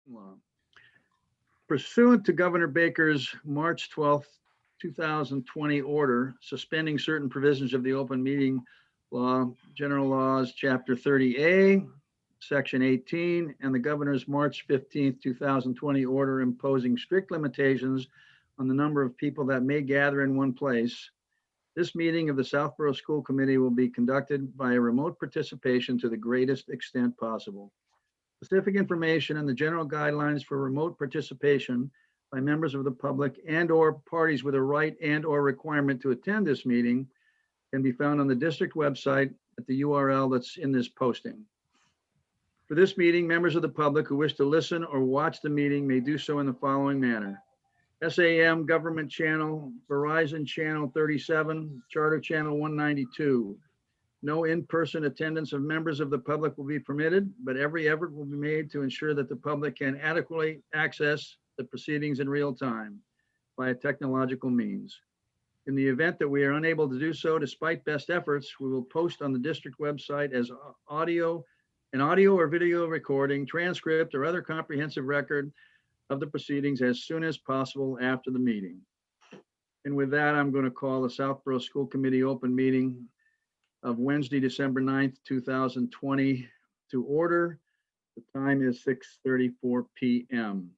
law. Pursuant to Governor Baker's March 12th, 2020 order suspending certain provisions of the open meeting law, general laws, chapter 30A, section 18, and the governor's March 15th, 2020 order imposing strict limitations on the number of people that may gather in one place, this meeting of the Southborough School Committee will be conducted by a remote participation to the greatest extent possible. Specific information and the general guidelines for remote participation by members of the public and/or parties with a right and/or requirement to attend this meeting can be found on the district website at the URL that's in this posting. For this meeting, members of the public who wish to listen or watch the meeting may do so in the following manner. SAM Government Channel, Verizon Channel 37, Charter Channel 192. No in-person attendance of members of the public will be permitted, but every effort will be made to ensure that the public can adequately access the proceedings in real time via technological means. In the event that we are unable to do so, despite best efforts, we will post on the district website as an audio or video recording, transcript, or other comprehensive record of the proceedings as soon as possible after the meeting. And with that, I'm going to call the Southborough School Committee open meeting of Wednesday, December 9th, 2020 to order. The time is 6:34 p.m.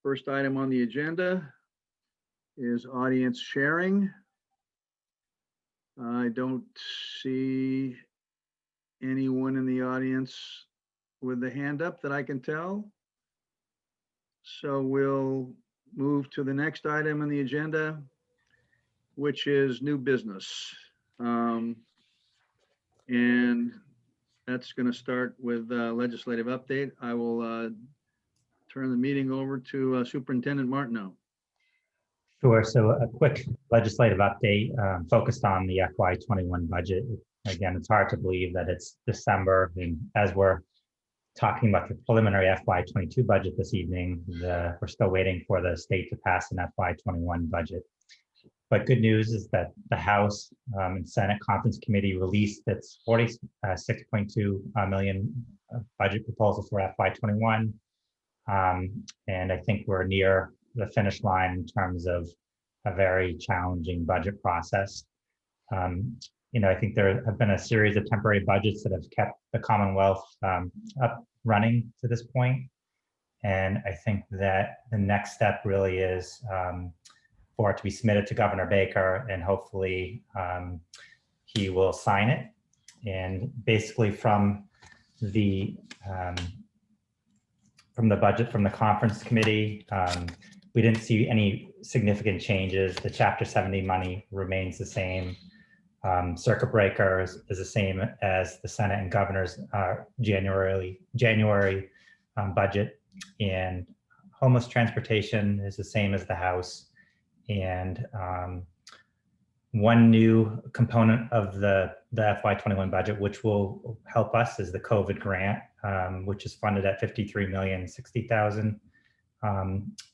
First item on the agenda is audience sharing. I don't see anyone in the audience with the hand up that I can tell. So we'll move to the next item on the agenda, which is new business. And that's going to start with legislative update. I will turn the meeting over to Superintendent Martineau. Sure. So a quick legislative update focused on the FY21 budget. Again, it's hard to believe that it's December, and as we're talking about the preliminary FY22 budget this evening, we're still waiting for the state to pass an FY21 budget. But good news is that the House and Senate Conference Committee released its $46.2 million budget proposal for FY21. And I think we're near the finish line in terms of a very challenging budget process. I think there have been a series of temporary budgets that have kept the Commonwealth up running to this point. And I think that the next step really is for it to be submitted to Governor Baker, and hopefully he will sign it. And basically from the budget from the conference committee, we didn't see any significant changes. The Chapter 70 money remains the same. Circuit breaker is the same as the Senate and Governor's January budget, and homeless transportation is the same as the House. And one new component of the FY21 budget, which will help us, is the COVID grant, which is funded at $53,060,000.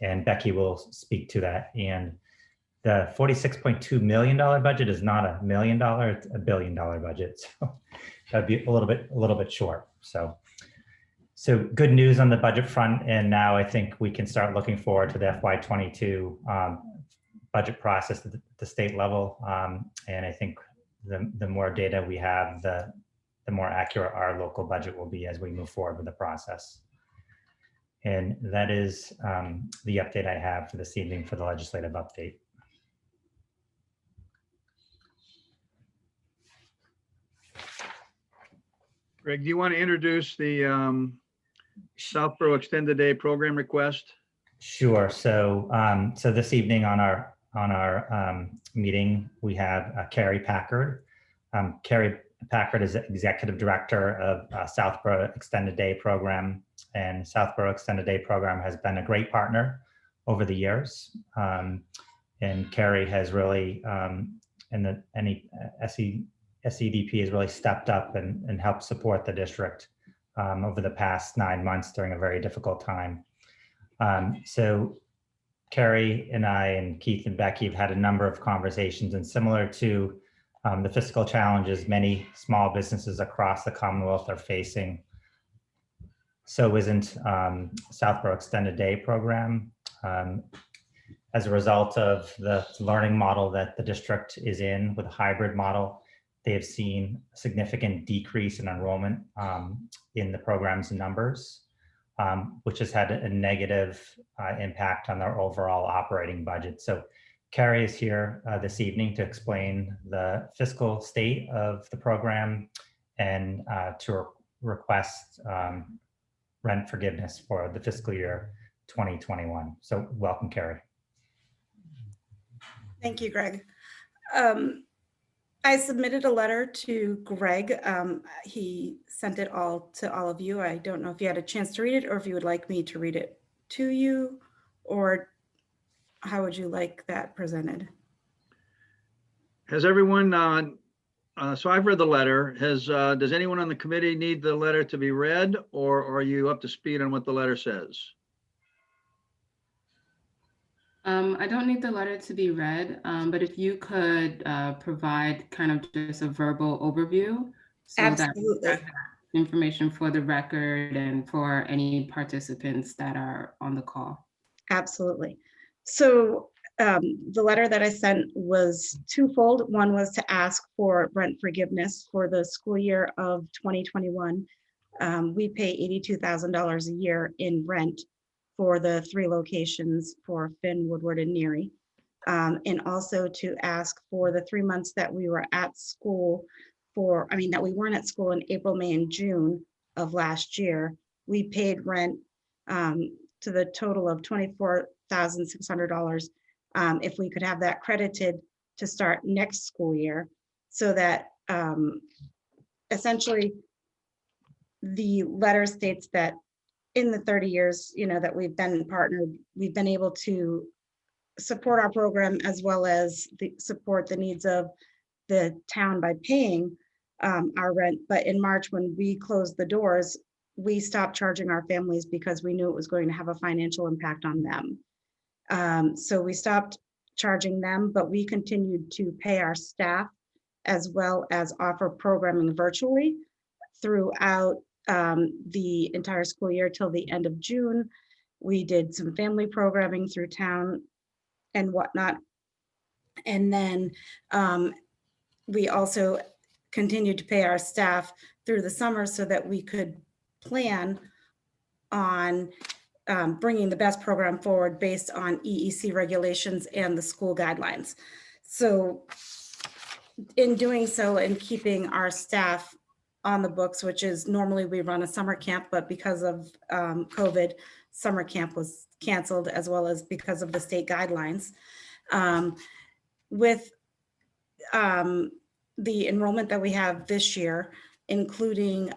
And Becky will speak to that. And the $46.2 million budget is not $1 million; it's $1 billion budget. So that'd be a little bit short. So good news on the budget front, and now I think we can start looking forward to the FY22 budget process at the state level. And I think the more data we have, the more accurate our local budget will be as we move forward with the process. And that is the update I have for this evening for the legislative update. Greg, do you want to introduce the Southborough Extended Day Program request? Sure. So this evening on our meeting, we have Carrie Packard. Carrie Packard is Executive Director of Southborough Extended Day Program, and Southborough Extended Day Program has been a great partner over the years. And Carrie has really, SEDP has really stepped up and helped support the district over the past 9 months during a very difficult time. So Carrie and I and Keith and Becky have had a number of conversations, and similar to the fiscal challenges many small businesses across the Commonwealth are facing, So isn't Southborough Extended Day program. As a result of the learning model that the district is in with a hybrid model, they have seen a significant decrease in enrollment in the program's numbers, which has had a negative impact on their overall operating budget. So Carrie is here this evening to explain the fiscal state of the program and to request rent forgiveness for the fiscal year 2021. So welcome, Carrie. Thank you, Greg. I submitted a letter to Greg. He sent it all to all of you. I don't know if you had a chance to read it or if you would like me to read it to you, or how would you like that presented? Has everyone, so I've read the letter. Does anyone on the committee need the letter to be read, or are you up to speed on what the letter says? I don't need the letter to be read, but if you could provide kind of just a verbal overview. So Absolutely. that information for the record and for any participants that are on the call. Absolutely. So the letter that I sent was twofold. One was to ask for rent forgiveness for the school year of 2021. We pay $82,000 a year in rent for the 3 locations for Finn, Woodward, and Neary. And also to ask for the 3 months that we were at school that we weren't at school in April, May, and June of last year. We paid rent to the total of $24,600. If we could have that credited to start next school year, so that essentially the letter states that in the 30 years, that we've been partnered, we've been able to support our program as well as support the needs of the town by paying our rent. But in March, when we closed the doors, we stopped charging our families because we knew it was going to have a financial impact on them. So we stopped charging them, but we continued to pay our staff as well as offer programming virtually throughout the entire school year till the end of June. We did some family programming through town and whatnot. And then we also continued to pay our staff through the summer so that we could plan on bringing the best program forward based on EEC regulations and the school guidelines. So in doing so and keeping our staff on the books, which is normally we run a summer camp, but because of COVID, summer camp was canceled, as well as because of the state guidelines. With the enrollment that we have this year, including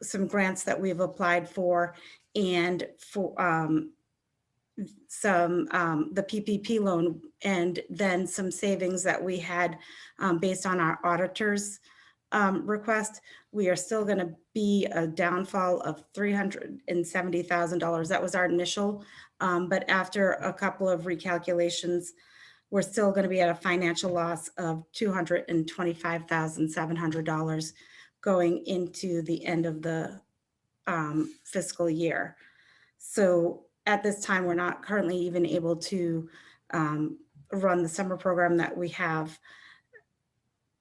some grants that we've applied for, and for the PPP loan, and then some savings that we had based on our auditors request, we are still going to be a downfall of $370,000. That was our initial, but after a couple of recalculations, we're still going to be at a financial loss of $225,700 going into the end of the fiscal year. So at this time, we're not currently even able to run the summer program that we have,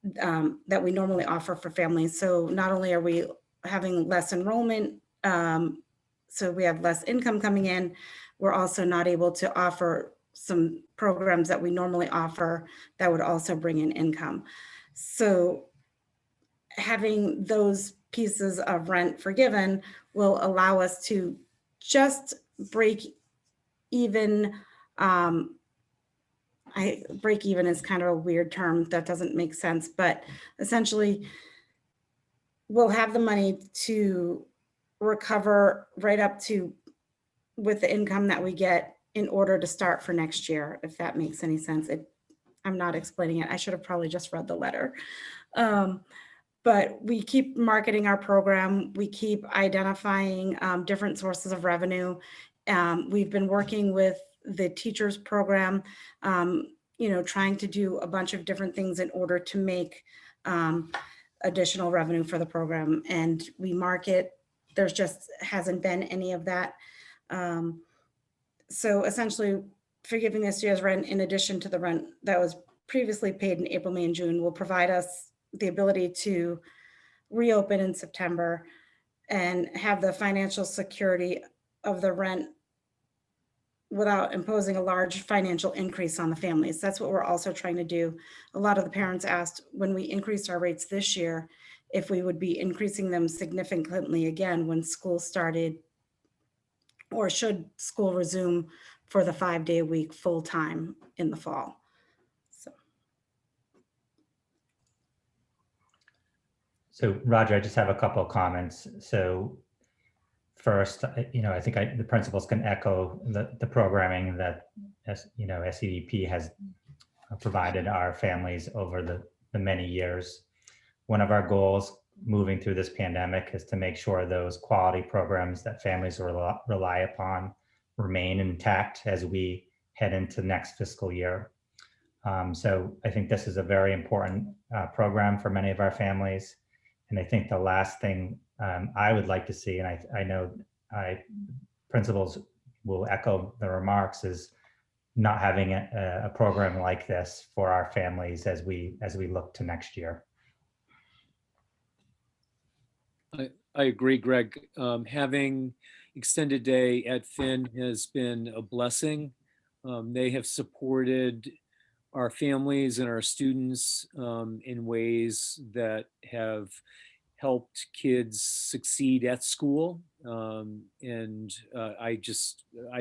that we normally offer for families. So not only are we having less enrollment, so we have less income coming in, we're also not able to offer some programs that we normally offer that would also bring in income. So having those pieces of rent forgiven will allow us to just break even. Break even is kind of a weird term that doesn't make sense, but essentially we'll have the money to recover right up to with the income that we get in order to start for next year, if that makes any sense. I'm not explaining it. I should have probably just read the letter. But we keep marketing our program. We keep identifying different sources of revenue. We've been working with the teachers program, trying to do a bunch of different things in order to make additional revenue for the program. And we market there's just hasn't been any of that. So essentially, forgiving this year's rent in addition to the rent that was previously paid in April, May, and June will provide us the ability to reopen in September and have the financial security of the rent without imposing a large financial increase on the families. That's what we're also trying to do. A lot of the parents asked when we increased our rates this year, if we would be increasing them significantly again when school started, or should school resume for the 5-day a week full time in the fall. So Roger, I just have a couple of comments. So first, I think the principals can echo the programming that SEDP has provided our families over the many years. One of our goals moving through this pandemic is to make sure those quality programs that families rely upon remain intact as we head into next fiscal year. So I think this is a very important program for many of our families. And I think the last thing I would like to see, and I know principals will echo the remarks, is not having a program like this for our families as we look to next year. I agree, Greg. Having extended day at Finn has been a blessing. They have supported our families and our students in ways that have helped kids succeed at school. I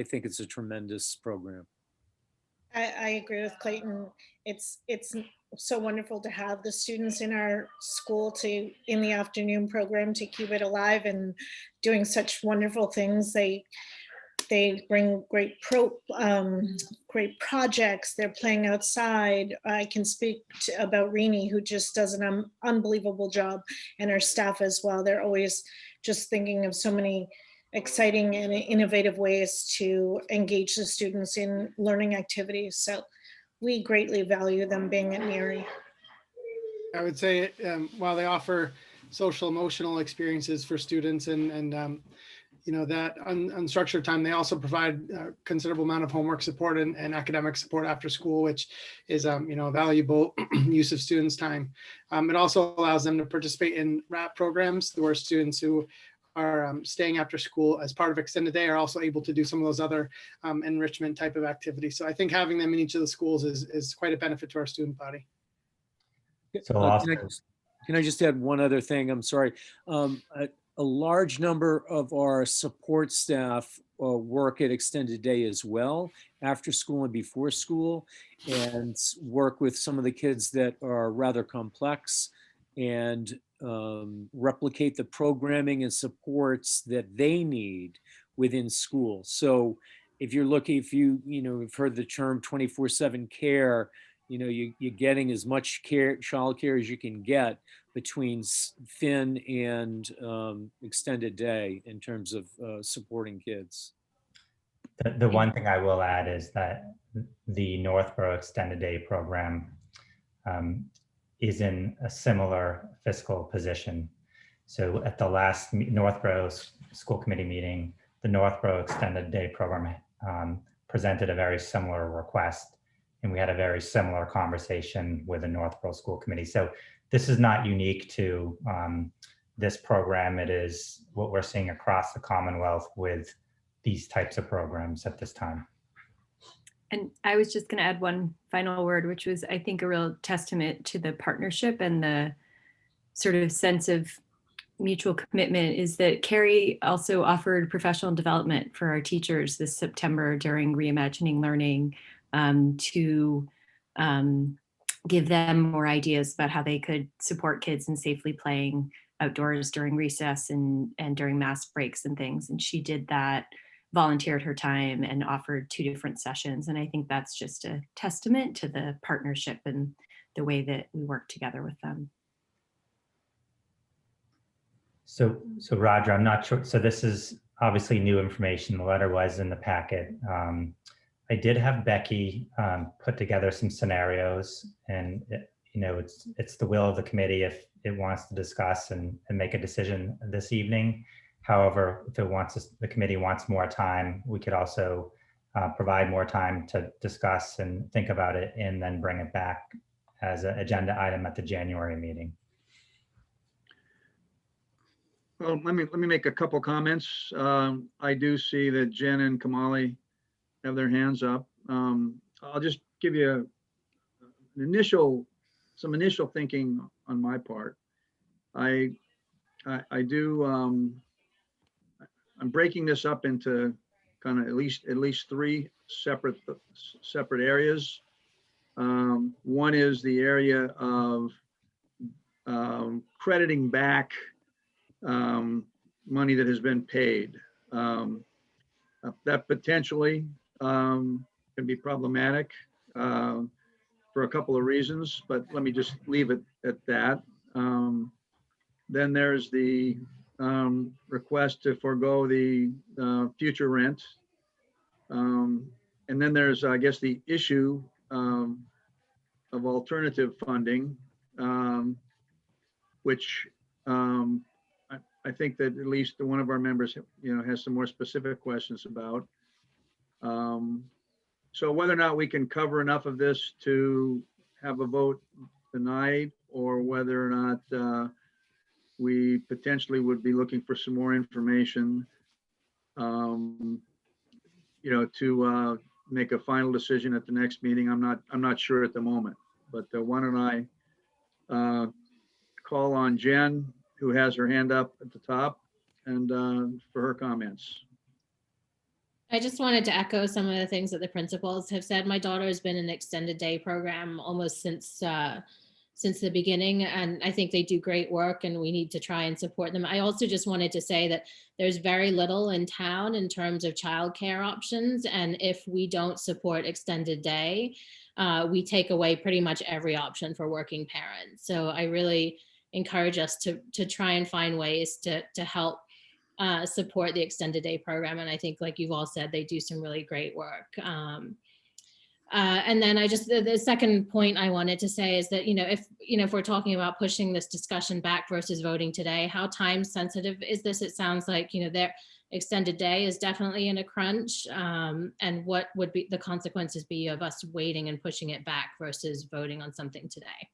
think it's a tremendous program. I agree with Clayton. It's so wonderful to have the students in our school in the afternoon program to keep it alive and doing such wonderful things. They bring great projects. They're playing outside. I can speak about Rini, who just does an unbelievable job, and her staff as well. They're always just thinking of so many exciting and innovative ways to engage the students in learning activities. So we greatly value them being at NERI. I would say while they offer social emotional experiences for students and that unstructured time, they also provide a considerable amount of homework support and academic support after school, which is valuable use of students' time. It also allows them to participate in RAP programs, where students who are staying after school as part of extended day are also able to do some of those other enrichment type of activities. So I think having them in each of the schools is quite a benefit to our student body. So can I just add one other thing? I'm sorry. A large number of our support staff work at extended day as well, after school and before school, and work with some of the kids that are rather complex and replicate the programming and supports that they need within school. So if you're looking, you've heard the term 24/7 care, you're getting as much child care as you can get between Finn and extended day in terms of supporting kids. The one thing I will add is that the Northborough extended day program is in a similar fiscal position. So at the last Northborough School Committee meeting, the Northborough extended day program presented a very similar request, and we had a very similar conversation with the Northborough School Committee. So this is not unique to this program. It is what we're seeing across the Commonwealth with these types of programs at this time. And I was just going to add one final word, which was, I think, a real testament to the partnership and the sort of sense of mutual commitment, is that Carrie also offered professional development for our teachers this September during Reimagining Learning, to give them more ideas about how they could support kids in safely playing outdoors during recess and during mass breaks and things. And she did that, volunteered her time, and offered 2 different sessions. And I think that's just a testament to the partnership and the way that we work together with them. So Roger, I'm not sure. So this is obviously new information. The letter was in the packet. I did have Becky put together some scenarios, and it's the will of the committee if it wants to discuss and make a decision this evening. However, if the committee wants more time, we could also provide more time to discuss and think about it and then bring it back as an agenda item at the January meeting. Well, let me make a couple comments. I do see that Jen and Kamali have their hands up. I'll just give you some initial thinking on my part. I'm breaking this up into kind of at least three separate areas. One is the area of crediting back money that has been paid. That potentially can be problematic for a couple of reasons, but let me just leave it at that. Then there's the request to forego the future rent. And then there's, I guess, the issue of alternative funding, which I think that at least one of our members, has some more specific questions about. So whether or not we can cover enough of this to have a vote tonight, or whether or not we potentially would be looking for some more information, to make a final decision at the next meeting. I'm not sure at the moment, but why don't I call on Jen, who has her hand up at the top, and for her comments. I just wanted to echo some of the things that the principals have said. My daughter has been in an extended day program almost since the beginning, and I think they do great work, and we need to try and support them. I also just wanted to say that there's very little in town in terms of childcare options, and if we don't support extended day, we take away pretty much every option for working parents. So I really encourage us to try and find ways to help support the extended day program. And I think, like you've all said, they do some really great work. And then the second point I wanted to say is that, if we're talking about pushing this discussion back versus voting today, how time sensitive is this? It sounds like, their extended day is definitely in a crunch. And what would be the consequences be of us waiting and pushing it back versus voting on something today?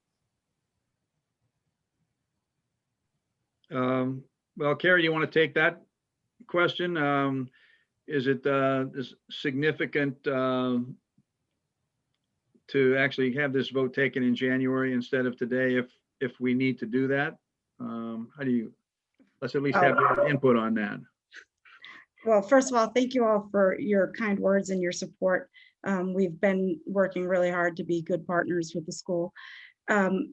Well, Carrie, you want to take that question? Is it is significant to actually have this vote taken in January instead of today, if we need to do that? Let's at least have your input on that. Well, first of all, thank you all for your kind words and your support. We've been working really hard to be good partners with the school. To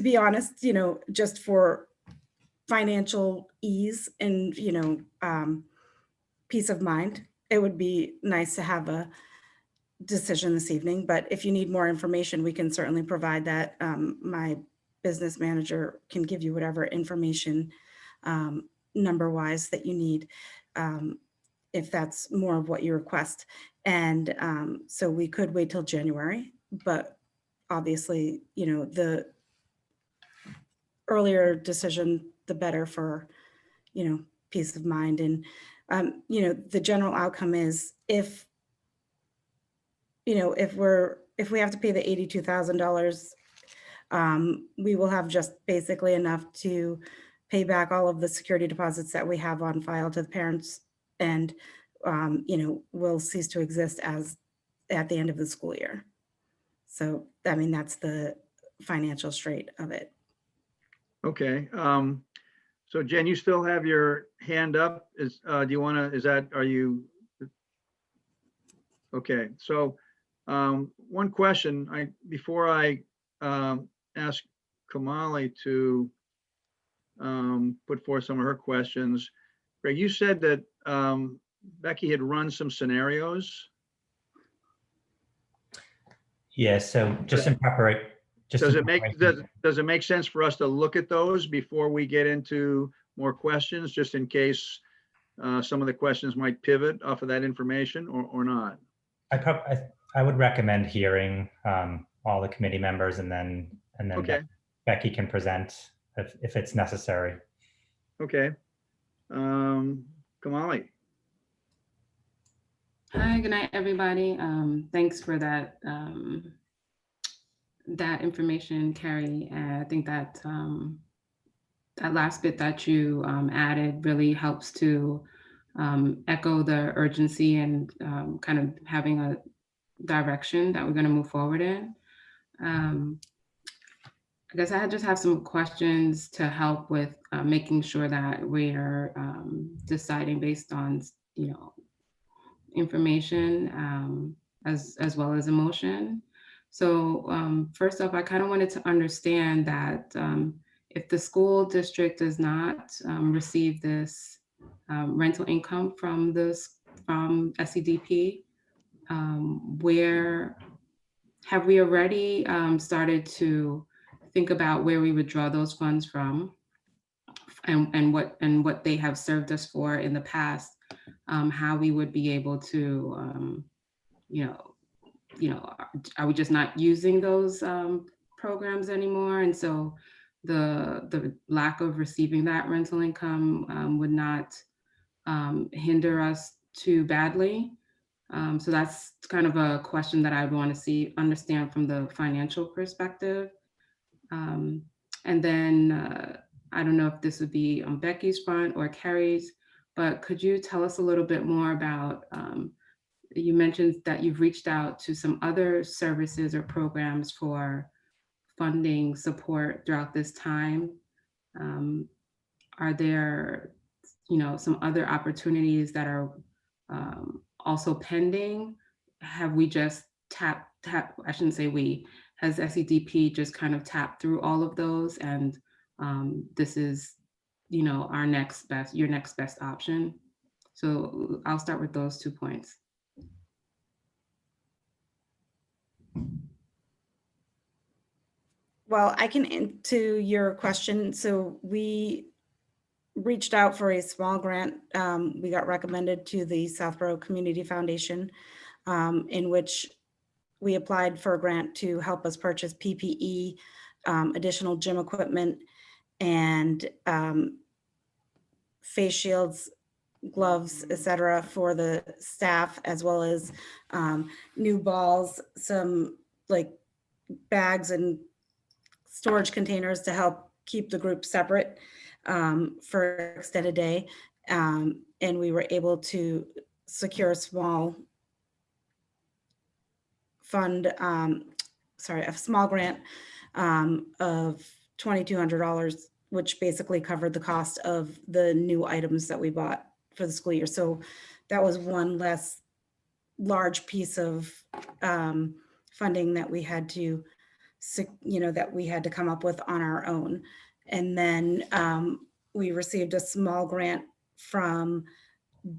be honest, just for financial ease and, peace of mind, it would be nice to have a decision this evening, but if you need more information, we can certainly provide that. My business manager can give you whatever information number wise that you need, if that's more of what you request. And so we could wait till January, but obviously, the earlier decision, the better for, peace of mind. And, the general outcome is if we have to pay the $82,000, we will have just basically enough to pay back all of the security deposits that we have on file to the parents, and will cease to exist as at the end of the school year. So, that's the financial straight of it. Okay. So Jen, you still have your hand up. Are you? Okay. So one question before I ask Kamali to put forth some of her questions. Greg, you said that Becky had run some scenarios. Yeah, so just in preparation. Does it make sense for us to look at those before we get into more questions, just in case some of the questions might pivot off of that information or not? I would recommend hearing all the committee members, and then Okay. Becky can present if it's necessary. Okay. Kamali. Hi, good night, everybody. Thanks for that that information, Carrie. I think that that last bit that you added really helps to echo the urgency and kind of having a direction that we're going to move forward in. I guess I just have some questions to help with making sure that we are deciding based on, you know, information as well as emotion. So first off, I kind of wanted to understand that if the school district does not receive this rental income from SEDP, where have we already started to think about where we would draw those funds from, and what they have served us for in the past, how we would be able to, you know, are we just not using those programs anymore? And so the lack of receiving that rental income would not hinder us too badly. So that's kind of a question that I would want to understand from the financial perspective. And then I don't know if this would be on Becky's front or Carrie's, but could you tell us a little bit more about, you mentioned that you've reached out to some other services or programs for funding support throughout this time. Are there, you know, some other opportunities that are also pending? Have we just I shouldn't say we, has SEDP just kind of tapped through all of those, and this is, you know, your next best option? So I'll start with those 2 points. Well, I can answer your question. So we reached out for a small grant. We got recommended to the Southborough Community Foundation, in which we applied for a grant to help us purchase PPE, additional gym equipment, and face shields, gloves, etc., for the staff, as well as new balls, some like bags and storage containers to help keep the group separate for extended day. And we were able to secure a small fund, a small grant of $2,200, which basically covered the cost of the new items that we bought for the school year. So that was one less large piece of funding that we had to, that we had to come up with on our own. And then we received a small grant from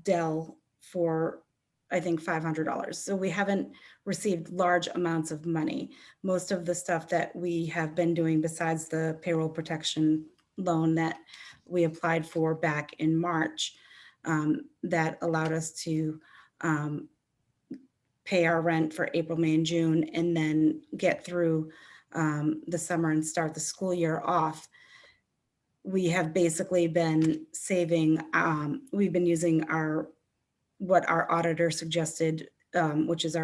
Dell for, I think, $500. So we haven't received large amounts of money. Most of the stuff that we have been doing, besides the payroll protection loan that we applied for back in March, that allowed us to pay our rent for April, May, and June, and then get through the summer and start the school year off. We have basically been saving, we've been using what our auditor suggested, which is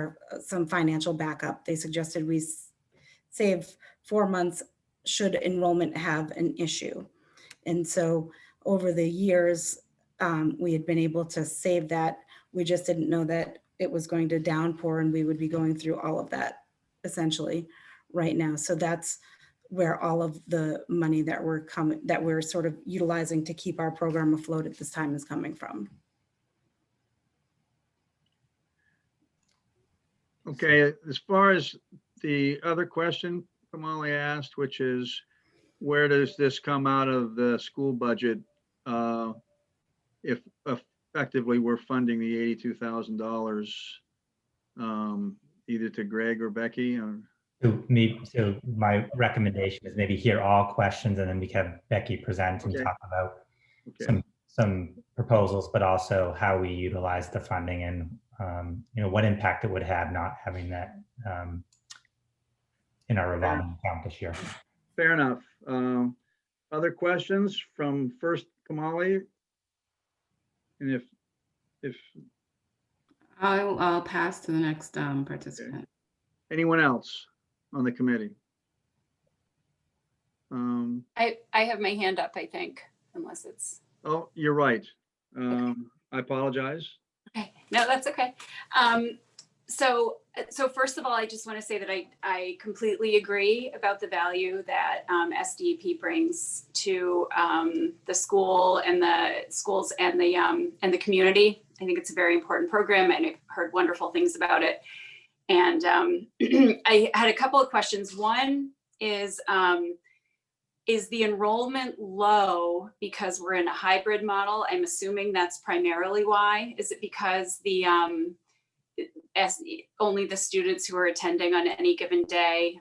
some financial backup. They suggested we save 4 months should enrollment have an issue. And so over the years, we had been able to save that. We just didn't know that it was going to downpour and we would be going through all of that essentially right now. So that's where all of the money that we're sort of utilizing to keep our program afloat at this time is coming from. Okay, as far as the other question Kamali asked, which is where does this come out of the school budget if effectively we're funding the $82,000 either to Greg or Becky? Or... So my recommendation is maybe hear all questions and then we can have Becky present and talk about some proposals, but also how we utilize the funding and what impact it would have not having that in our revolving account this year. Fair enough. Other questions from first Kamali? And if I'll pass to the next participant. anyone else on the committee? I have my hand up, I think, unless it's, Oh, you're right. I apologize. okay, no, that's okay. So first of all, I just want to say that I completely agree about the value that SDEP brings to the school and the schools and the community. I think it's a very important program, and I've heard wonderful things about it. And I had a couple of questions. One is the enrollment low because we're in a hybrid model? I'm assuming that's primarily why. Is it because the only the students who are attending on any given day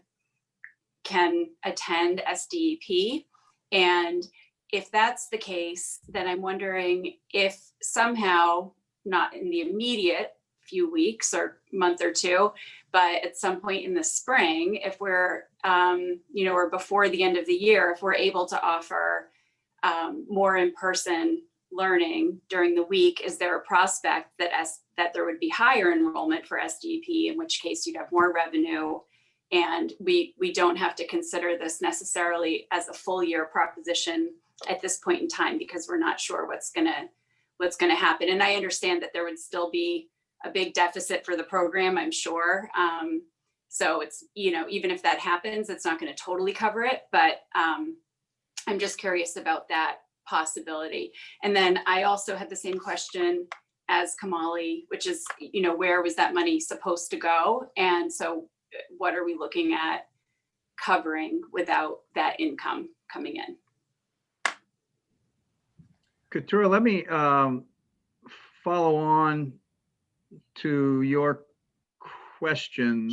can attend SDEP? And if that's the case, then I'm wondering if somehow, not in the immediate few weeks or month or two, but at some point in the spring, if we're, or before the end of the year, if we're able to offer more in-person learning during the week, is there a prospect that there would be higher enrollment for SDEP, in which case you'd have more revenue, and we don't have to consider this necessarily as a full year proposition at this point in time, because we're not sure what's gonna happen. And I understand that there would still be a big deficit for the program, I'm sure. So it's, even if that happens, it's not going to totally cover it, but I'm just curious about that possibility. And then I also had the same question as Kamali, which is, where was that money supposed to go? And so what are we looking at covering without that income coming in? Katura, let me follow on to your question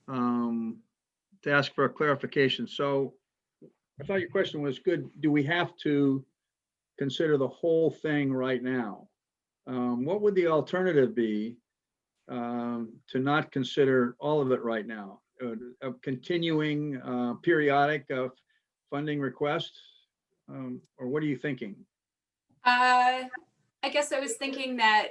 to ask for a clarification. So I thought your question was good. Do we have to consider the whole thing right now? What would the alternative be to not consider all of it right now? A continuing periodic funding request? Or what are you thinking? I guess I was thinking that,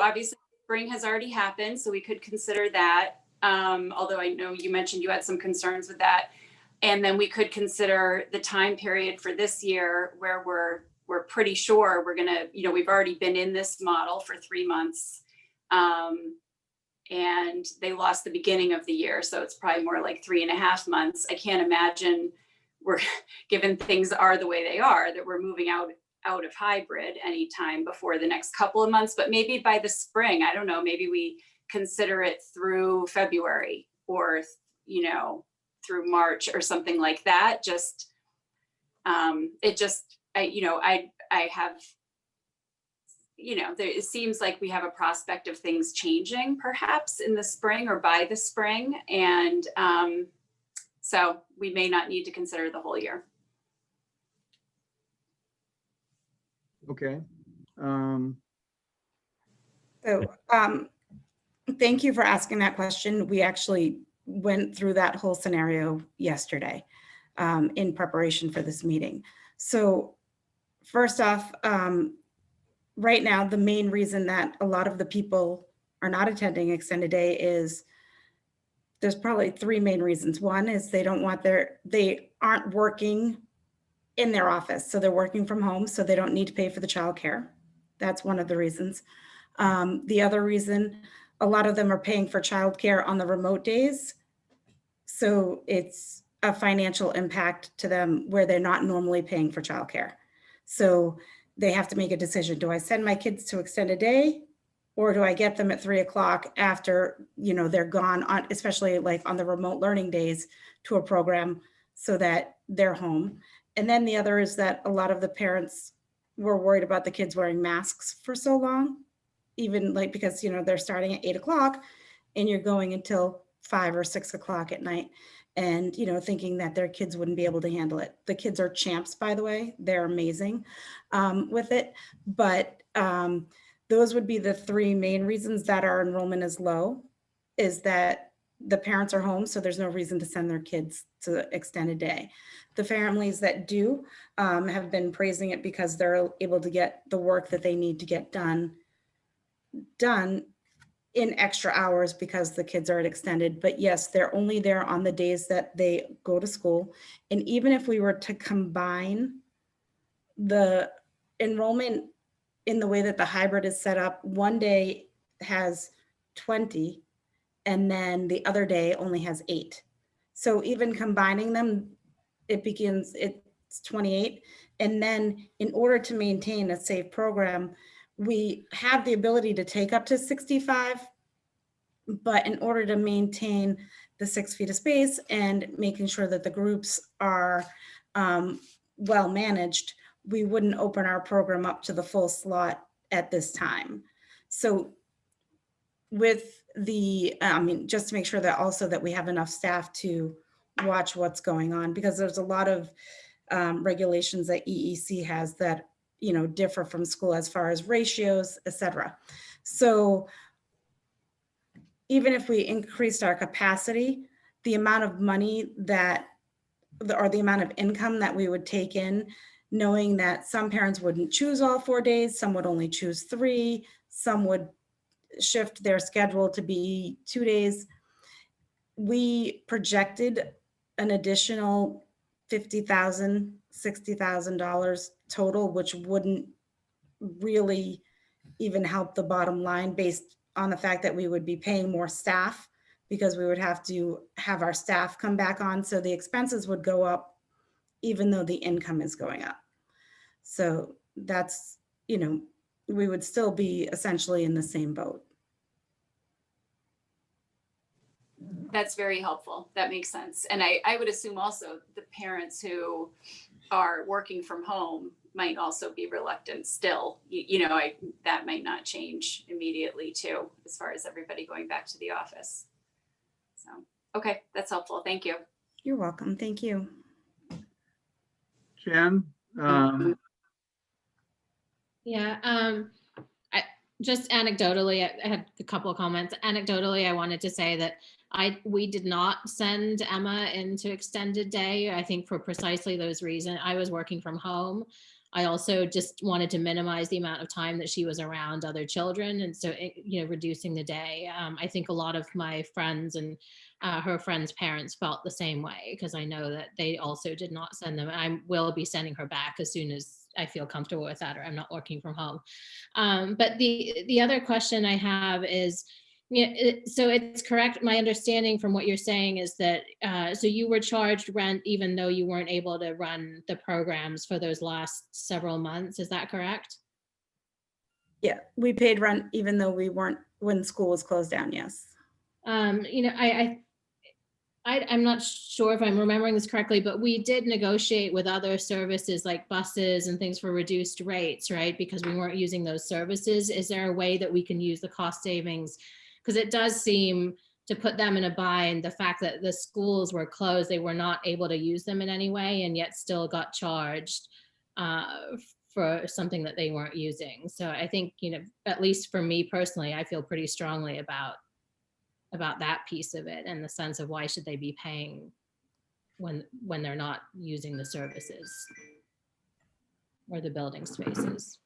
obviously spring has already happened, so we could consider that. Although I know you mentioned you had some concerns with that. And then we could consider the time period for this year where we're pretty sure we're gonna, we've already been in this model for 3 months. And they lost the beginning of the year, so it's probably more like 3.5 months. I can't imagine we're, given things are the way they are, that we're moving out of hybrid anytime before the next couple of months, but maybe by the spring, I don't know, maybe we consider it through February or, through March or something like that. Just, I have, it seems like we have a prospect of things changing perhaps in the spring or by the spring. And so we may not need to consider the whole year. Okay. So thank you for asking that question. We actually went through that whole scenario yesterday in preparation for this meeting. So first off, right now, the main reason that a lot of the people are not attending extended day is there's probably 3 main reasons. One is they aren't working in their office. So they're working from home, so they don't need to pay for the childcare. That's one of the reasons. The other reason, a lot of them are paying for childcare on the remote days. So it's a financial impact to them where they're not normally paying for childcare. So they have to make a decision. Do I send my kids to extended day, or do I get them at 3 o'clock after, they're gone on, especially like on the remote learning days, to a program so that they're home? And then the other is that a lot of the parents were worried about the kids wearing masks for so long, even because, they're starting at 8 o'clock and you're going until 5 or 6 o'clock at night, and, thinking that their kids wouldn't be able to handle it. The kids are champs, by the way. They're amazing with it. But those would be the 3 main reasons that our enrollment is low, is that the parents are home, so there's no reason to send their kids to extended day. The families that do have been praising it because they're able to get the work that they need to get done in extra hours because the kids are at extended. But yes, they're only there on the days that they go to school. And even if we were to combine the enrollment in the way that the hybrid is set up, one day has 20 and then the other day only has 8. So even combining them, it's 28. And then in order to maintain a safe program, we have the ability to take up to 65, but in order to maintain the 6 feet of space and making sure that the groups are well managed, we wouldn't open our program up to the full slot at this time. So with the, just to make sure that also that we have enough staff to watch what's going on, because there's a lot of regulations that EEC has that, differ from school as far as ratios, et cetera. So even if we increased our capacity, the amount of money or the amount of income that we would take in, knowing that some parents wouldn't choose all 4 days, some would only choose 3, some would shift their schedule to be 2 days. We projected an additional $50,000, $60,000 total, which wouldn't really even help the bottom line based on the fact that we would be paying more staff because we would have to have our staff come back on. So the expenses would go up even though the income is going up. So that's, we would still be essentially in the same boat. That's very helpful. That makes sense. And I would assume also the parents who are working from home might also be reluctant still. That might not change immediately too, as far as everybody going back to the office. So, okay, that's helpful. Thank you. You're welcome. Thank you. Jen? Just anecdotally, I had a couple of comments. Anecdotally, I wanted to say that we did not send Emma into extended day, I think for precisely those reasons. I was working from home. I also just wanted to minimize the amount of time that she was around other children. And so, reducing the day. I think a lot of my friends and her friends' parents felt the same way because I know that they also did not send them. I will be sending her back as soon as I feel comfortable with that, or I'm not working from home. But the other question I have is, so it's correct. My understanding from what you're saying is that, so you were charged rent even though you weren't able to run the programs for those last several months. Is that correct? Yeah, we paid rent even though we weren't, when school was closed down, yes. I'm not sure if I'm remembering this correctly, but we did negotiate with other services like buses and things for reduced rates, right? Because we weren't using those services. Is there a way that we can use the cost savings? Because it does seem to put them in a bind, the fact that the schools were closed, they were not able to use them in any way and yet still got charged for something that they weren't using. So I think, at least for me personally, I feel pretty strongly about that piece of it and the sense of why should they be paying when they're not using the services or the building spaces.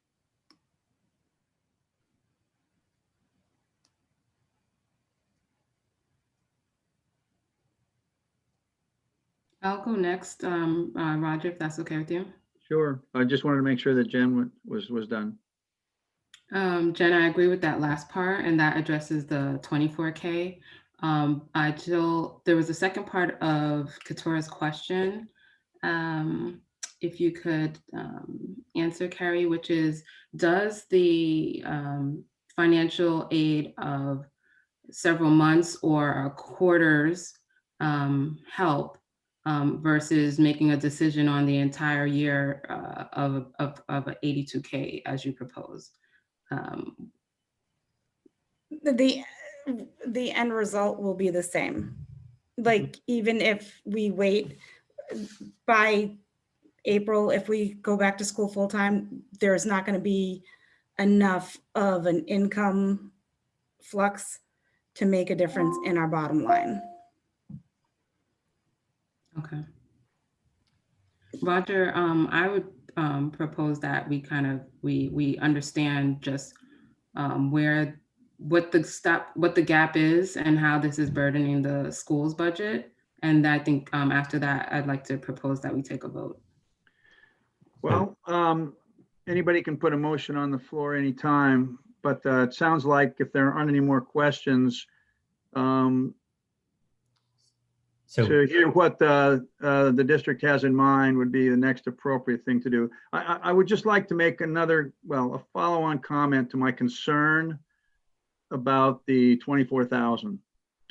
I'll go next, Roger, if that's okay with you. Sure. I just wanted to make sure that Jen was done. Jen, I agree with that last part, and that addresses the 24K. There was a second part of Katura's question. If you could answer, Carrie, which is, does the financial aid of several months or quarters help versus making a decision on the entire year of 82K as you propose? The end result will be the same. Like, even if we wait by April, if we go back to school full time, there's not going to be enough of an income flux to make a difference in our bottom line. Okay. Roger, I would propose that we understand just where what the gap is and how this is burdening the school's budget. And I think after that, I'd like to propose that we take a vote. Well, anybody can put a motion on the floor anytime, but it sounds like if there aren't any more questions, So to hear what the district has in mind would be the next appropriate thing to do. I would just like to make another, well, a follow-on comment to my concern about the 24,000.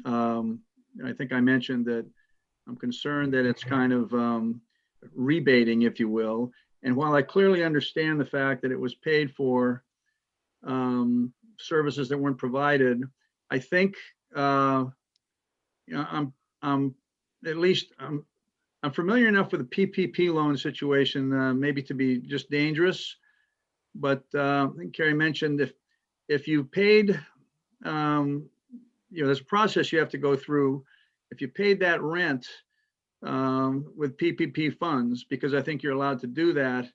I think I mentioned that I'm concerned that it's kind of rebating, if you will. And while I clearly understand the fact that it was paid for services that weren't provided, I think I'm at least I'm familiar enough with the PPP loan situation, maybe to be just dangerous. But I think Carrie mentioned if you paid, there's a process you have to go through. If you paid that rent with PPP funds, because I think you're allowed to do that,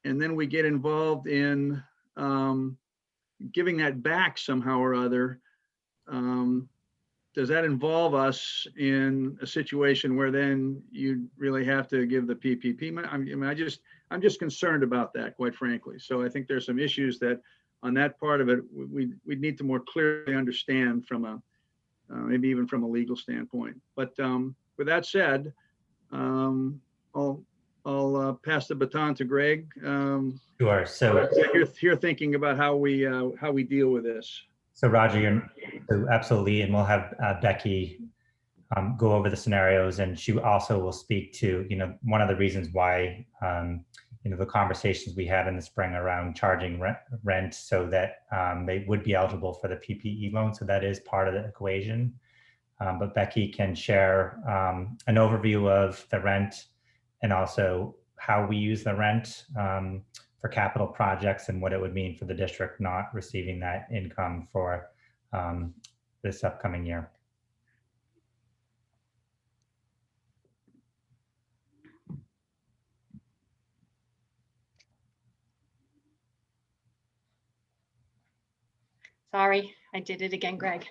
and then we get involved in giving that back somehow or other. Does that involve us in a situation where then you really have to give the PPP money? I'm just concerned about that, quite frankly. So I think there's some issues that on that part of it, we need to more clearly understand from a, maybe even from a legal standpoint. But with that said, I'll pass the baton to Greg. sure. So You're thinking about how we deal with this. So Roger, so absolutely, and we'll have Becky go over the scenarios, and she also will speak to, one of the reasons why, the conversations we had in the spring around charging rent so that they would be eligible for the PPE loan. So that is part of the equation. But Becky can share an overview of the rent and also how we use the rent for capital projects and what it would mean for the district not receiving that income for this upcoming year. Sorry, I did it again, Greg.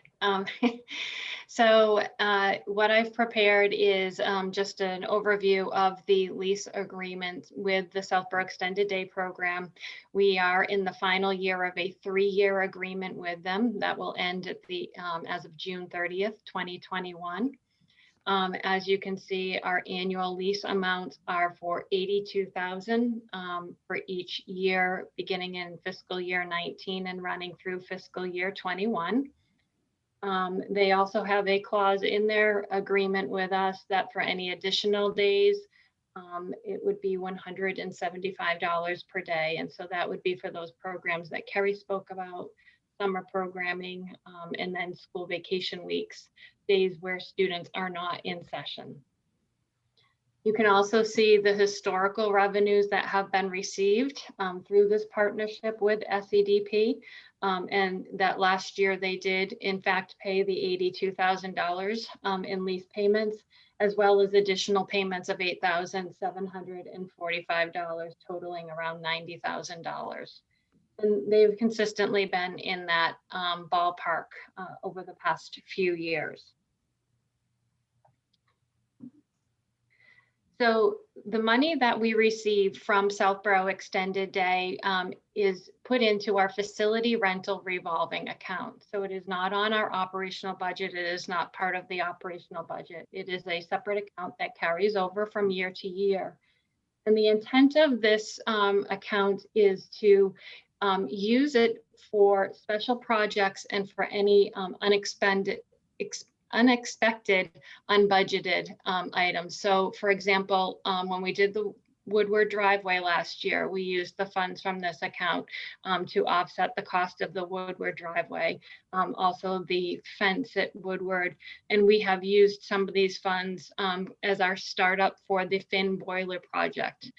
So what I've prepared is just an overview of the lease agreement with the Southborough Extended Day Program. We are in the final year of a 3-year agreement with them that will end at the as of June 30th, 2021. As you can see, our annual lease amounts are for $82,000 for each year, beginning in fiscal year 19 and running through fiscal year 21. They also have a clause in their agreement with us that for any additional days, it would be $175 per day. And so that would be for those programs that Kerry spoke about, summer programming, and then school vacation weeks, days where students are not in session. You can also see the historical revenues that have been received through this partnership with SEDP, and that last year they did in fact pay the $82,000 in lease payments, as well as additional payments of $8,745, totaling around $90,000. And they've consistently been in that ballpark over the past few years. So the money that we received from Southborough Extended Day is put into our facility rental revolving account. So it is not on our operational budget. It is not part of the operational budget. It is a separate account that carries over from year to year. And the intent of this account is to use it for special projects and for any unexpected, unbudgeted items. So for example, when we did the Woodward driveway last year, we used the funds from this account to offset the cost of the Woodward driveway, also the fence at Woodward. And we have used some of these funds as our startup for the Finn boiler project.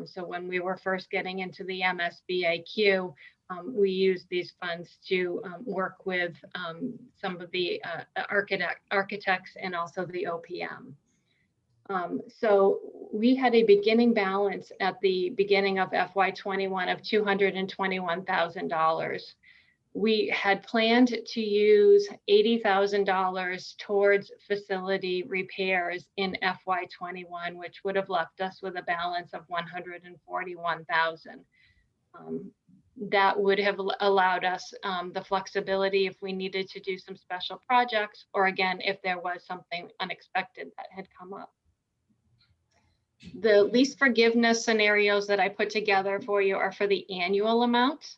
So when we were first getting into the MSBAQ, we used these funds to work with some of the architects and also the OPM. So we had a beginning balance at the beginning of FY21 of $221,000. We had planned to use $80,000 towards facility repairs in FY21, which would have left us with a balance of $141,000. That would have allowed us the flexibility if we needed to do some special projects, or again, if there was something unexpected that had come up. The lease forgiveness scenarios that I put together for you are for the annual amount.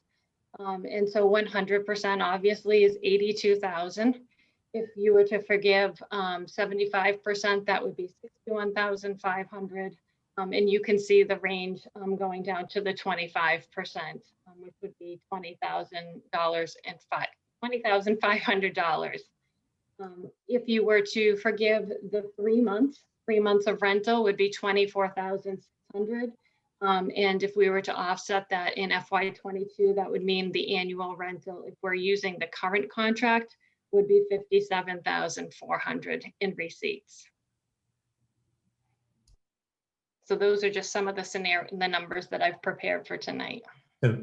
And so 100% obviously is 82,000. If you were to forgive 75%, that would be 61,500. And you can see the range going down to the 25%, which would be $20,000 and $20,500. If you were to forgive the 3 months of rental would be 24,600. And if we were to offset that in FY22, that would mean the annual rental, if we're using the current contract, would be 57,400 in receipts. So those are just some of the numbers that I've prepared for tonight.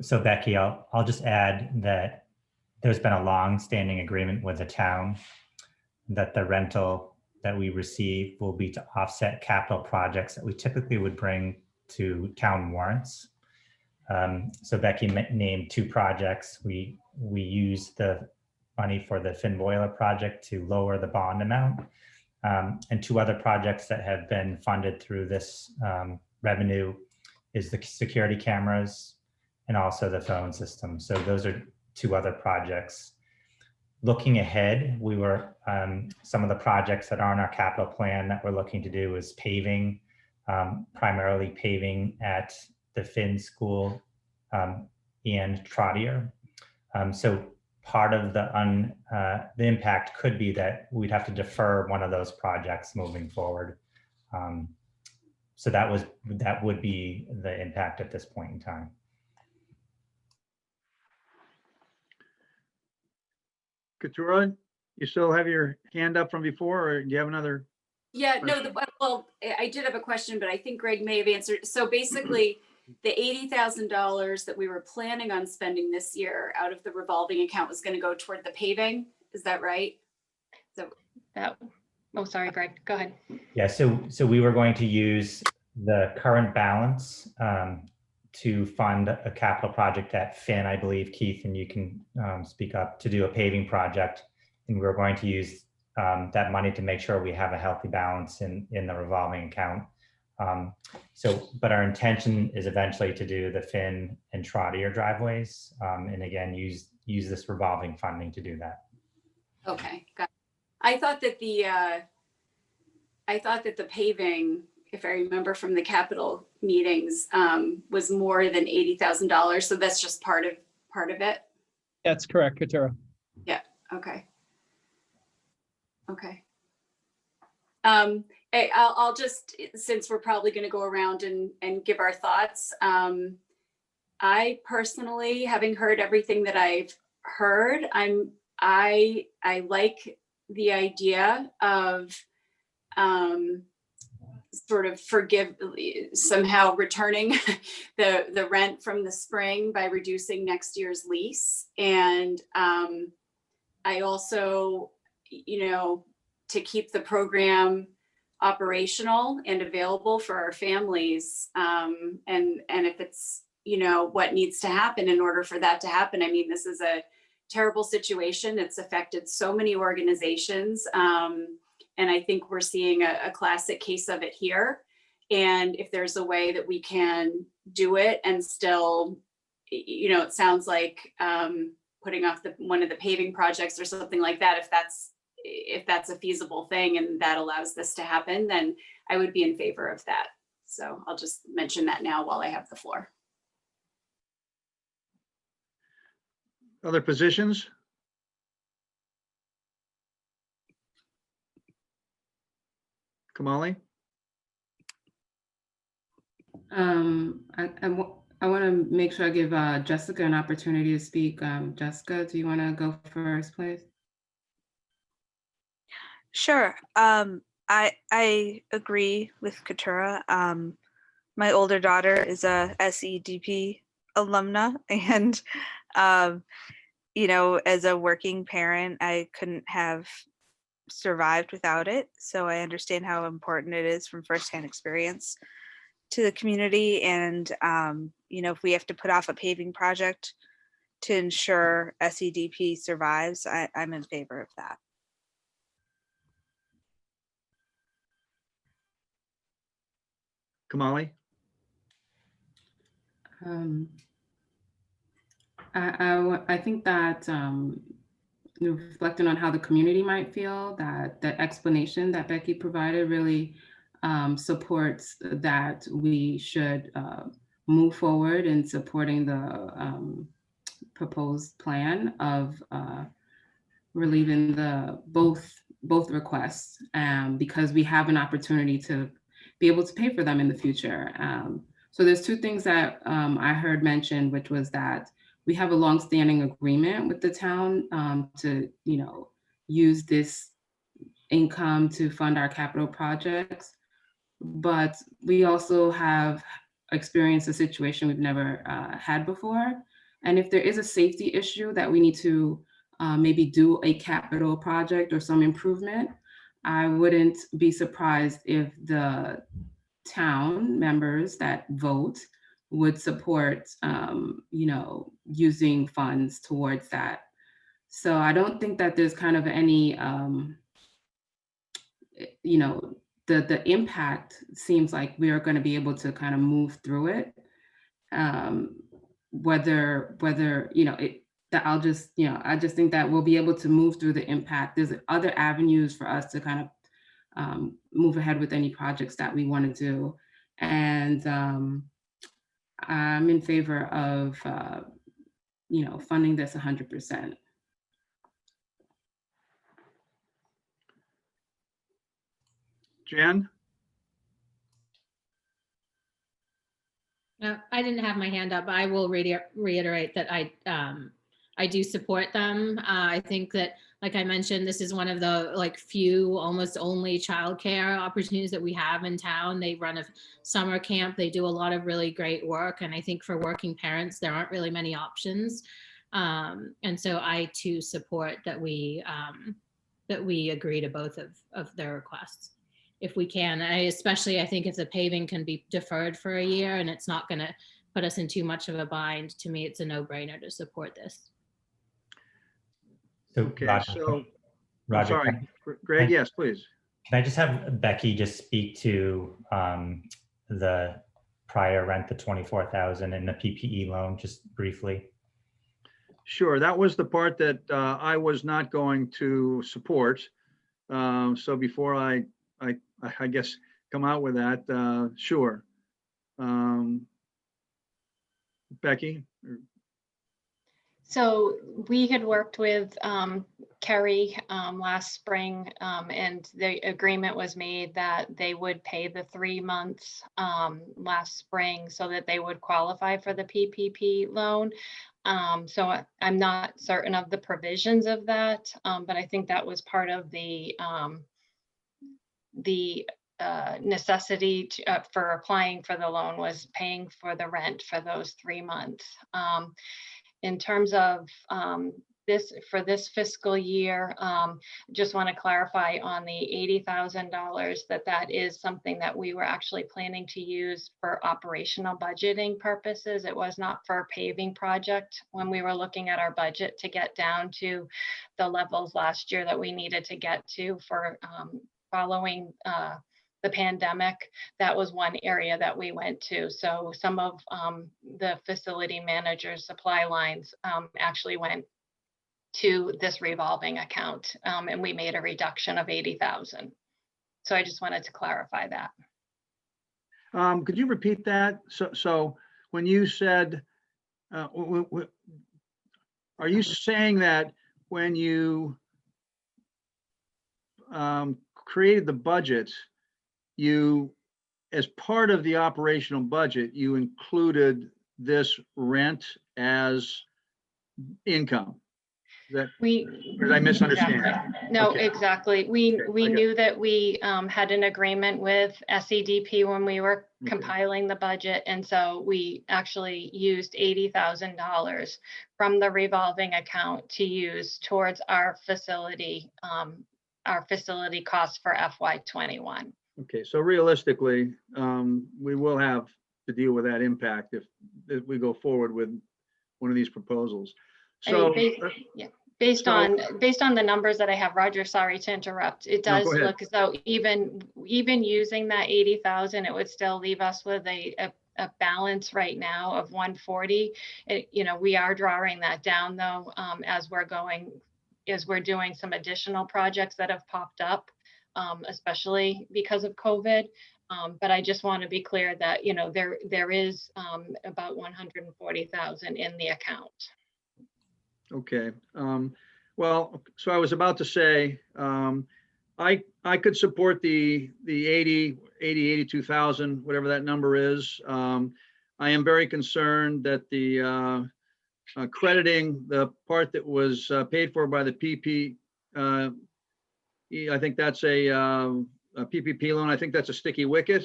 So Becky, I'll just add that there's been a long-standing agreement with the town that the rental that we receive will be to offset capital projects that we typically would bring to town warrants. So Becky named 2 projects. We use the money for the Finn boiler project to lower the bond amount, and 2 other projects that have been funded through this revenue is the security cameras and also the phone system. So those are 2 other projects. Looking ahead, we were some of the projects that are on our capital plan that we're looking to do is paving, primarily paving at the Finn School and Trottier. So part of the impact could be that we'd have to defer one of those projects moving forward. So that would be the impact at this point in time. Keturah, you still have your hand up from before, or do you have another? Yeah, no, well, I did have a question, but I think Greg may have answered. So basically, the $80,000 that we were planning on spending this year out of the revolving account was going to go toward the paving. Is that right? So oh, sorry, Greg, go ahead. Yeah, so we were going to use the current balance to fund a capital project at Finn, I believe, Keith, and you can speak up, to do a paving project. And we were going to use that money to make sure we have a healthy balance in the revolving account. But our intention is eventually to do the Finn and Trottier driveways, and again, use this revolving funding to do that. Okay, got it. I thought that the paving, if I remember from the capital meetings, was more than $80,000. So that's just part of it. That's correct, Keturah. Yeah. Okay. Okay. I'll just, since we're probably going to go around and give our thoughts. I personally, having heard everything that I've heard, I like the idea of sort of somehow returning the rent from the spring by reducing next year's lease. And I also, to keep the program operational and available for our families. And if it's, what needs to happen in order for that to happen. I mean, this is a terrible situation. It's affected so many organizations. And I think we're seeing a classic case of it here. And if there's a way that we can do it and still, it sounds like putting off one of the paving projects or something like that, if that's a feasible thing and that allows this to happen, then I would be in favor of that. So I'll just mention that now while I have the floor. Other positions? Kamali? I want to make sure I give Jessica an opportunity to speak. Jessica, do you want to go first, please? Sure. I agree with Katura. My older daughter is a SEDP alumna, and you know, as a working parent, I couldn't have survived without it. So I understand how important it is from firsthand experience to the community. And you know, if we have to put off a paving project to ensure SEDP survives, I'm in favor of that. Kamali? I think that reflecting on how the community might feel, that the explanation that Becky provided really supports that we should move forward in supporting the proposed plan of relieving the both requests, because we have an opportunity to be able to pay for them in the future. So there's two things that I heard mentioned, which was that we have a longstanding agreement with the town to, you know, use this income to fund our capital projects, but we also have experienced a situation we've never had before. And if there is a safety issue that we need to maybe do a capital project or some improvement, I wouldn't be surprised if the town members that vote would support, you know, using funds towards that. So I don't think that there's kind of any, you know, the impact seems like we are going to be able to kind of move through it. Whether, you know, that I'll just, you know, I just think that we'll be able to move through the impact. There's other avenues for us to kind of move ahead with any projects that we want to do. And I'm in favor of, you know, funding this 100%. Jen? No, I didn't have my hand up. I will reiterate that I do support them. I think that, like I mentioned, this is one of the like few, almost only childcare opportunities that we have in town. They run a summer camp. They do a lot of really great work. And I think for working parents, there aren't really many options. And so I too support that we agree to both of their requests, if we can. I think if the paving can be deferred for a year and it's not going to put us in too much of a bind, to me, it's a no-brainer to support this. So, Okay, Roger, so, I'm Roger, sorry, Greg, yes, please. can I just have Becky just speak to the prior rent, the 24,000 and the PPE loan, just briefly? Sure, that was the part that I was not going to support. So before I guess come out with that, sure. Becky? So we had worked with Kerry last spring, and the agreement was made that they would pay the 3 months last spring so that they would qualify for the PPP loan. So I'm not certain of the provisions of that, but I think that was part of the necessity for applying for the loan, was paying for the rent for those 3 months. In terms of for this fiscal year, just want to clarify on the $80,000 that is something that we were actually planning to use for operational budgeting purposes. It was not for a paving project when we were looking at our budget to get down to the levels last year that we needed to get to for following the pandemic. That was one area that we went to. So some of the facility managers' supply lines actually went to this revolving account, and we made a reduction of 80,000. So I just wanted to clarify that. Could you repeat that? So when you said, are you saying that when you created the budget, you, as part of the operational budget, you included this rent as income? that, We, or did I misunderstand? exactly. No, Okay. exactly. We Okay, I got- knew that we had an agreement with SEDP when we were Okay. compiling the budget. And so we actually used $80,000 from the revolving account to use towards our facility costs for FY21. Okay, so realistically, we will have to deal with that impact if we go forward with one of these proposals. I mean, So, based so- on the numbers that I have, Roger, sorry to interrupt. It No, does go ahead. look as though even using that 80,000, it would still leave us with a balance right now of 140. We are drawing that down though, as we're doing some additional projects that have popped up, especially because of COVID. But I just want to be clear that, there is about 140,000 in the account. okay, well, so I was about to say, I could support the 82,000, whatever that number is. I am very concerned that the crediting the part that was paid for by the PP, I think that's a PPP loan. I think that's a sticky wicket.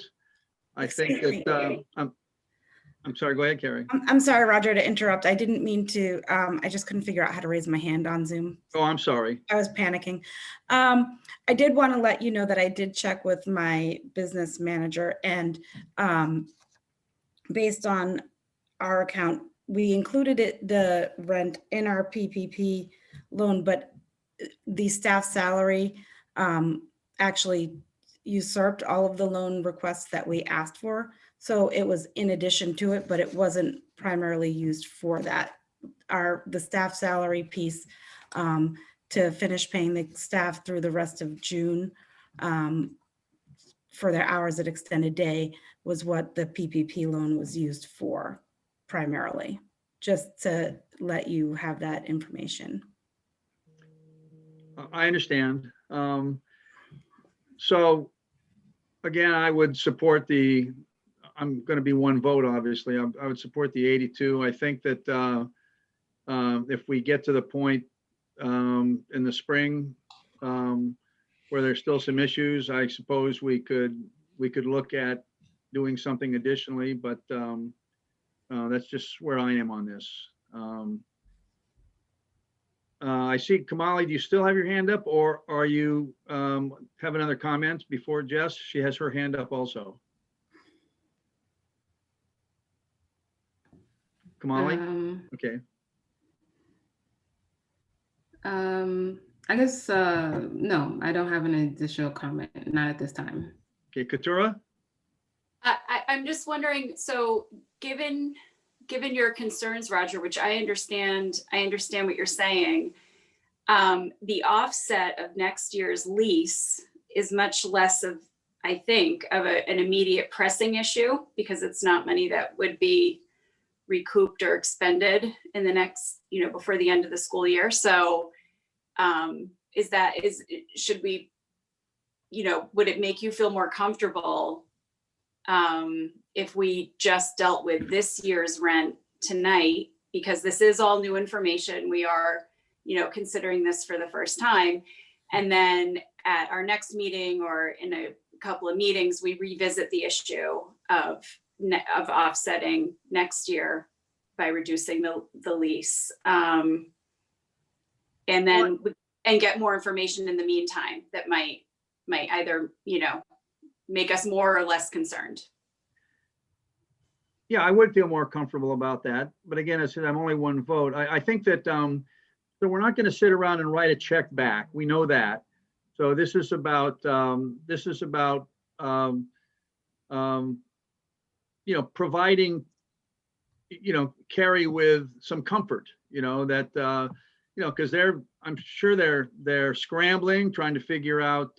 I think that, I'm sorry, go ahead, Carrie. I'm sorry, Roger, to interrupt. I didn't mean to. I just couldn't figure out how to raise my hand on Zoom. Oh, I'm sorry. I was panicking. I did want to let you know that I did check with my business manager, and based on our account, we included the rent in our PPP loan, but the staff salary actually usurped all of the loan requests that we asked for. So it was in addition to it, but it wasn't primarily used for that. The staff salary piece to finish paying the staff through the rest of June for their hours at extended day was what the PPP loan was used for primarily, just to let you have that information. I understand. So again, I would support I'm going to be one vote, obviously. I would support the 82. I think that if we get to the point in the spring where there's still some issues, I suppose we could look at doing something additionally, but that's just where I am on this. I see Kamali, do you still have your hand up, or are you have another comment before Jess? She has her hand up also. Kamali? Okay. I guess, no, I don't have an additional comment, not at this time. Okay, Katura? I'm just wondering, so given your concerns, Roger, which I understand what you're saying, the offset of next year's lease is much less of, I think, of an immediate pressing issue, because it's not money that would be recouped or expended in the next, before the end of the school year. So should we, would it make you feel more comfortable if we just dealt with this year's rent tonight, because this is all new information. We are, considering this for the first time. And then at our next meeting or in a couple of meetings, we revisit the issue of offsetting next year by reducing the lease. And then, and get more information in the meantime that might either, make us more or less concerned. Yeah, I would feel more comfortable about that. But again, I said, I'm only one vote. I think that, so we're not going to sit around and write a check back. We know that. So this is about, providing, Carrie with some comfort, that, because I'm sure they're scrambling, trying to figure out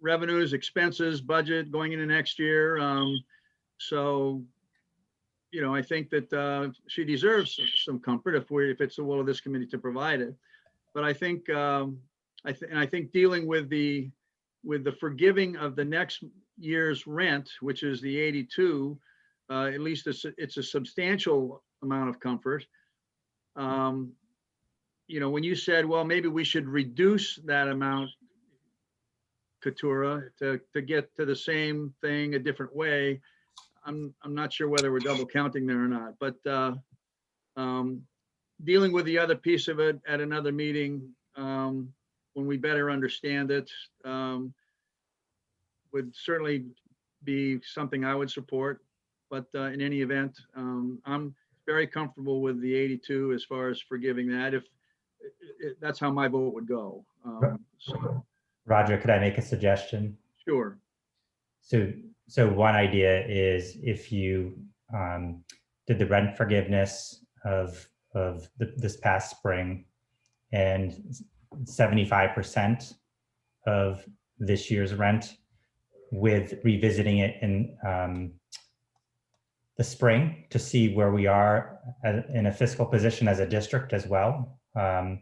revenues, expenses, budget going into next year. So, I think that she deserves some comfort if it's the will of this committee to provide it. But I think, I think dealing with the forgiving of the next year's rent, which is the 82, at least it's a substantial amount of comfort. when you said, well, maybe we should reduce that amount, Katura, to get to the same thing a different way, I'm not sure whether we're double counting there or not, but dealing with the other piece of it at another meeting, when we better understand it, would certainly be something I would support. But in any event, I'm very comfortable with the 82 as far as forgiving that, if that's how my vote would go. So, Roger, could I make a suggestion? sure. So one idea is if you did the rent forgiveness of this past spring, and 75% of this year's rent, with revisiting it in the spring to see where we are in a fiscal position as a district as well. And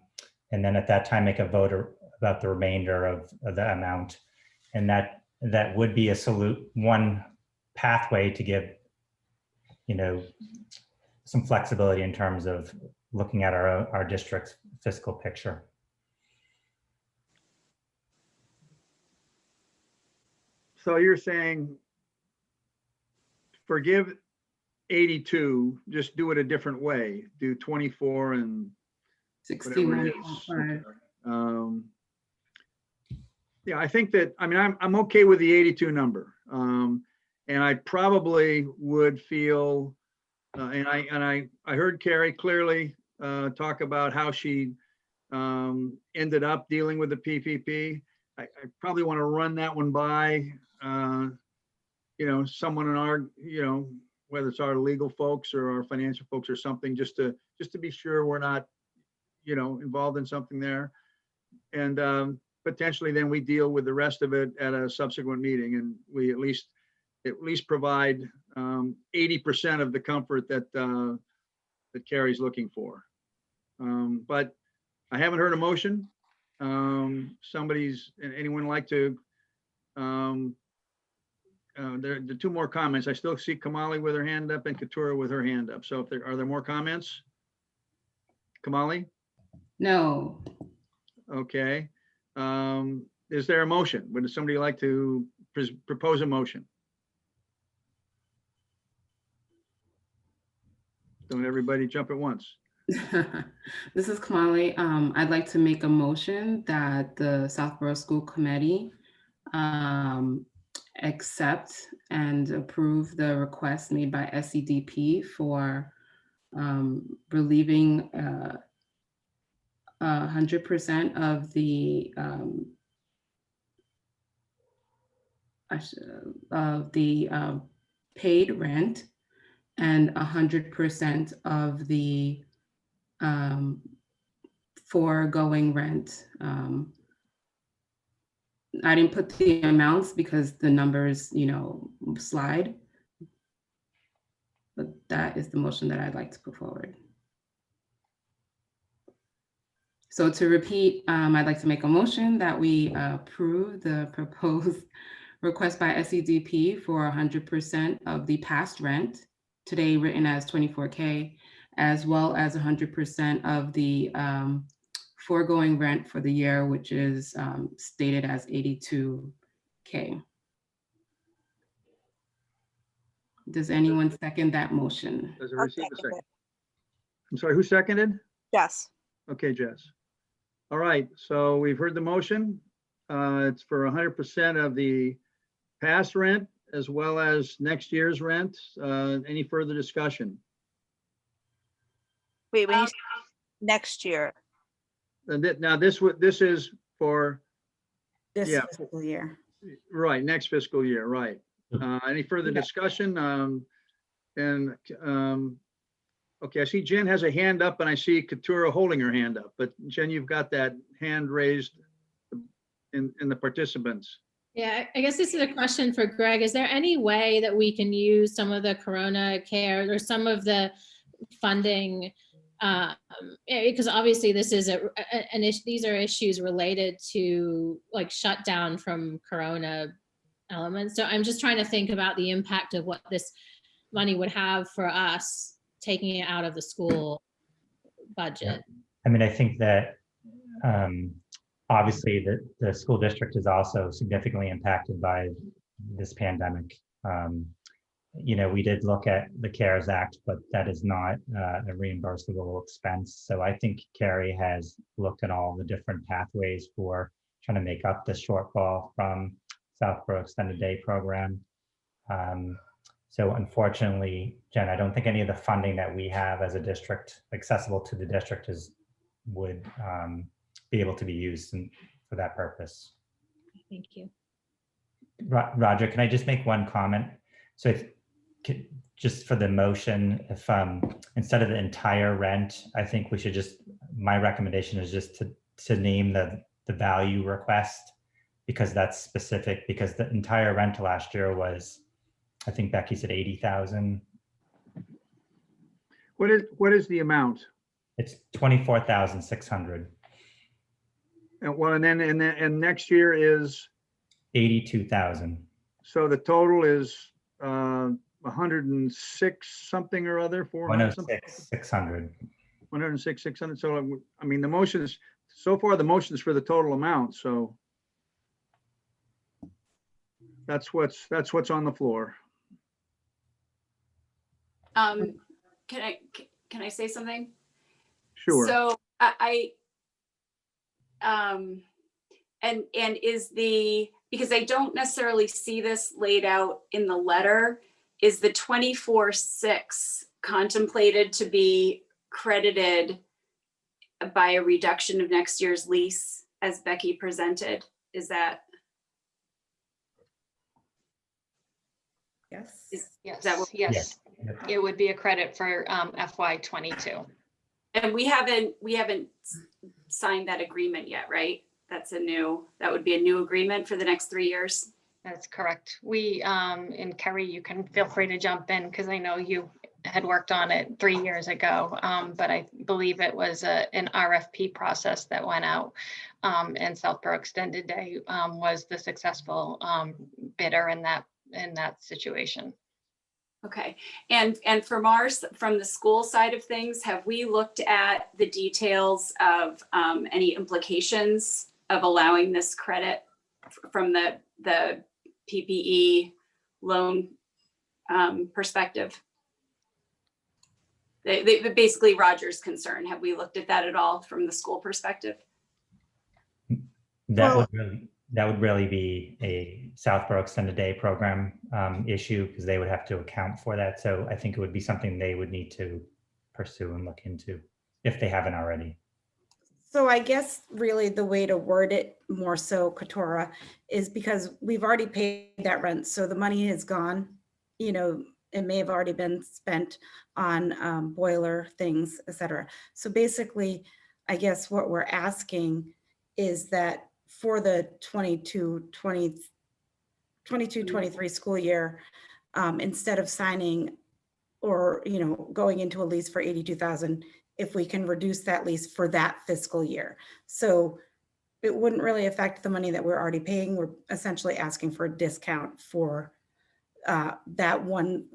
then at that time, make a vote about the remainder of the amount. And that would be one pathway to give, some flexibility in terms of looking at our district's fiscal picture. So you're saying forgive 82, just do it a different way, do 24 and whatever it is. Yeah, I think that, I'm okay with the 82 number. And I probably would feel, and I heard Carrie clearly talk about how she ended up dealing with the PPP. I probably want to run that one by, someone in our, whether it's our legal folks or our financial folks or something, just to be sure we're not, involved in something there. And potentially then we deal with the rest of it at a subsequent meeting, and we at least provide 80% of the comfort that Carrie's looking for. But I haven't heard a motion. Anyone like to, there are two more comments. I still see Kamali with her hand up and Katura with her hand up. So are there more comments? Kamali? No. Okay. Is there a motion? Would somebody like to propose a motion? Don't everybody jump at once. This is Kamali. I'd like to make a motion that the Southborough School Committee accept and approve the request made by SEDP for relieving 100% of the paid rent and 100% of the foregoing rent. I didn't put the amounts because the numbers, slide. But that is the motion that I'd like to put forward. So to repeat, I'd like to make a motion that we approve the proposed request by SEDP for 100% of the past rent, today written as 24K, as well as 100% of the foregoing rent for the year, which is stated as 82K. Does anyone second that motion? Does it receive a second? I'm sorry, who seconded? Yes. Okay, Jess. All right, so we've heard the motion. It's for 100% of the past rent as well as next year's rent. Any further discussion? Wait, when you say next year. Now this is for This Yeah. fiscal year. right next fiscal year, right? Any further Yeah. discussion? Okay, I see Jen has a hand up and I see Katura holding her hand up, but Jen, you've got that hand raised in the participants. Yeah, I guess this is a question for Greg. Is there any way that we can use some of the Corona care or some of the funding? Because obviously this is an issue. These are issues related to like shutdown from Corona elements. So I'm just trying to think about the impact of what this money would have for us taking it out of the school budget. I mean, I think that obviously the school district is also significantly impacted by this pandemic. We did look at the CARES Act, but that is not a reimbursable expense. So I think Carrie has looked at all the different pathways for trying to make up the shortfall from Southborough Extended Day Program. So unfortunately, Jen, I don't think any of the funding that we have as a district accessible to the district would be able to be used for that purpose. Thank you. Roger, can I just make one comment? So just for the motion, if instead of the entire rent, I think we should my recommendation is just to name the value request, because that's specific, because the entire rental last year was, I think Becky said 80,000. What is the amount? It's 24,600. And next year is 82,000. So the total is 106 something or other, 106, 600. 106, 600. So I mean, the motions so far, the motions for the total amount. So that's what's on the floor. Can I say something? Sure. So and is because I don't necessarily see this laid out in the letter, is the 24/6 contemplated to be credited by a reduction of next year's lease as Becky presented? Is that? Yes. Yes, that what- yes. It would be a credit for FY22. And we haven't signed that agreement yet, right? That would be a new agreement for the next 3 years. That's correct. We, and Kerry, you can feel free to jump in because I know you had worked on it 3 years ago, but I believe it was an RFP process that went out, and Southborough Extended Day was the successful bidder in that situation. Okay, and from the school side of things, have we looked at the details of any implications of allowing this credit from the PPE loan perspective? They basically Roger's concern. Have we looked at that at all from the school perspective? That would really be a Southborough Extended Day Program issue, because they would have to account for that. So I think it would be something they would need to pursue and look into if they haven't already. So I guess really the way to word it more so, Katora, is because we've already paid that rent. So the money is gone. It may have already been spent on boiler things, et cetera. So basically, I guess what we're asking is that for the 22-23 school year, instead of signing or going into a lease for 82,000, if we can reduce that lease for that fiscal year. So it wouldn't really affect the money that we're already paying. We're essentially asking for a discount for that one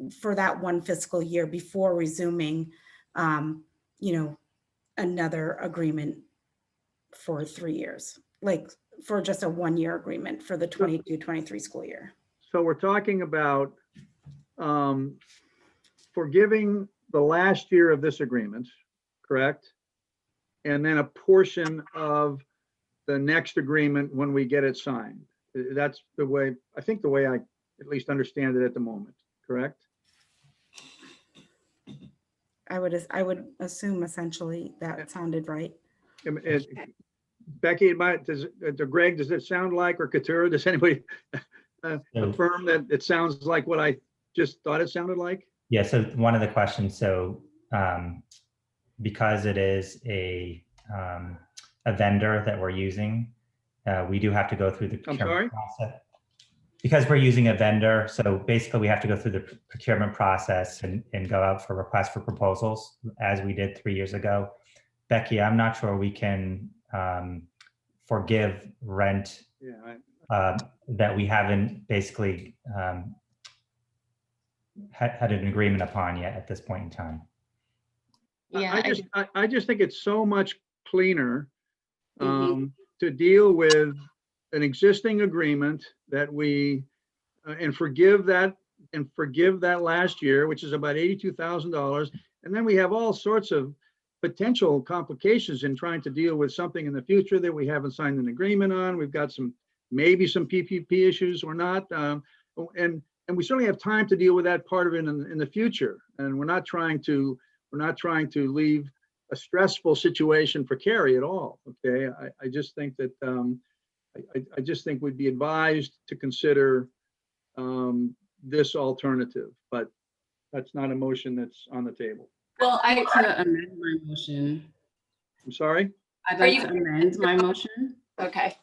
fiscal year before resuming another agreement for 3 years, like for just a 1-year agreement for the 22-23 school year. So we're talking about forgiving the last year of this agreement, correct? And then a portion of the next agreement when we get it signed. That's the way I at least understand it at the moment, correct? I would assume essentially that sounded right. Becky, Greg, does it sound like, or Katura, does anybody affirm that it sounds like what I just thought it sounded like? Yeah, so one of the questions, so because it is a vendor that we're using, we do have to go through the procurement process. Because we're using a vendor, so basically we have to go through the procurement process and go out for requests for proposals, as we did 3 years ago. Becky, I'm not sure we can forgive rent that we haven't basically had an agreement upon yet at this point in time. Yeah, I just think it's so much cleaner Mhm. to deal with an existing agreement that we, and forgive that last year, which is about $82,000. And then we have all sorts of potential complications in trying to deal with something in the future that we haven't signed an agreement on. We've got maybe some PPP issues or not. And we certainly have time to deal with that part of it in the future. And we're not trying to leave a stressful situation for Carrie at all. Okay. I just think that, I just think we'd be advised to consider this alternative, but that's not a motion that's on the table. Well, I'd like to amend my motion. I'm sorry? I'd like to amend my motion. Okay.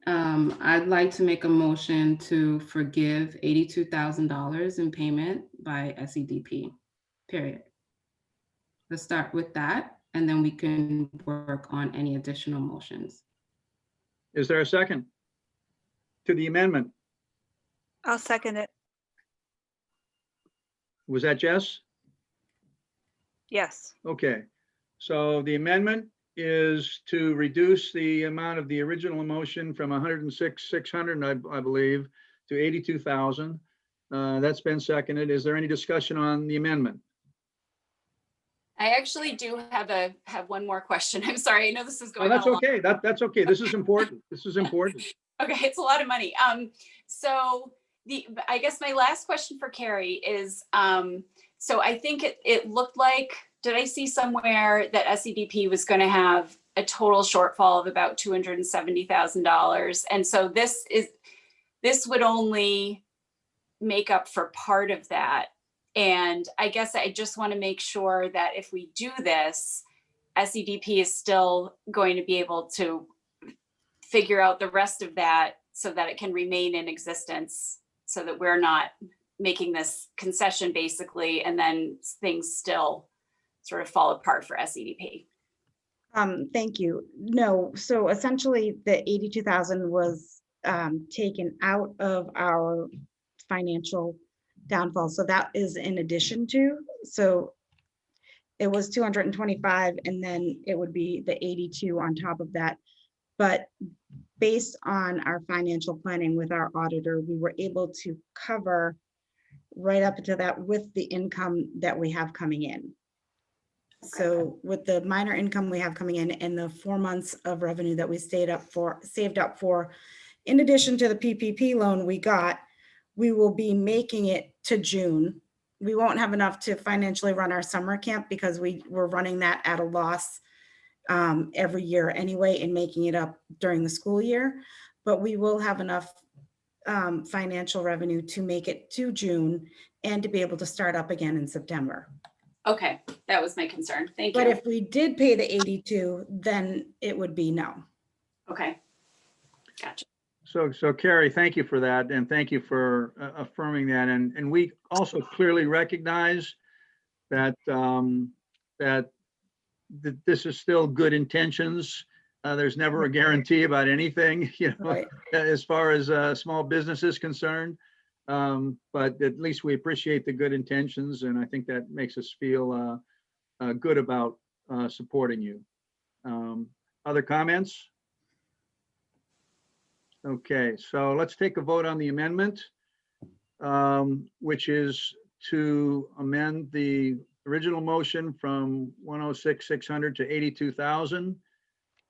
I'd like to make a motion to forgive $82,000 in payment by SEDP, period. Let's start with that, and then we can work on any additional motions. Is there a second to the amendment? I'll second it. Was that Jess? Yes. Okay. So the amendment is to reduce the amount of the original motion from 106,600, I believe, to 82,000. That's been seconded. Is there any discussion on the amendment? I actually do have one more question. I'm sorry. I know this is Oh, going that's on a lot. okay. That's okay. This is important. This is important. Okay, it's a lot of money. So I guess my last question for Carrie is, so I think it looked like, did I see somewhere that SEDP was going to have a total shortfall of about $270,000? And so this would only make up for part of that. And I guess I just want to make sure that if we do this, SEDP is still going to be able to figure out the rest of that so that it can remain in existence, so that we're not making this concession basically, and then things still sort of fall apart for SEDP. Thank you. No, so essentially the 82,000 was taken out of our financial downfall. So that is in addition to, so it was 225 and then it would be the 82 on top of that. But based on our financial planning with our auditor, we were able to cover right up to that with the income that we have coming in. So with the minor income we have coming in and the 4 months of revenue that we saved up for, in addition to the PPP loan we got, we will be making it to June. We won't have enough to financially run our summer camp because we're running that at a loss every year anyway and making it up during the school year. But we will have enough financial revenue to make it to June and to be able to start up again in September. Okay, that was my concern. Thank you. But if we did pay the 82, then it would be no. Okay, gotcha. So Carrie, thank you for that. And thank you for affirming that. And we also clearly recognize that, that this is still good intentions. There's never a guarantee about anything, you know, Right. as far as small business is concerned. But at least we appreciate the good intentions. And I think that makes us feel good about supporting you. Other comments? Okay, so let's take a vote on the amendment, which is to amend the original motion from 106,600 to 82,000.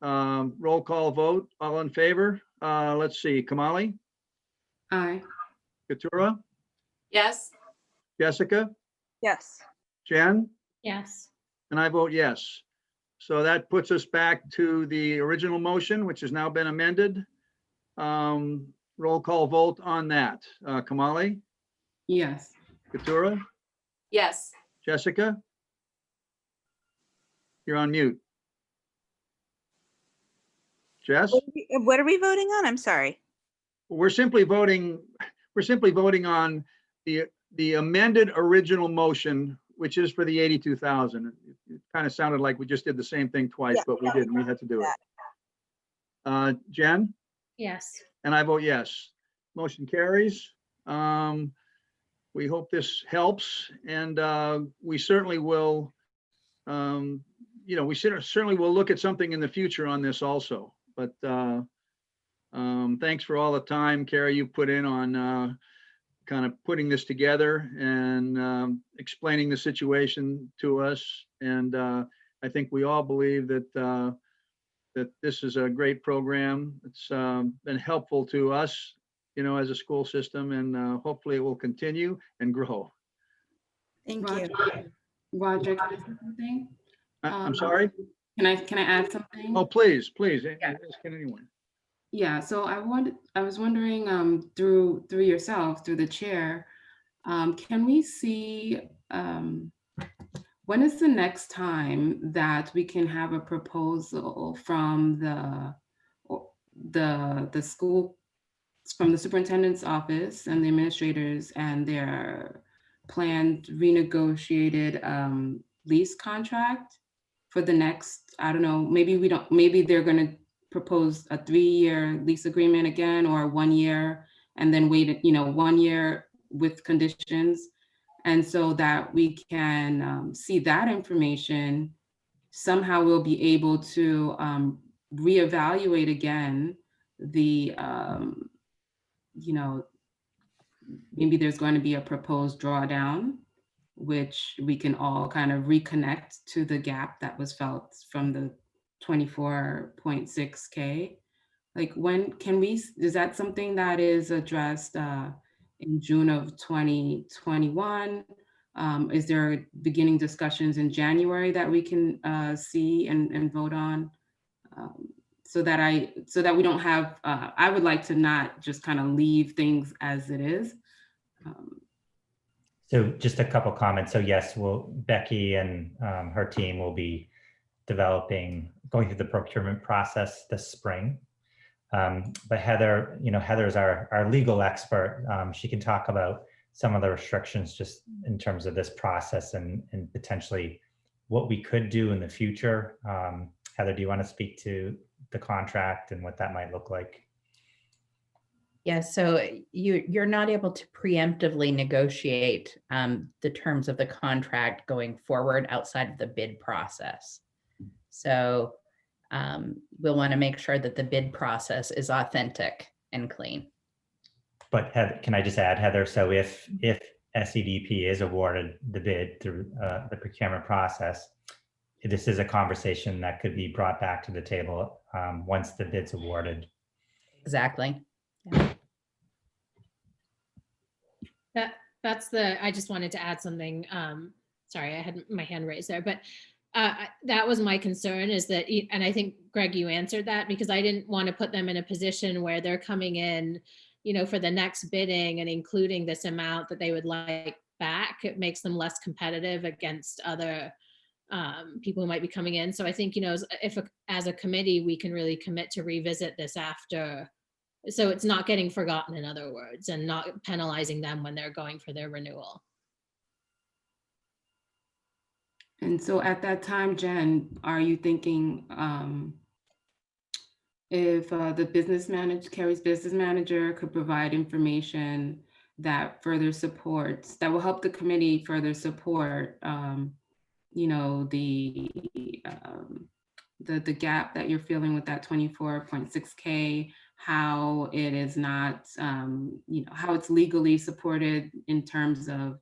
Roll call vote, all in favor? Let's see, Kamali, Aye. Katura, Yes. Jessica, Yes. Jen, Yes. and I vote yes. So that puts us back to the original motion, which has now been amended. Roll call vote on that. Kamali, Yes. Katura, Yes. Jessica? You're on mute. Jess? What are we voting on? I'm sorry. We're simply voting on the amended original motion, which is for the 82,000. It kind of sounded like we just did the same thing twice, Yeah, but we didn't. We had to do it. Jen? Yes. And I vote yes. Motion carries. We hope this helps, and we certainly will you know, we certainly will look at something in the future on this also, but thanks for all the time, Carrie, you put in on kind of putting this together and explaining the situation to us. And I think we all believe that that this is a great program. It's been helpful to us, you know, as a school system, and hopefully it will continue and grow. Thank you. Roger, can I say something? I'm sorry? Can I add something? Oh, please, please, ask anyone. Yeah, so I was wondering, through yourself, through the chair, can we see, when is the next time that we can have a proposal from the school, from the superintendent's office and the administrators and their planned renegotiated lease contract for the next, I don't know, maybe they're gonna propose a 3-year lease agreement again, or 1 year, and then wait, 1 year with conditions. And so that we can see that information, somehow we'll be able to reevaluate again the, maybe there's going to be a proposed drawdown, which we can all kind of reconnect to the gap that was felt from the 24.6K. Like, when can we, is that something that is addressed in June of 2021? Is there beginning discussions in January that we can see and vote on? So that we don't have, I would like to not just kind of leave things as it is. So just a couple comments. So yes, Becky and her team will be going through the procurement process this spring. But Heather, Heather's our legal expert. She can talk about some of the restrictions just in terms of this process and potentially what we could do in the future. Heather, do you want to speak to the contract and what that might look like? Yes, so you're not able to preemptively negotiate the terms of the contract going forward outside of the bid process. So we'll want to make sure that the bid process is authentic and clean. But can I just add, Heather, so if SEDP is awarded the bid through the procurement process, this is a conversation that could be brought back to the table once the bid's awarded. Exactly. Yeah. I just wanted to add something. Sorry, I had my hand raised there, but that was my concern, is that, and I think, Greg, you answered that, because I didn't want to put them in a position where they're coming in, for the next bidding and including this amount that they would like back. It makes them less competitive against other people who might be coming in. So I think, if as a committee, we can really commit to revisit this after, so it's not getting forgotten, in other words, and not penalizing them when they're going for their renewal. And so at that time, Jen, are you thinking if the business manager, Carrie's business manager, could provide information that further supports, that will help the committee further support, the gap that you're feeling with that 24.6K, how it is not, how it's legally supported in terms of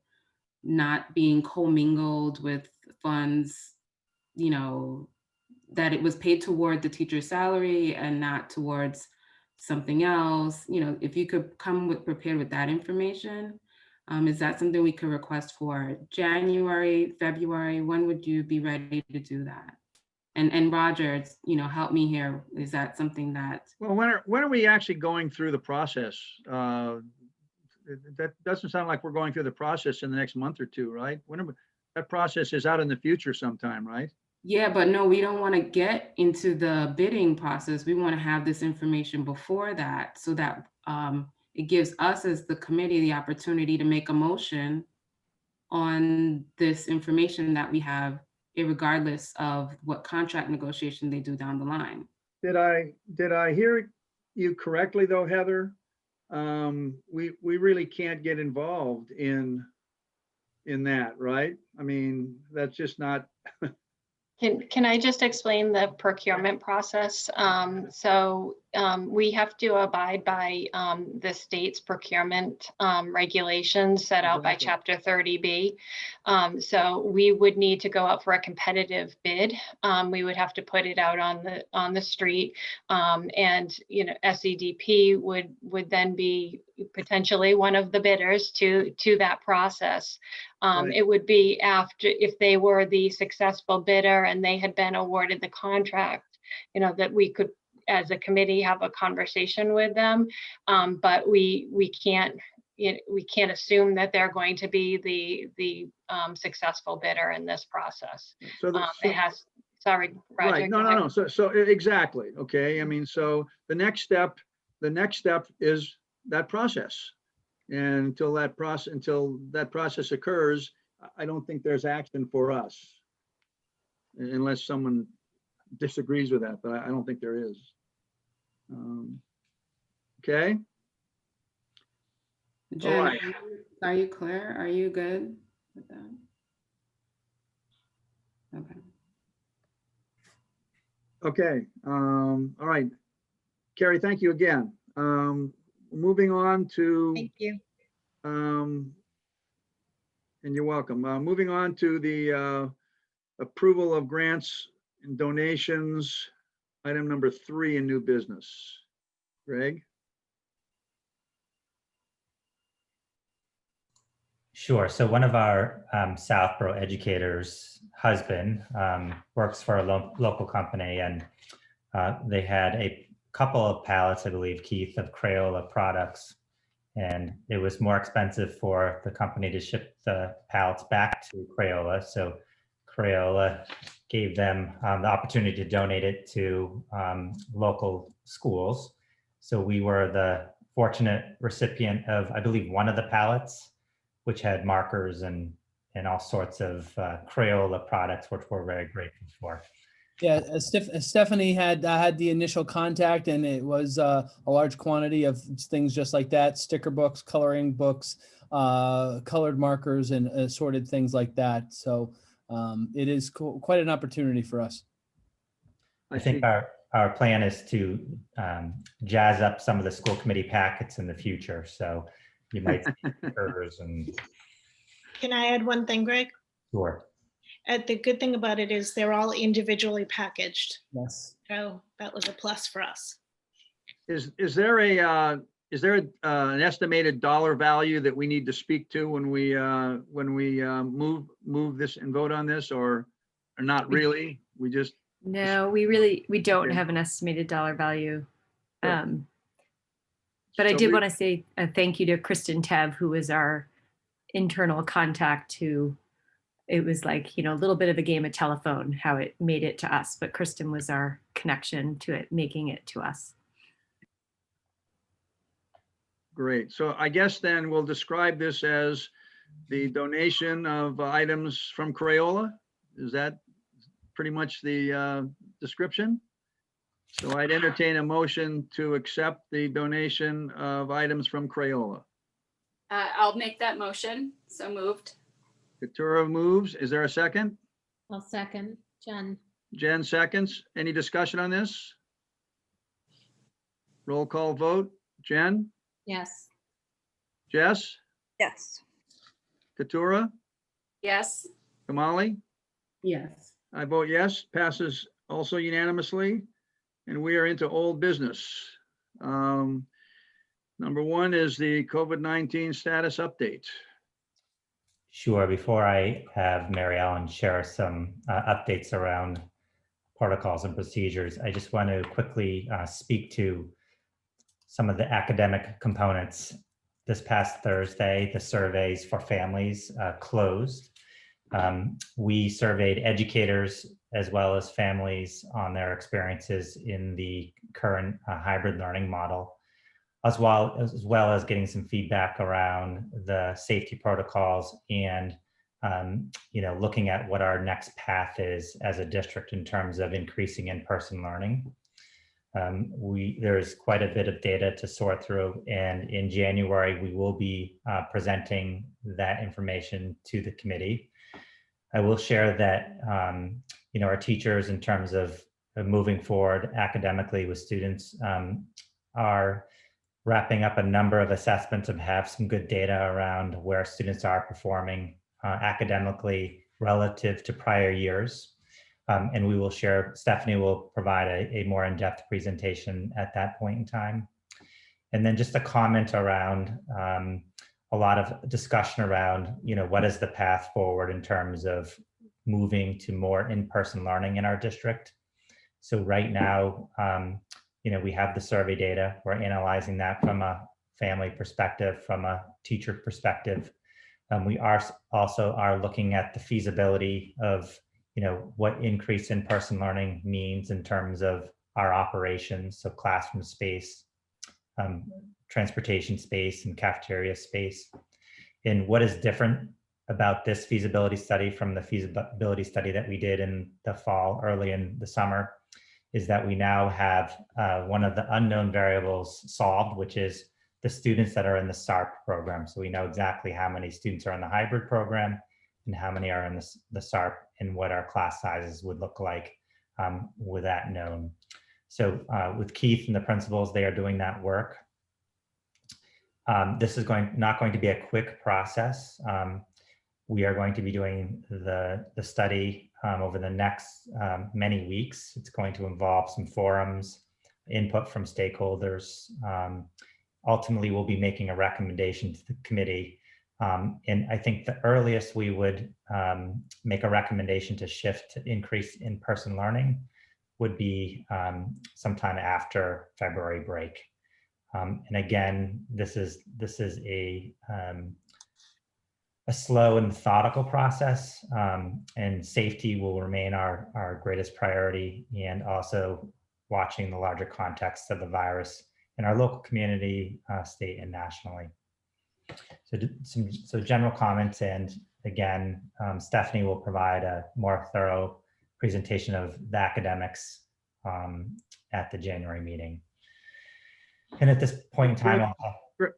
not being commingled with funds, that it was paid toward the teacher's salary and not towards something else. If you could come prepared with that information, is that something we could request for January, February? When would you be ready to do that? And Roger, help me here. Is that something that? Well, when are we actually going through the process? That doesn't sound like we're going through the process in the next month or two, right? That process is out in the future sometime, right? Yeah, but no, we don't want to get into the bidding process. We want to have this information before that, so that it gives us as the committee the opportunity to make a motion on this information that we have, irregardless of what contract negotiation they do down the line. Did I hear you correctly though, Heather? We really can't get involved in that, right? I mean, that's just not Can I just explain the procurement process? We have to abide by the state's procurement regulations set out by Chapter 30B. So we would need to go out for a competitive bid. We would have to put it out on the street, and SEDP would then be potentially one of the bidders to that process. Right. It would be after, if they were the successful bidder and they had been awarded the contract, that we could, as a committee, have a conversation with them. But we can't assume that they're going to be the successful bidder in this process. So, It has, sorry, Roger. right, no, go no, ahead. no, so exactly, okay, I mean, so the next step is that process. And until that process occurs, I don't think there's action for us. Unless someone disagrees with that, but I don't think there is. Okay. Jen, right. are you clear? Are you good with that? Okay. Okay, all right. Carrie, thank you again. Moving on to, Thank you. and you're welcome. Moving on to the approval of grants and donations, item number 3 in new business. Greg? Sure. So one of our Southborough educators' husband works for a local company, and they had a couple of pallets, I believe, Keith, of Crayola products. And it was more expensive for the company to ship the pallets back to Crayola. So Crayola gave them the opportunity to donate it to local schools. So we were the fortunate recipient of, I believe, one of the pallets, which had markers and all sorts of Crayola products, which we're very grateful for. Yeah, Stephanie had the initial contact, and it was a large quantity of things just like that: sticker books, coloring books, colored markers, and assorted things like that. So it is quite an opportunity for us. I think our plan is to jazz up some of the school committee packets in the future. So you might see stickers and. Can I add one thing, Greg? Sure. The good thing about it is they're all individually packaged. Yes. So that was a plus for us. Is there an estimated dollar value that we need to speak to when we move this and vote on this, or not really? We just. No, we don't Okay. have an estimated dollar value. Sure. But I So did we- want to say a thank you to Kristen Tev, who was our internal contact, who it was like, a little bit of a game of telephone, how it made it to us, but Kristen was our connection to it, making it to us. Great. So I guess then we'll describe this as the donation of items from Crayola. Is that pretty much the description? So I'd entertain a motion to accept the donation of items from Crayola. I'll make that motion. So moved. Katura moves. Is there a second? I'll second. Jen. Jen seconds. Any discussion on this? Roll call vote. Jen? Yes. Jess? Yes. Katura? Yes. Kamali? Yes. I vote yes. Passes also unanimously. And we are into old business. Number 1 is the COVID-19 status update. Sure. Before I have Mary Ellen share some updates around protocols and procedures, I just want to quickly speak to some of the academic components. This past Thursday, the surveys for families closed. We surveyed educators as well as families on their experiences in the current hybrid learning model, as well as getting some feedback around the safety protocols and looking at what our next path is as a district in terms of increasing in-person learning. There's quite a bit of data to sort through, and in January we will be presenting that information to the committee. I will share that our teachers in terms of moving forward academically with students are wrapping up a number of assessments and have some good data around where students are performing academically relative to prior years. And we will share, Stephanie will provide a more in-depth presentation at that point in time. And then just a comment around a lot of discussion around, what is the path forward in terms of moving to more in-person learning in our district. So right now, we have the survey data. We're analyzing that from a family perspective, from a teacher perspective. We also are looking at the feasibility of, what increased in-person learning means in terms of our operations, so classroom space, transportation space, and cafeteria space. And what is different about this feasibility study from the feasibility study that we did in the fall, early in the summer, is that we now have one of the unknown variables solved, which is the students that are in the SARP program. So we know exactly how many students are in the hybrid program and how many are in the SARP and what our class sizes would look like with that known. So with Keith and the principals, they are doing that work. This is not going to be a quick process. We are going to be doing the study over the next many weeks. It's going to involve some forums, input from stakeholders. Ultimately, we'll be making a recommendation to the committee. And I think the earliest we would make a recommendation to shift to increase in-person learning would be sometime after February break. And again, this is a slow and methodical process, and safety will remain our greatest priority, and also watching the larger context of the virus in our local community, state, and nationally. So general comments, and again, Stephanie will provide a more thorough presentation of the academics at the January meeting. And at this point in time,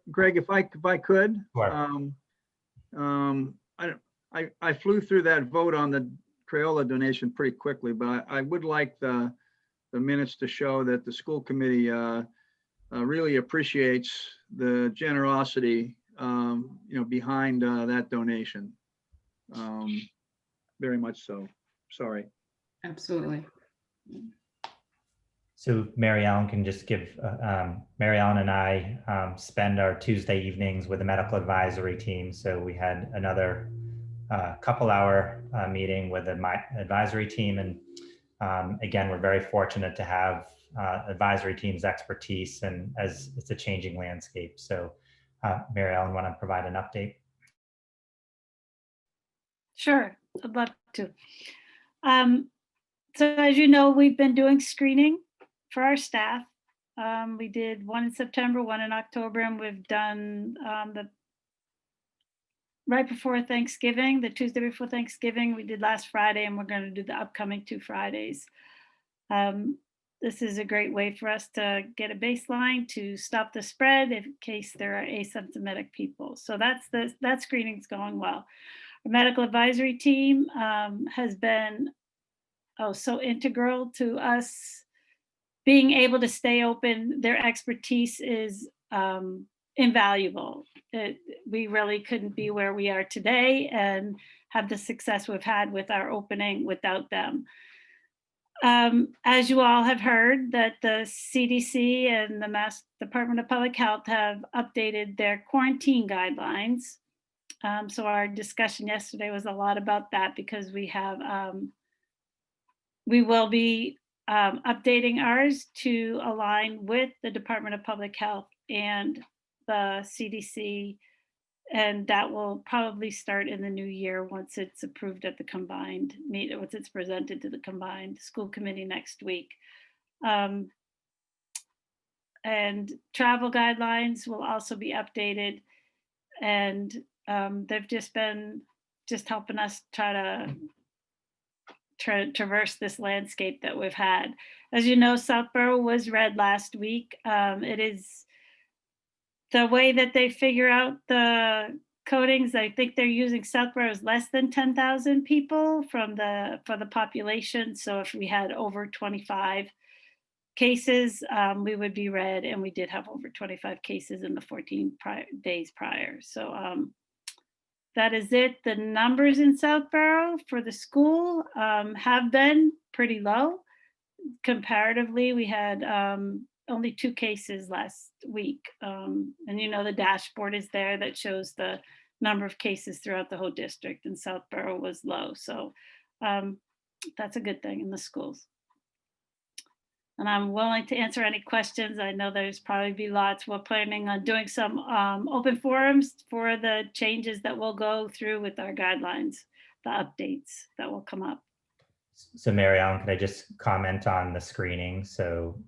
Greg, if I could, Sure. I flew through that vote on the Crayola donation pretty quickly, but I would like the minutes to show that the school committee really appreciates the generosity, behind that donation. Very much so. Sorry. Absolutely. So Mary Ellen can just give, Mary Ellen and I spend our Tuesday evenings with the medical advisory team. So we had another couple-hour meeting with the advisory team. And again, we're very fortunate to have advisory team's expertise, and as it's a changing landscape. So Mary Ellen, want to provide an update? Sure, I'd love to. So as you know, we've been doing screening for our staff. We did one in September, one in October, and we've done the right before Thanksgiving, the Tuesday before Thanksgiving, we did last Friday, and we're going to do the upcoming 2 Fridays. This is a great way for us to get a baseline to stop the spread in case there are asymptomatic people. So that screening's going well. Our medical advisory team has been so integral to us being able to stay open. Their expertise is invaluable. We really couldn't be where we are today and have the success we've had with our opening without them. As you all have heard, that the CDC and the Mass Department of Public Health have updated their quarantine guidelines. So our discussion yesterday was a lot about that, because we will be updating ours to align with the Department of Public Health and the CDC, and that will probably start in the new year once it's approved at the combined meeting, once it's presented to the combined school committee next week. And travel guidelines will also be updated, and they've just been helping us try to traverse this landscape that we've had. As you know, Southborough was red last week. It is the way that they figure out the coatings. I think they're using Southborough is less than 10,000 people for the population. So if we had over 25 cases, we would be red, and we did have over 25 cases in the 14 days prior. So that is it. The numbers in Southborough for the school have been pretty low. Comparatively, we had only 2 cases last week. And the dashboard is there that shows the number of cases throughout the whole district, and Southborough was low. So that's a good thing in the schools. And I'm willing to answer any questions. I know there's probably be lots. We're planning on doing some open forums for the changes that we'll go through with our guidelines, the updates that will come up. So Mary Ellen, could I just comment on the screening? So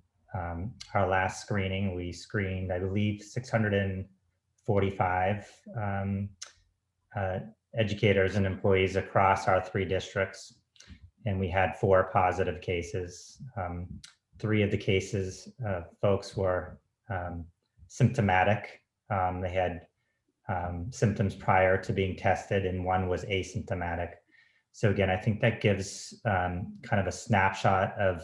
our last screening, we screened, I believe, 645 educators and employees across our 3 districts. And we had 4 positive cases. 3 of the cases, folks were symptomatic. They had symptoms prior to being tested, and 1 was asymptomatic. So again, I think that gives kind of a snapshot of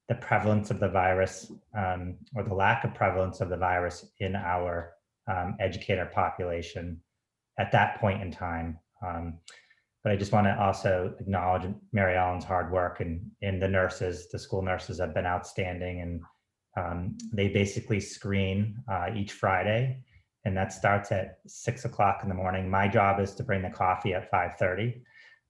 the prevalence of the virus or the lack of prevalence of the virus in our educator population at that point in time. But I just want to also acknowledge Mary Ellen's hard work, and the nurses, the school nurses have been outstanding, and they basically screen each Friday, and that starts at 6 o'clock in the morning. My job is to bring the coffee at 5:30,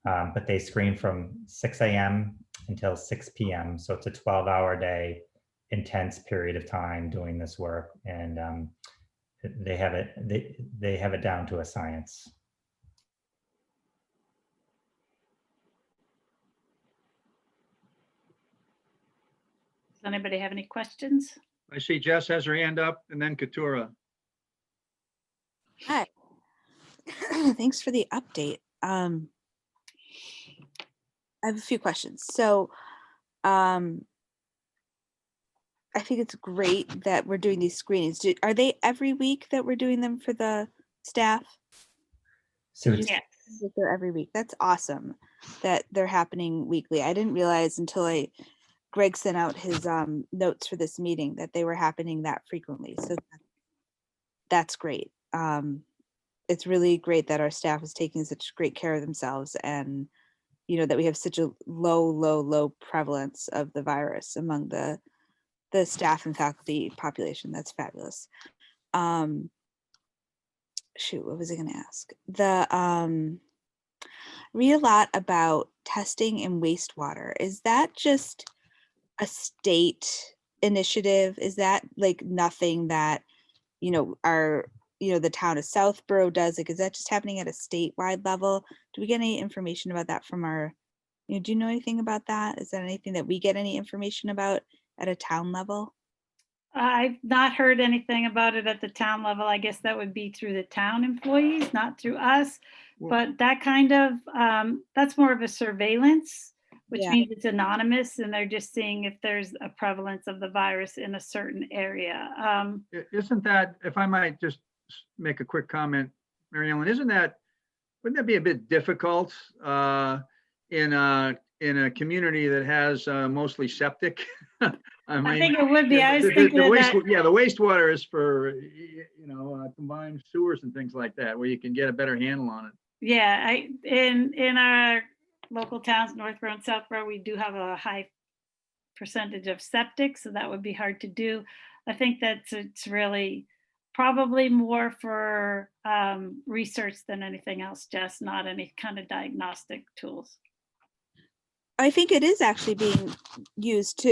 but they screen from 6 a.m. until 6 p.m. So it's a 12-hour day, intense period of time doing this work, and they have it down to a science. Does anybody have any questions? I see Jess has her hand up, and then Katura. Hi. Thanks for the update. I have a few questions. So I think it's great that we're doing these screenings. Are they every week that we're doing them for the staff? So it's, Yes. They're every week. That's awesome that they're happening weekly. I didn't realize until Greg sent out his notes for this meeting that they were happening that frequently. So that's great. It's really great that our staff is taking such great care of themselves, and that we have such a low prevalence of the virus among the staff and faculty population. That's fabulous. Shoot, what was I going to ask? Read a lot about testing and wastewater. Is that just a state initiative? Is that like nothing that the town of Southborough does? Like, is that just happening at a statewide level? Do we get any information about that from our, do you know anything about that? Is that anything that we get any information about at a town level? I've not heard anything about it at the town level. I guess that would be through the town employees, not through us. But that kind of, that's more of a surveillance, which means it's anonymous, and they're just seeing if there's a prevalence of the virus in a certain area. Isn't that, if I might just make a quick comment, Mary Ellen, wouldn't that be a bit difficult in a community that has mostly septic? I think it would be. I was thinking the wastewater is for combined sewers and things like that, where you can get a better handle on it. Yeah, in our local towns, Northborough and Southborough, we do have a high percentage of septic, so that would be hard to do. I think that it's really probably more for research than anything else, Jess, not any kind of diagnostic tools. I think it is actually being used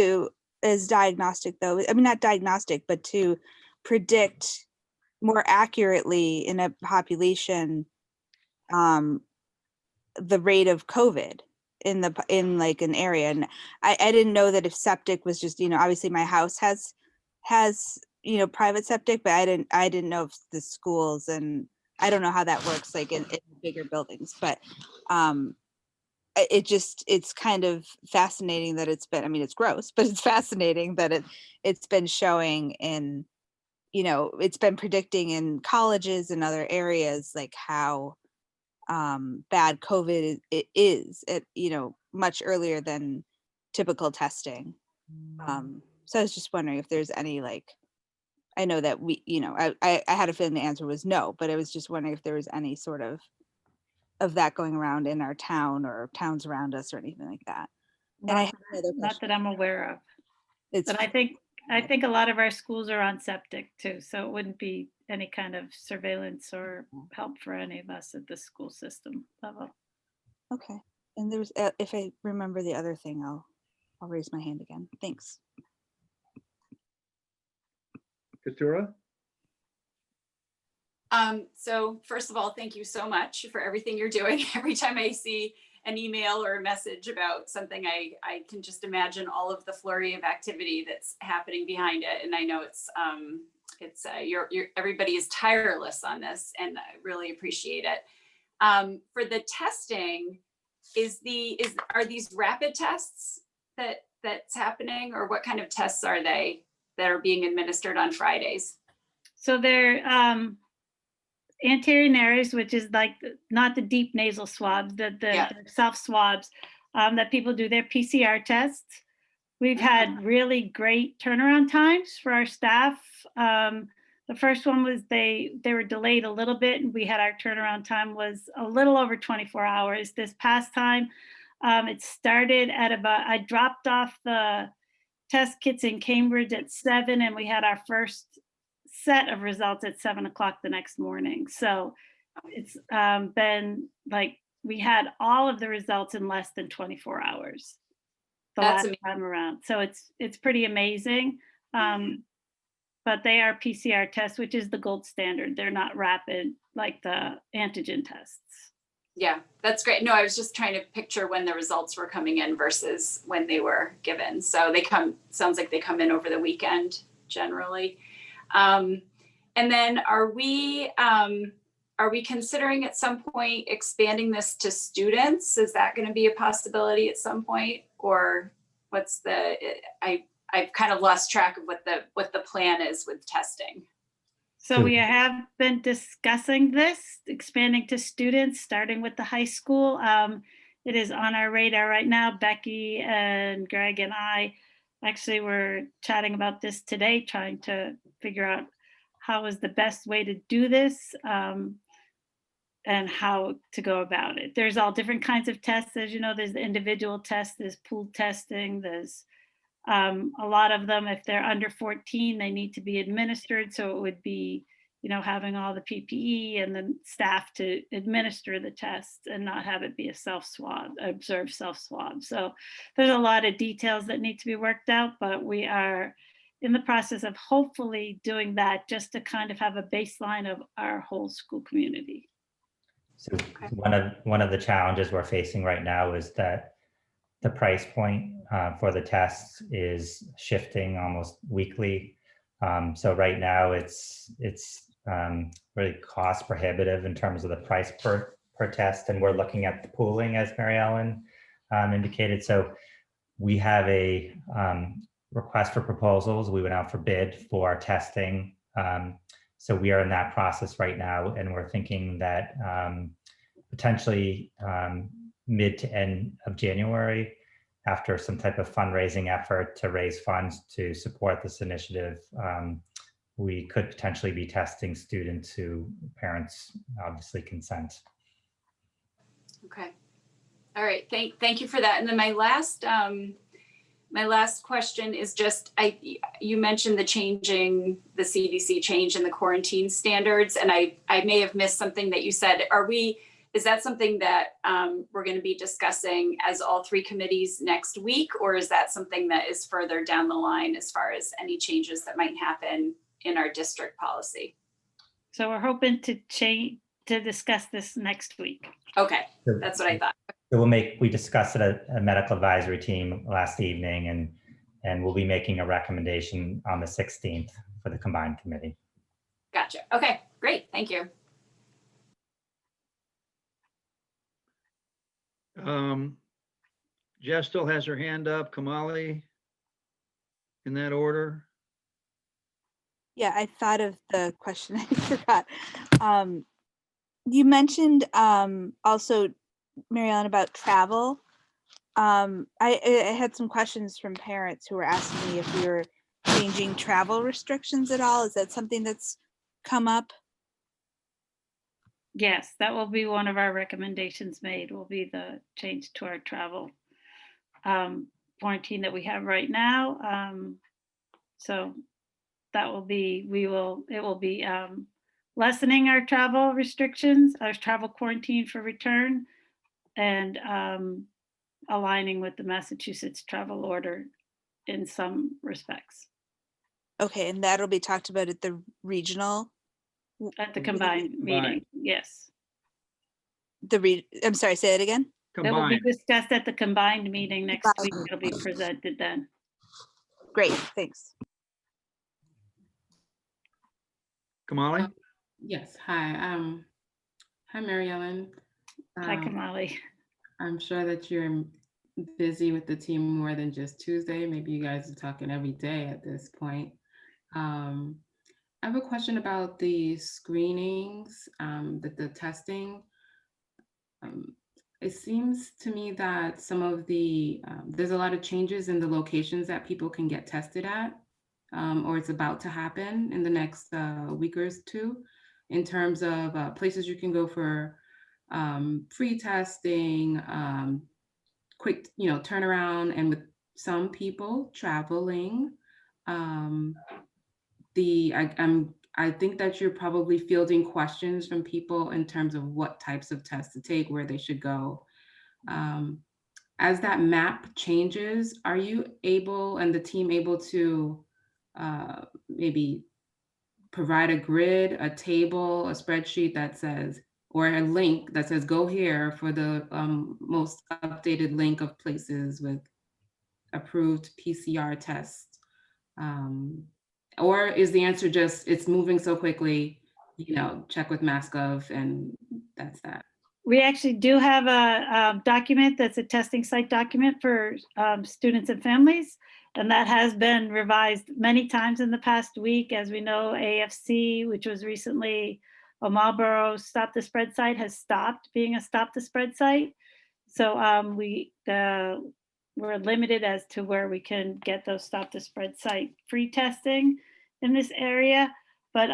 as diagnostic, though. I mean, not diagnostic, but to predict more accurately in a population the rate of COVID in like an area. And I didn't know that if septic was just, obviously my house has private septic, but I didn't know if the schools, and I don't know how that works like in bigger buildings, but it's kind of fascinating that it's been, it's gross, but it's fascinating that it's been showing in it's been predicting in colleges and other areas, like how bad COVID is at, much earlier than typical testing. So I was just wondering if there's any, like, I know that I had a feeling the answer was no, but I was just wondering if there was any sort of that going around in our town or towns around us or anything like that. And I have another Not that I'm aware of. It's But I think a lot of our schools are on septic too, so it wouldn't be any kind of surveillance or help for any of us at the school system level. okay. And there's, if I remember the other thing, I'll raise my hand again. Thanks. Katura? So first of all, thank you so much for everything you're doing. Every time I see an email or a message about something, I can just imagine all of the flurry of activity that's happening behind it. And I know everybody is tireless on this, and I really appreciate it. For the testing, are these rapid tests that's happening, or what kind of tests are they that are being administered on Fridays? So they're anterior nares, which is like not the deep nasal swabs, the self swabs that people do. Their PCR tests. We've had really great turnaround times for our staff. The first one was they were delayed a little bit, and we had our turnaround time was a little over 24 hours. This past time, it started at about, I dropped off the test kits in Cambridge at 7, and we had our first set of results at 7 o'clock the next morning. So it's been like we had all of the results in less than 24 hours the That's last time around. So it's pretty amazing. But they are PCR tests, which is the gold standard. They're not rapid like the antigen tests. Yeah, that's great. No, I was just trying to picture when the results were coming in versus when they were given. So sounds like they come in over the weekend generally. And then are we considering at some point expanding this to students? Is that going to be a possibility at some point, or what's I've kind of lost track of what the plan is with testing. So we have been discussing this, expanding to students, starting with the high school. It is on our radar right now. Becky and Greg and I actually were chatting about this today, trying to figure out how is the best way to do this and how to go about it. There's all different kinds of tests. As you know, there's the individual tests, there's pooled testing, there's a lot of them, if they're under 14, they need to be administered. So it would be, having all the PPE and the staff to administer the test and not have it be a observed self-swab. So there's a lot of details that need to be worked out, but we are in the process of hopefully doing that just to kind of have a baseline of our whole school community. So one of the challenges we're facing right now is that the price point for the tests is shifting almost weekly. So right now it's really cost prohibitive in terms of the price per test, and we're looking at the pooling, as Mary Ellen indicated. So we have a request for proposals. We went out for bid for testing. So we are in that process right now, and we're thinking that potentially mid to end of January, after some type of fundraising effort to raise funds to support this initiative, we could potentially be testing students who parents obviously consent. Okay. All right. Thank you for that. And then my last question is just, you mentioned the CDC change in the quarantine standards, and I may have missed something that you said. Is that something that we're going to be discussing as all three committees next week, or is that something that is further down the line as far as any changes that might happen in our district policy? So we're hoping to discuss this next week. Okay, that's what I thought. So we discussed it at a medical advisory team last evening, and we'll be making a recommendation on the 16th for the combined committee. Gotcha. Okay, great. Thank you. Jess still has her hand up. Kamali, in that order. Yeah, I thought of the question. I forgot. You mentioned also, Mary Ellen, about travel. I had some questions from parents who were asking me if we were changing travel restrictions at all. Is that something that's come up? Yes, that will be one of our recommendations made, will be the change to our travel quarantine that we have right now. So that will be, it will be lessening our travel restrictions, our travel quarantine for return, and aligning with the Massachusetts travel order in some respects. Okay, and that'll be talked about at the regional. At the combined meeting, yes. I'm sorry, say it again. That will be Combined. discussed at the combined meeting next week. It'll be presented then. Great, thanks. Kamali? Yes, hi. Hi, Mary Ellen. Hi, Kamali. I'm sure that you're busy with the team more than just Tuesday. Maybe you guys are talking every day at this point. I have a question about the screenings, the testing. It seems to me that some of the, there's a lot of changes in the locations that people can get tested at, or it's about to happen in the next week or two, in terms of places you can go for free testing, quick, turnaround, and with some people traveling. I think that you're probably fielding questions from people in terms of what types of tests to take, where they should go. As that map changes, are you able and the team able to maybe provide a grid, a table, a spreadsheet that says, or a link that says, go here for the most updated link of places with approved PCR tests? Or is the answer just, it's moving so quickly, check with MassGov and that's that? We actually do have a document that's a testing site document for students and families. And that has been revised many times in the past week. As we know, AFC, which was recently a Marlborough Stop the Spread site, has stopped being a Stop the Spread site. So we're limited as to where we can get those Stop the Spread site free testing in this area. But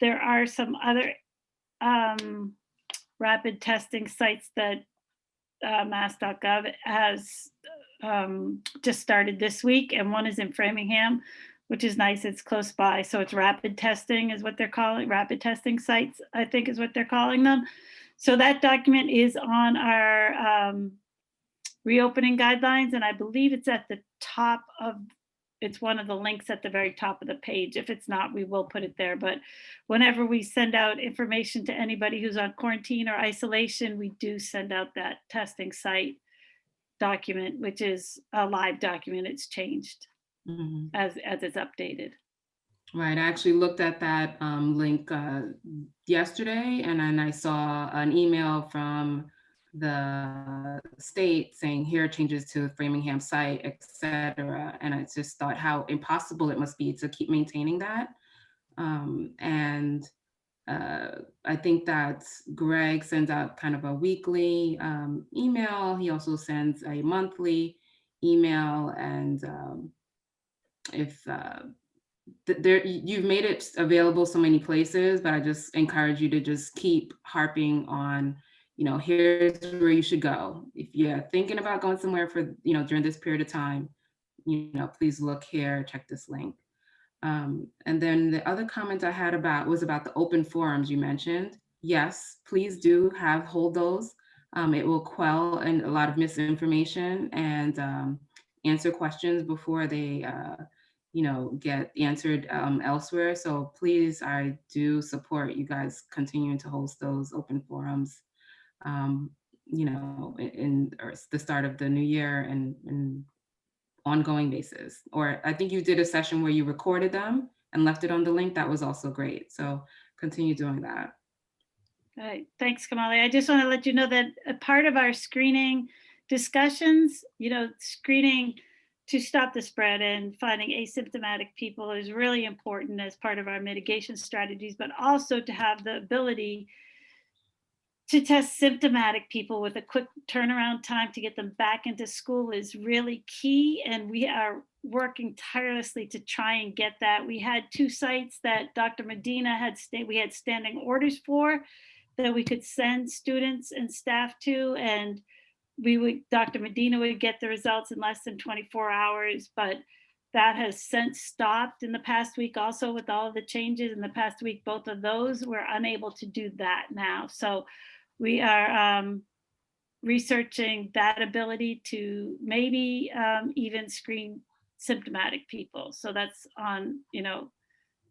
there are some other rapid testing sites that mass.gov has just started this week, and one is in Framingham, which is nice. It's close by. So it's rapid testing is what they're calling, rapid testing sites, I think is what they're calling them. So that document is on our reopening guidelines, and I believe it's at the top of, it's one of the links at the very top of the page. If it's not, we will put it there. But whenever we send out information to anybody who's on quarantine or isolation, we do send out that testing site document, which is a live document. It's changed as it's updated. Right, I actually looked at that link yesterday, and then I saw an email from the state saying here are changes to the Framingham site, etc. And I just thought how impossible it must be to keep maintaining that. I think that Greg sends out kind of a weekly email. He also sends a monthly email, and you've made it available so many places, but I just encourage you to just keep harping on, here's where you should go. If you're thinking about going somewhere for, during this period of time, please look here, check this link. And then the other comment I had was about the open forums you mentioned. Yes, please do hold those. It will quell a lot of misinformation and answer questions before they get answered elsewhere. So please, I do support you guys continuing to host those open forums, in the start of the new year and ongoing basis. Or I think you did a session where you recorded them and left it on the link. That was also great. So continue doing that. All right, thanks, Kamali. I just want to let you know that a part of our screening discussions, screening to stop the spread, and finding asymptomatic people is really important as part of our mitigation strategies, but also to have the ability to test symptomatic people with a quick turnaround time to get them back into school is really key. And we are working tirelessly to try and get that. We had 2 sites that Dr. Medina we had standing orders for, that we could send students and staff to, and Dr. Medina would get the results in less than 24 hours, but that has since stopped in the past week also with all of the changes in the past week. Both of those, we're unable to do that now. So we are researching that ability to maybe even screen symptomatic people. So that's on,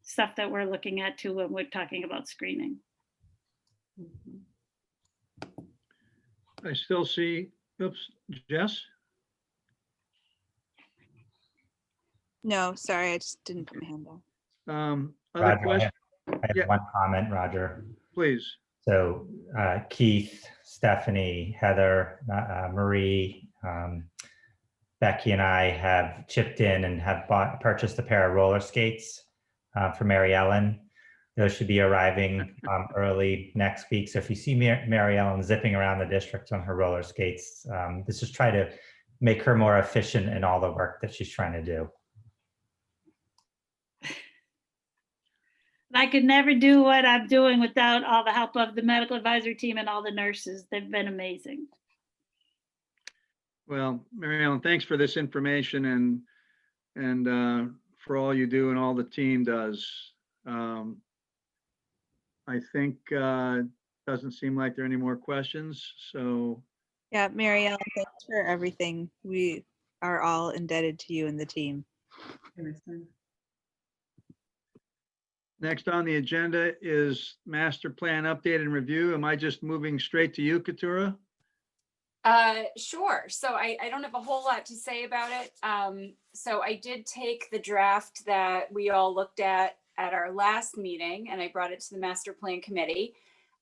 stuff that we're looking at too when we're talking about screening. I still see, oops, Jess? No, sorry, I just didn't put my hand down. Other Roger, questions? I have Yeah. one comment, Roger. Please. So Keith, Stephanie, Heather, Marie, Becky and I have chipped in and have purchased a pair of roller skates for Mary Ellen. Those should be arriving early next week. So if you see Mary Ellen zipping around the district on her roller skates, let's just try to make her more efficient in all the work that she's trying to do. I could never do what I'm doing without all the help of the medical advisory team and all the nurses. They've been amazing. Well, Mary Ellen, thanks for this information and for all you do and all the team does. I think doesn't seem like there are any more questions. So Yeah, Mary Ellen, thanks for everything. We are all indebted to you and the team. next on the agenda is master plan update and review. Am I just moving straight to you, Keturah? Sure. So I don't have a whole lot to say about it. So I did take the draft that we all looked at our last meeting, and I brought it to the master plan committee.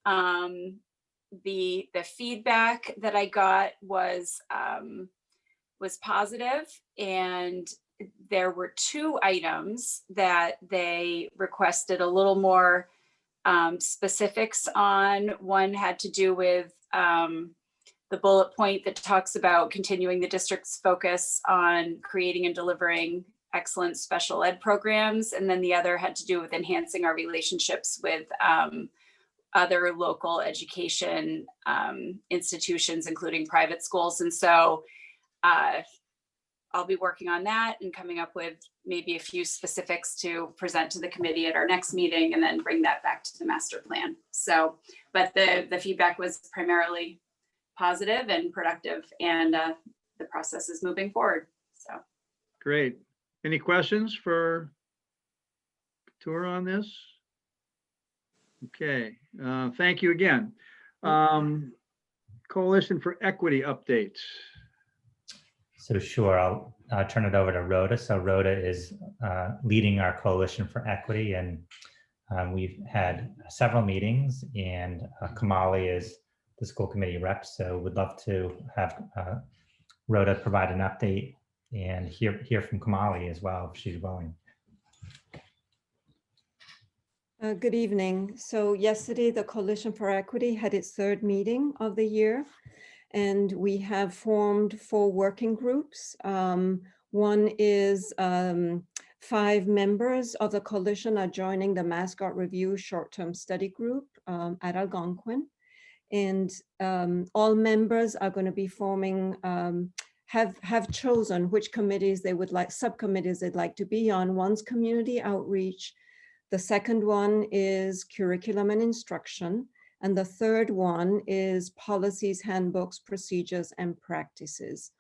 The feedback that I got was positive, and there were 2 items that they requested a little more specifics on. One had to do with the bullet point that talks about continuing the district's focus on creating and delivering excellent special ed programs. And then the other had to do with enhancing our relationships with other local education institutions, including private schools. And so I'll be working on that and coming up with maybe a few specifics to present to the committee at our next meeting, and then bring that back to the master plan. So, but the feedback was primarily positive and productive, and the process is moving forward. So Great. Any questions for Keturah on this? Okay, thank you again. Coalition for Equity updates. So sure, I'll turn it over to Rhoda. So Rhoda is leading our Coalition for Equity, and we've had several meetings, and Kamali is the school committee rep. So we'd love to have Rhoda provide an update and hear from Kamali as well, if she's willing. Good evening. So yesterday, the Coalition for Equity had its 3rd meeting of the year, and we have formed 4 working groups. One is 5 members of the coalition are joining the Mascot Review short-term study group at Algonquin. And all members are going to be forming, have chosen which committees they would like, subcommittees they'd like to be on. One's community outreach. The second one is curriculum and instruction. And the third one is policies, handbooks, procedures, and practices.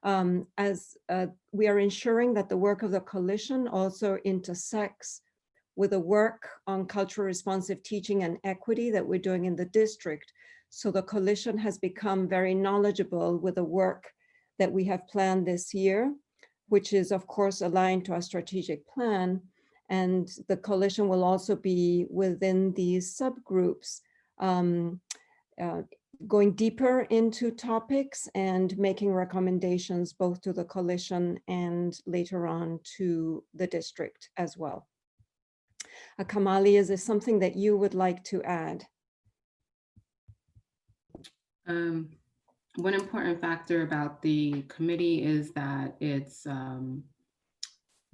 We are ensuring that the work of the coalition also intersects with the work on cultural responsive teaching and equity that we're doing in the district. So the coalition has become very knowledgeable with the work that we have planned this year, which is of course aligned to our strategic plan. And the coalition will also be within these subgroups, going deeper into topics and making recommendations both to the coalition and later on to the district as well. Kamali, is there something that you would like to add? One important factor about the committee is that it's,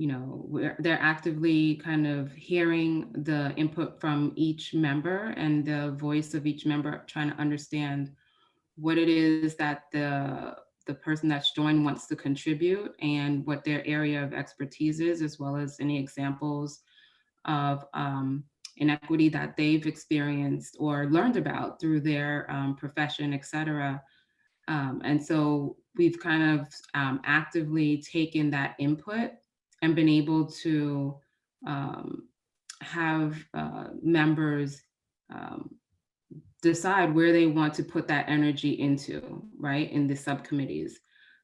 they're actively kind of hearing the input from each member and the voice of each member, trying to understand what it is that the person that's joined wants to contribute and what their area of expertise is, as well as any examples of inequity that they've experienced or learned about through their profession, et cetera. And so we've kind of actively taken that input and been able to have members decide where they want to put that energy into, right, in the subcommittees.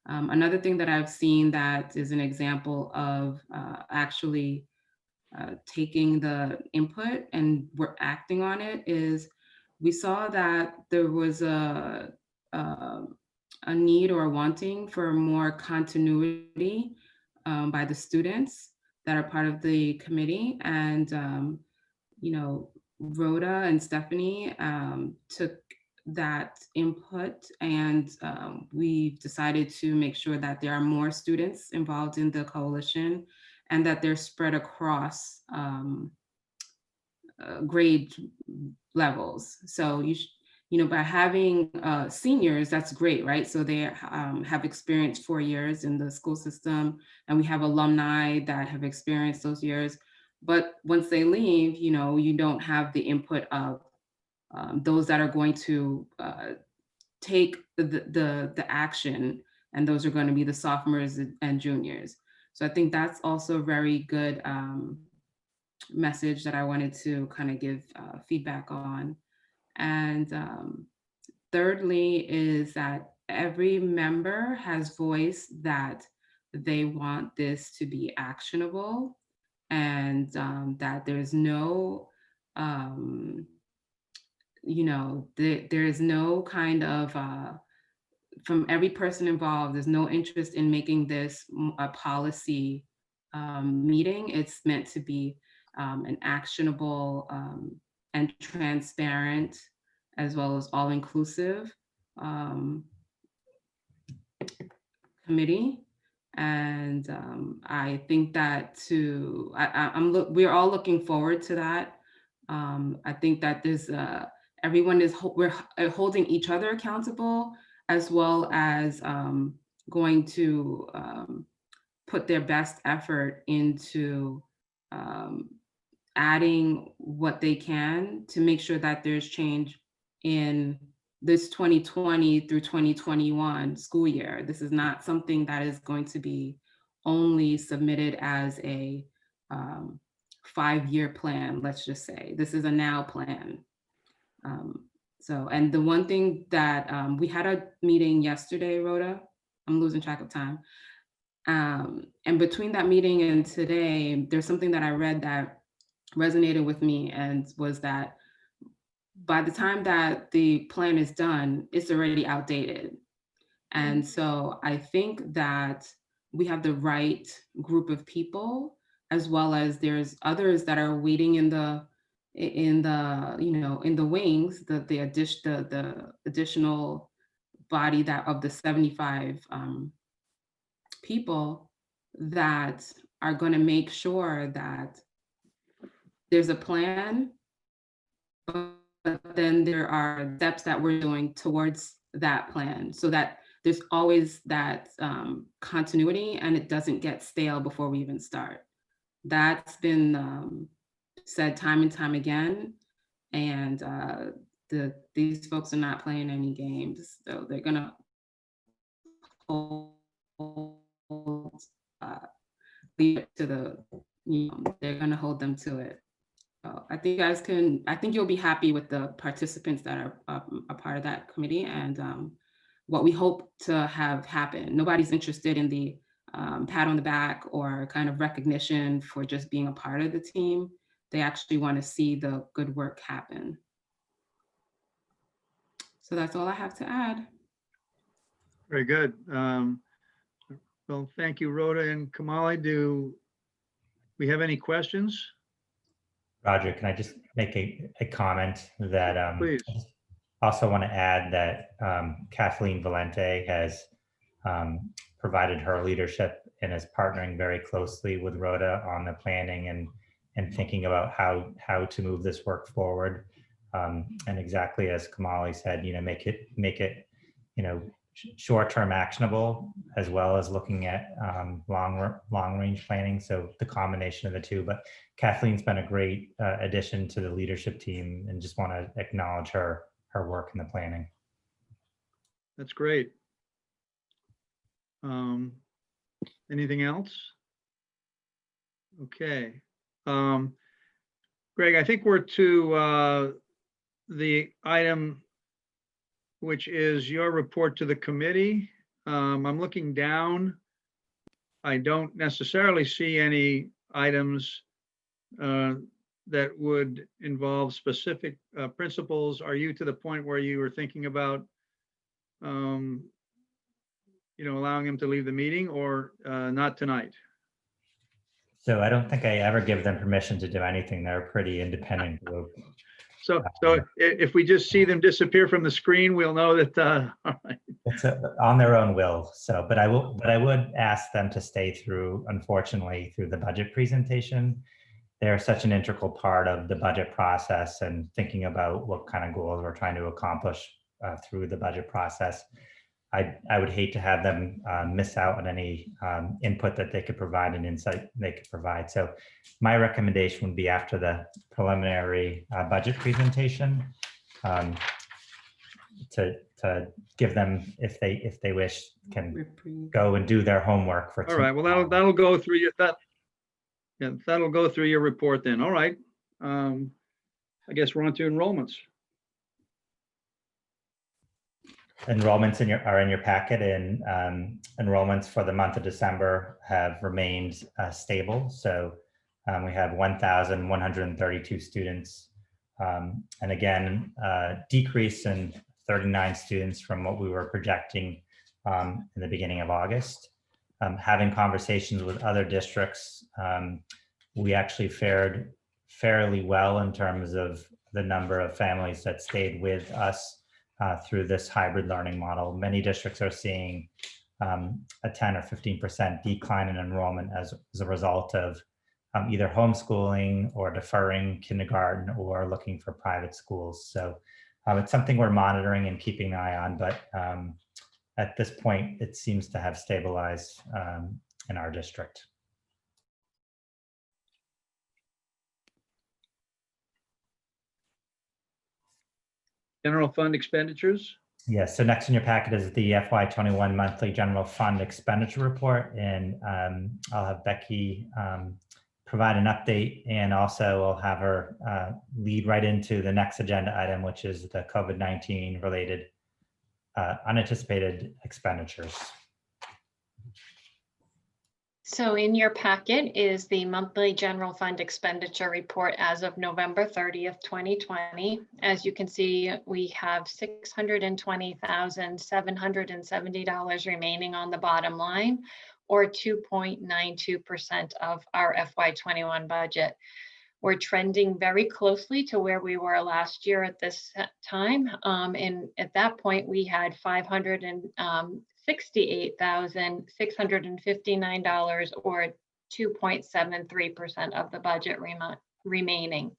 Another thing that I've seen that is an example of actually taking the input and we're acting on it is we saw that there was a need or a wanting for more continuity by the students that are part of the committee. And, Rhoda and Stephanie took that input and we've decided to make sure that there are more students involved in the coalition and that they're spread across grade levels. So by having seniors, that's great, right? So they have experienced 4 years in the school system, and we have alumni that have experienced those years. But once they leave, you don't have the input of those that are going to take the action, and those are going to be the sophomores and juniors. So I think that's also a very good message that I wanted to kind of give feedback on. And thirdly is that every member has voiced that they want this to be actionable and that there's no, there is no kind of, from every person involved, there's no interest in making this a policy meeting. It's meant to be an actionable and transparent, as well as all-inclusive committee. And I think that we're all looking forward to that. I think that there's everyone is we're holding each other accountable, as well as going to put their best effort into adding what they can to make sure that there's change in this 2020 through 2021 school year. This is not something that is going to be only submitted as a 5-year plan, let's just say. This is a now plan. And the one thing that we had a meeting yesterday, Rhoda, I'm losing track of time. And between that meeting and today, there's something that I read that resonated with me, and was that by the time that the plan is done, it's already outdated. And so I think that we have the right group of people, as well as there's others that are waiting in the wings, the additional body that of the 75 people that are going to make sure that there's a plan, but then there are steps that we're doing towards that plan, so that there's always that continuity and it doesn't get stale before we even start. That's been said time and time again, and these folks are not playing any games, so they're gonna hold they're gonna hold them to it. So I think you'll be happy with the participants that are a part of that committee, and what we hope to have happen. Nobody's interested in the pat on the back or kind of recognition for just being a part of the team. They actually want to see the good work happen. So that's all I have to add. Very good. Well, thank you, Rhoda and Kamali. Do we have any questions? Roger, can I just make a comment that Please. I just also want to add that Kathleen Valente has provided her leadership and is partnering very closely with Rhoda on the planning and thinking about how to move this work forward. And exactly as Kamali said, make it, short-term actionable, as well as looking at long-range planning. So the combination of the two. But Kathleen's been a great addition to the leadership team, and just want to acknowledge her work in the planning. That's great. Anything else? Okay. Greg, I think we're to the item which is your report to the committee. I'm looking down. I don't necessarily see any items that would involve specific principles. Are you to the point where you were thinking about allowing him to leave the meeting, or not tonight? So I don't think I ever give them permission to do anything. They're a pretty independent group. So if we just see them disappear from the screen, we'll know that, all right. It's on their own will. So, but I would ask them to stay through, unfortunately, through the budget presentation. They're such an integral part of the budget process and thinking about what kind of goals we're trying to accomplish through the budget process. I would hate to have them miss out on any input that they could provide and insight they could provide. So my recommendation would be after the preliminary budget presentation to give them, if they wish, can go and do their homework for. All right, well, that'll go through your, that'll go through your report then. All right. I guess we're on to enrollments. Enrollments are in your packet, and enrollments for the month of December have remained stable. So we have 1,132 students, and again, decrease in 39 students from what we were projecting in the beginning of August. Having conversations with other districts, we actually fared fairly well in terms of the number of families that stayed with us through this hybrid learning model. Many districts are seeing a 10 or 15% decline in enrollment as a result of either homeschooling or deferring kindergarten or looking for private schools. So it's something we're monitoring and keeping an eye on, but at this point, it seems to have stabilized in our district. General fund expenditures. Yes, so next in your packet is the FY21 monthly general fund expenditure report, and I'll have Becky provide an update, and also I'll have her lead right into the next agenda item, which is the COVID-19 related unanticipated expenditures. So in your packet is the monthly general fund expenditure report as of November 30th, 2020. As you can see, we have $620,770 remaining on the bottom line, or 2.92% of our FY21 budget. We're trending very closely to where we were last year at this time. And at that point, we had $568,659, or 2.73% of the budget remaining.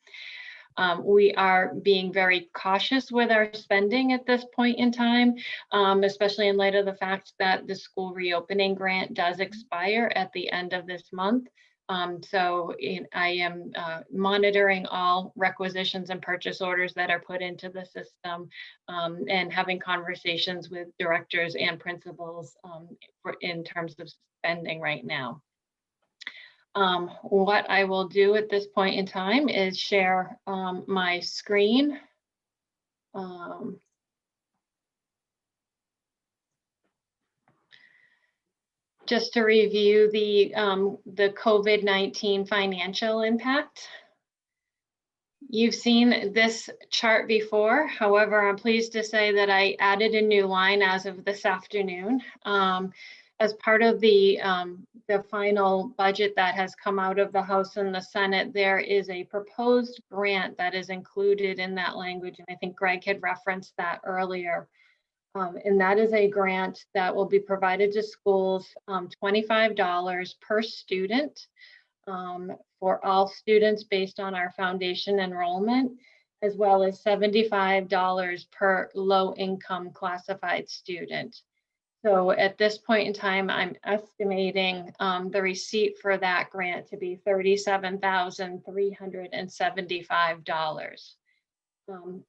We are being very cautious with our spending at this point in time, especially in light of the fact that the school reopening grant does expire at the end of this month. I am monitoring all requisitions and purchase orders that are put into the system, and having conversations with directors and principals in terms of spending right now. What I will do at this point in time is share my screen. Just to review the COVID-19 financial impact. You've seen this chart before. However, I'm pleased to say that I added a new line as of this afternoon. As part of the final budget that has come out of the House and the Senate, there is a proposed grant that is included in that language. And I think Greg had referenced that earlier. And that is a grant that will be provided to schools, $25 per student for all students based on our foundation enrollment, as well as $75 per low-income classified student. So at this point in time, I'm estimating the receipt for that grant to be $37,375.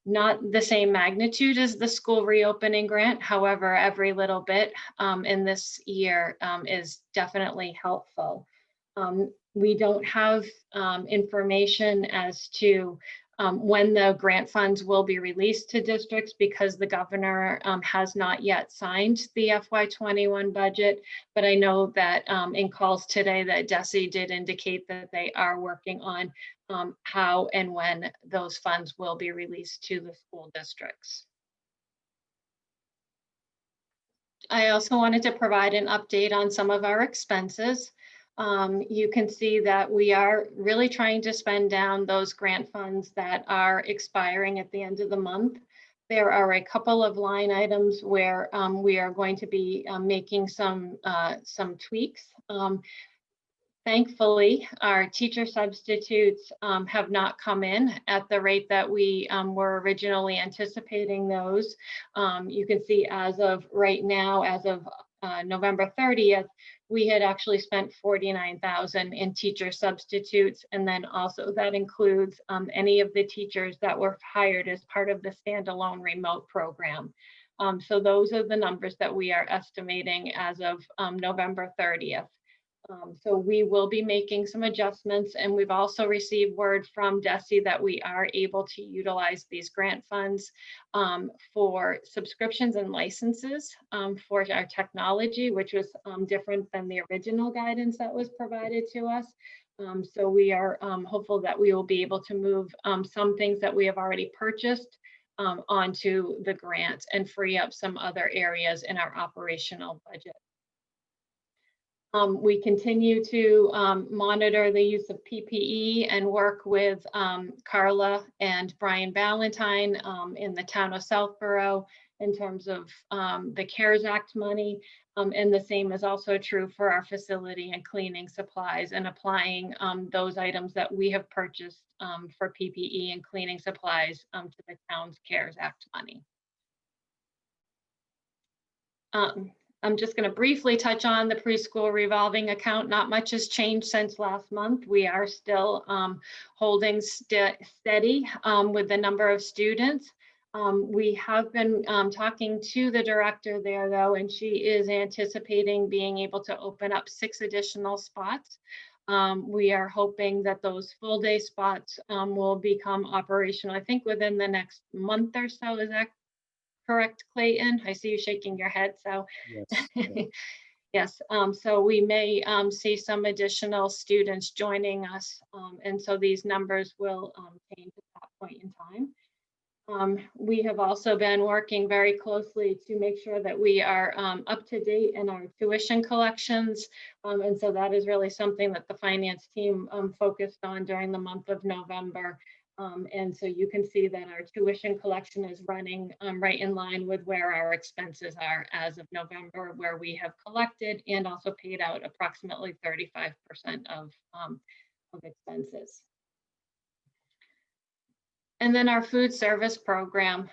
Not the same magnitude as the school reopening grant. However, every little bit in this year is definitely helpful. We don't have information as to when the grant funds will be released to districts because the governor has not yet signed the FY21 budget, but I know that in calls today that DESE did indicate that they are working on how and when those funds will be released to the school districts. I also wanted to provide an update on some of our expenses. You can see that we are really trying to spend down those grant funds that are expiring at the end of the month. There are a couple of line items where we are going to be making some tweaks. Thankfully, our teacher substitutes have not come in at the rate that we were originally anticipating those. You can see as of right now, as of November 30th, we had actually spent $49,000 in teacher substitutes. And then also that includes any of the teachers that were hired as part of the standalone remote program. So those are the numbers that we are estimating as of November 30th. So we will be making some adjustments, and we've also received word from DESE that we are able to utilize these grant funds for subscriptions and licenses for our technology, which was different than the original guidance that was provided to us. So we are hopeful that we will be able to move some things that we have already purchased onto the grant and free up some other areas in our operational budget. We continue to monitor the use of PPE and work with Carla and Brian Ballantyne in the town of Southborough in terms of the CARES Act money. And the same is also true for our facility and cleaning supplies and applying those items that we have purchased for PPE and cleaning supplies to the town's CARES Act money. I'm just going to briefly touch on the preschool revolving account. Not much has changed since last month. We are still holding steady with the number of students. We have been talking to the director there though, and she is anticipating being able to open up 6 additional spots. We are hoping that those full day spots will become operational, I think within the next month or so. Is that correct, Clayton? I see you shaking your head, so. Yes. Yes, so we may see some additional students joining us, and so these numbers will change at that point in time. We have also been working very closely to make sure that we are up to date in our tuition collections, and so that is really something that the finance team focused on during the month of November. And so you can see that our tuition collection is running right in line with where our expenses are as of November, where we have collected and also paid out approximately 35% of expenses. And then our food service program,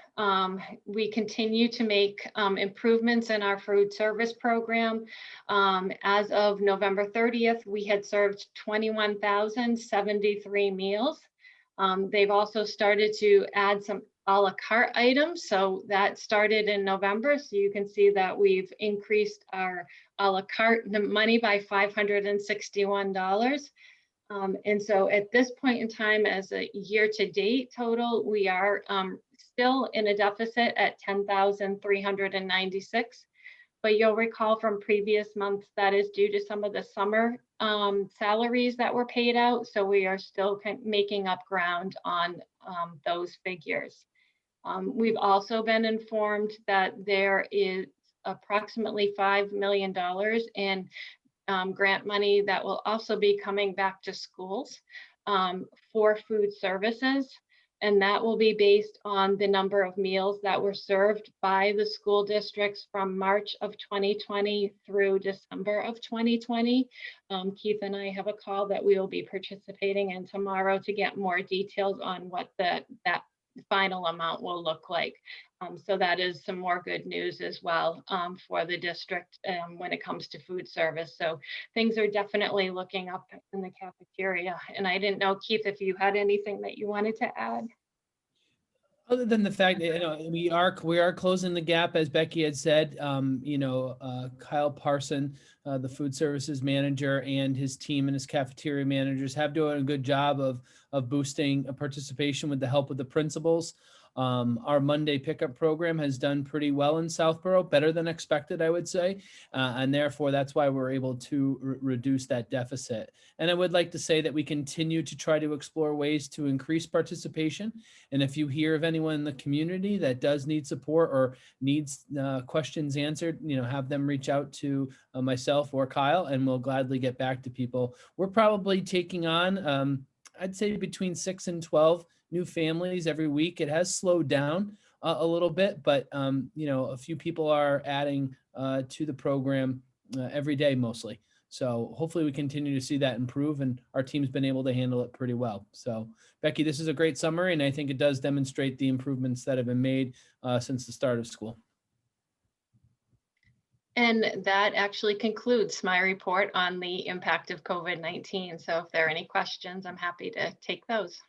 we continue to make improvements in our food service program. As of November 30th, we had served 21,073 meals. They've also started to add some a la carte items. So that started in November. So you can see that we've increased our a la carte money by $561. And so at this point in time, as a year to date total, we are still in a deficit at 10,396. but you'll recall from previous months that is due to some of the summer salaries that were paid out. So we are still making up ground on those figures. We've also been informed that there is approximately $5 million in grant money that will also be coming back to schools for food services. And that will be based on the number of meals that were served by the school districts from March of 2020 through December of 2020. Keith and I have a call that we will be participating in tomorrow to get more details on what that final amount will look like. So that is some more good news as well for the district when it comes to food service. So things are definitely looking up in the cafeteria. And I didn't know, Keith, if you had anything that you wanted to add. Other than the fact that, we are closing the gap, as Becky had said. Kyle Parson, the food services manager, and his team and his cafeteria managers have done a good job of boosting participation with the help of the principals. Our Monday pickup program has done pretty well in Southborough, better than expected, I would say. And therefore, that's why we're able to reduce that deficit. And I would like to say that we continue to try to explore ways to increase participation. And if you hear of anyone in the community that does need support or needs questions answered, have them reach out to myself or Kyle, and we'll gladly get back to people. We're probably taking on, I'd say, between 6 and 12 new families every week. It has slowed down a little bit, but a few people are adding to the program every day mostly. So hopefully we continue to see that improve, and our team's been able to handle it pretty well. So Becky, this is a great summary, and I think it does demonstrate the improvements that have been made since the start of school. And that actually concludes my report on the impact of COVID-19. So if there are any questions, I'm happy to take those.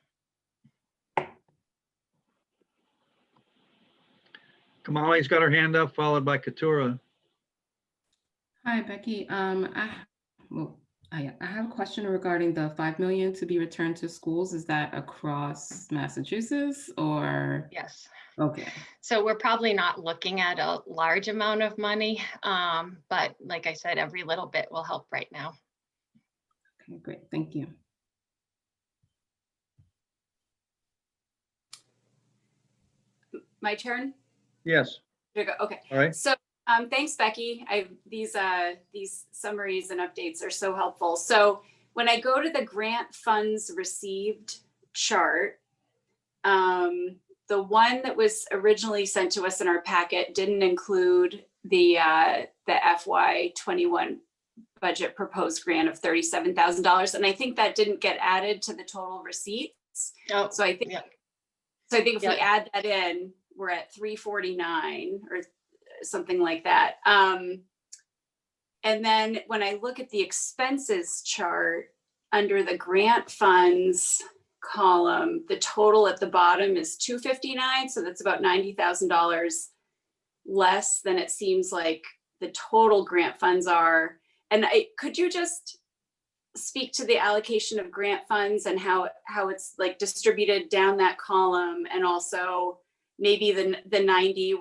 Kamali's got her hand up, followed by Katura. Hi, Becky. I have a question regarding the $5 million to be returned to schools. Is that across Massachusetts or? Yes. Okay. So we're probably not looking at a large amount of money, but like I said, every little bit will help right now. Okay, great. Thank you. My turn? Yes. Okay. All right. So thanks, Becky. These summaries and updates are so helpful. So when I go to the grant funds received chart, the one that was originally sent to us in our packet didn't include the FY21 budget proposed grant of $37,000, and I think that didn't get added to the total receipts. Oh, so I think if we add that in, we're at 349 or something like that. And then when I look at the expenses chart under the grant funds column, the total at the bottom is 259. So that's about $90,000 less than it seems like the total grant funds are. And could you just speak to the allocation of grant funds and how it's like distributed down that column, and also maybe the 90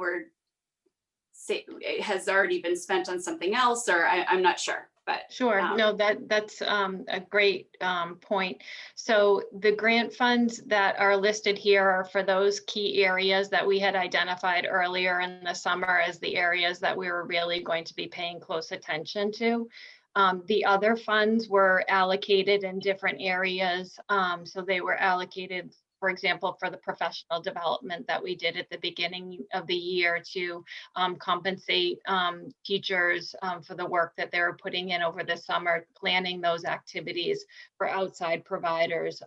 it has already been spent on something else, or I'm not sure. But sure, no, that's a great point. So the grant funds that are listed here are for those key areas that we had identified earlier in the summer as the areas that we were really going to be paying close attention to. The other funds were allocated in different areas. So they were allocated, for example, for the professional development that we did at the beginning of the year to compensate teachers for the work that they were putting in over the summer, planning those activities for outside providers.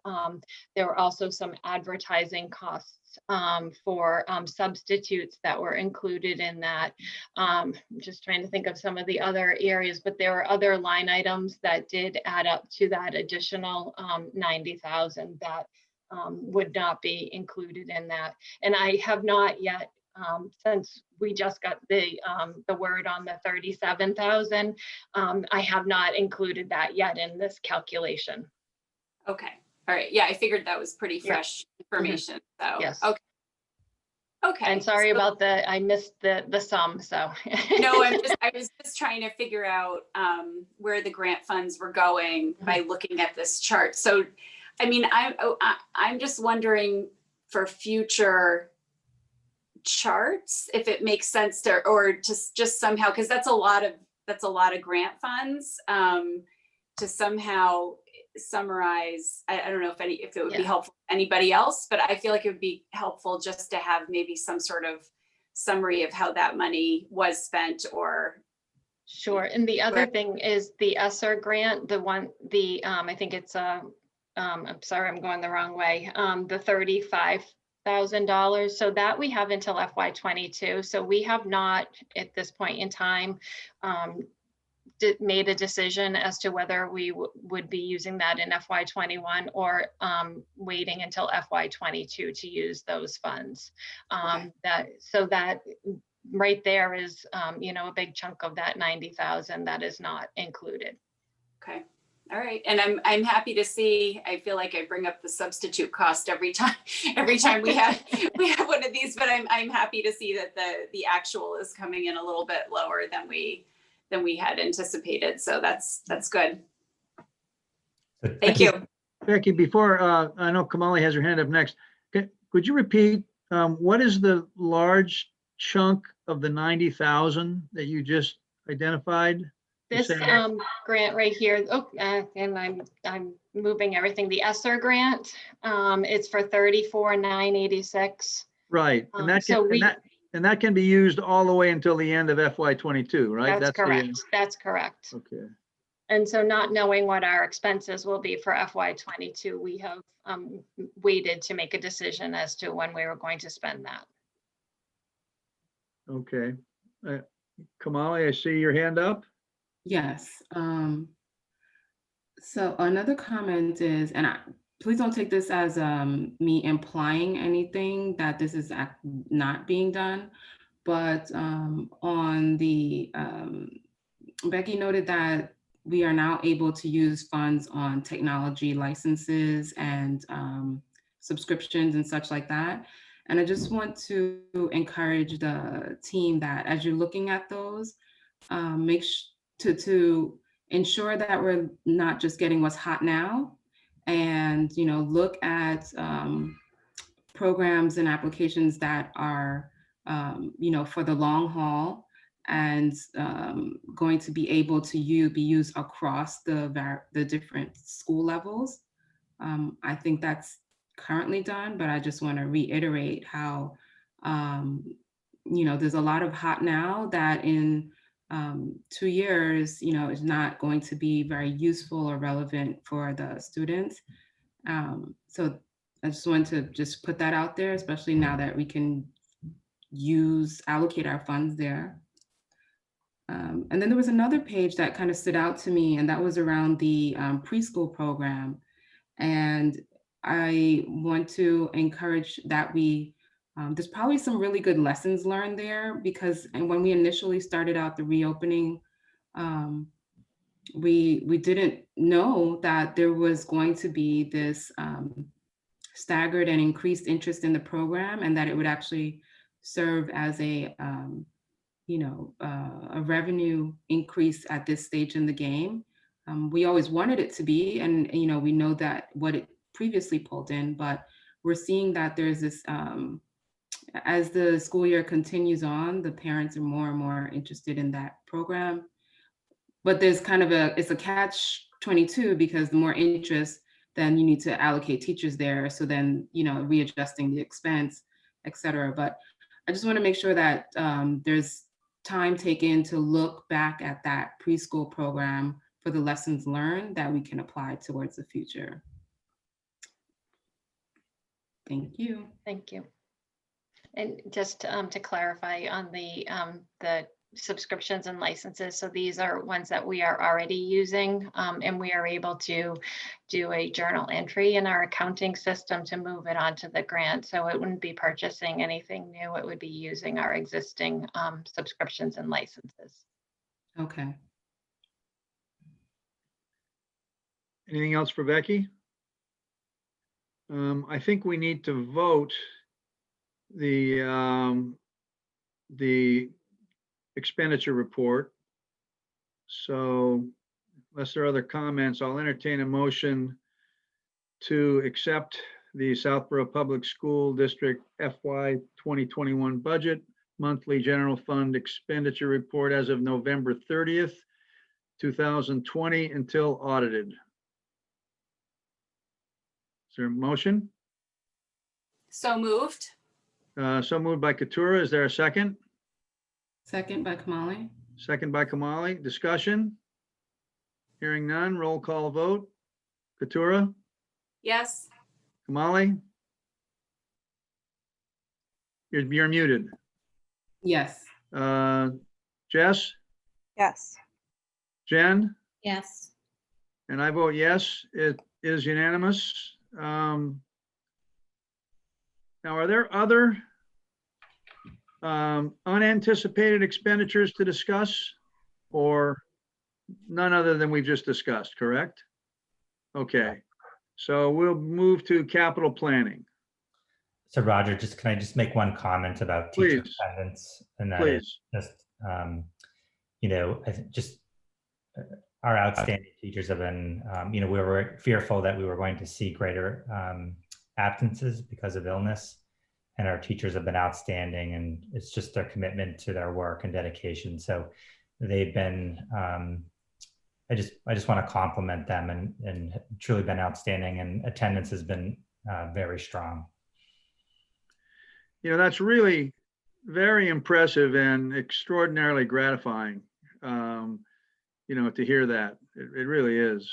There were also some advertising costs for substitutes that were included in that. I'm just trying to think of some of the other areas, but there were other line items that did add up to that additional 90,000 that would not be included in that. And I have not yet, since we just got the word on the 37,000, I have not included that yet in this calculation. Okay. All right. Yeah, I figured that was pretty fresh information. So yes. Okay. Okay. And sorry so- about I missed the sum, so. No, I was just trying to figure out where the grant funds were going by looking at this chart. So, I mean, I'm just wondering for future charts if it makes sense to, or just somehow, because that's a lot of grant funds, to somehow summarize. I don't know if it would be helpful to anybody else, but I feel like it would be helpful just to have maybe some sort of summary of how that money was spent, or. Sure. And the other thing is the ESSER grant, I think it's I'm sorry, I'm going the wrong way. The $35,000. So that we have until FY22. So we have not at this point in time made a decision as to whether we would be using that in FY21 or waiting until FY22 to use those funds. That right there is, a big chunk of that 90,000 that is not included. Okay. All right. And I'm happy to see, I feel like I bring up the substitute cost every time we have one of these, but I'm happy to see that the actual is coming in a little bit lower than we had anticipated. So that's good. Thank you. Becky, before, I know Kamali has her hand up next. Could you repeat, what is the large chunk of the 90,000 that you just identified? This grant right here, and I'm moving everything. The ESSER grant, it's for 34,986. Right, and that can be used all the way until the end of FY22, right? That's correct. That's correct. Okay. And so not knowing what our expenses will be for FY22, we have waited to make a decision as to when we were going to spend that. Okay. Kamali, I see your hand up. Yes. So another comment is, and please don't take this as me implying anything that this is not being done, but on the, Becky noted that we are now able to use funds on technology licenses and subscriptions and such like that. And I just want to encourage the team that as you're looking at those, make to ensure that we're not just getting what's hot now, and look at programs and applications that are for the long haul and going to be able to be used across the different school levels. I think that's currently done, but I just want to reiterate how there's a lot of hot now that in 2 years, is not going to be very useful or relevant for the students. So I just wanted to put that out there, especially now that we can allocate our funds there. And then there was another page that kind of stood out to me, and that was around the preschool program. And I want to encourage that there's probably some really good lessons learned there, because when we initially started out the reopening, we didn't know that there was going to be this staggered and increased interest in the program, and that it would actually serve as a revenue increase at this stage in the game. We always wanted it to be, and we know that what it previously pulled in, but we're seeing that there's this, as the school year continues on, the parents are more and more interested in that program. But there's kind of it's a catch-22, because the more interest, then you need to allocate teachers there. So then, readjusting the expense, et cetera. But I just want to make sure that there's time taken to look back at that preschool program for the lessons learned that we can apply towards the future. Thank you. Thank you. And just to clarify on the subscriptions and licenses, so these are ones that we are already using, and we are able to do a journal entry in our accounting system to move it onto the grant. So it wouldn't be purchasing anything new. It would be using our existing subscriptions and licenses. Okay. Anything else for Becky? I think we need to vote the expenditure report. So unless there are other comments, I'll entertain a motion to accept the Southborough Public School District FY 2021 budget monthly general fund expenditure report as of November 30th, 2020 until audited. Is there a motion? So moved. So moved by Katura. Is there a second? Second by Kamali. Second by Kamali. Discussion? Hearing none. Roll call vote. Katura, Yes. Kamali? You're muted. Yes. Jess, Yes. Jen, Yes. and I vote yes. It is unanimous. Now, are there other unanticipated expenditures to discuss, or none other than we've just discussed, correct? Okay, so we'll move to capital planning. So Roger, can I just make one comment about teacher Please. attendance? And that Please. is just, I think just our outstanding teachers have been, we were fearful that we were going to see greater absences because of illness, and our teachers have been outstanding, and it's just their commitment to their work and dedication. So they've been, I just want to compliment them, and truly been outstanding, and attendance has been very strong. That's really very impressive and extraordinarily gratifying, to hear that. It really is.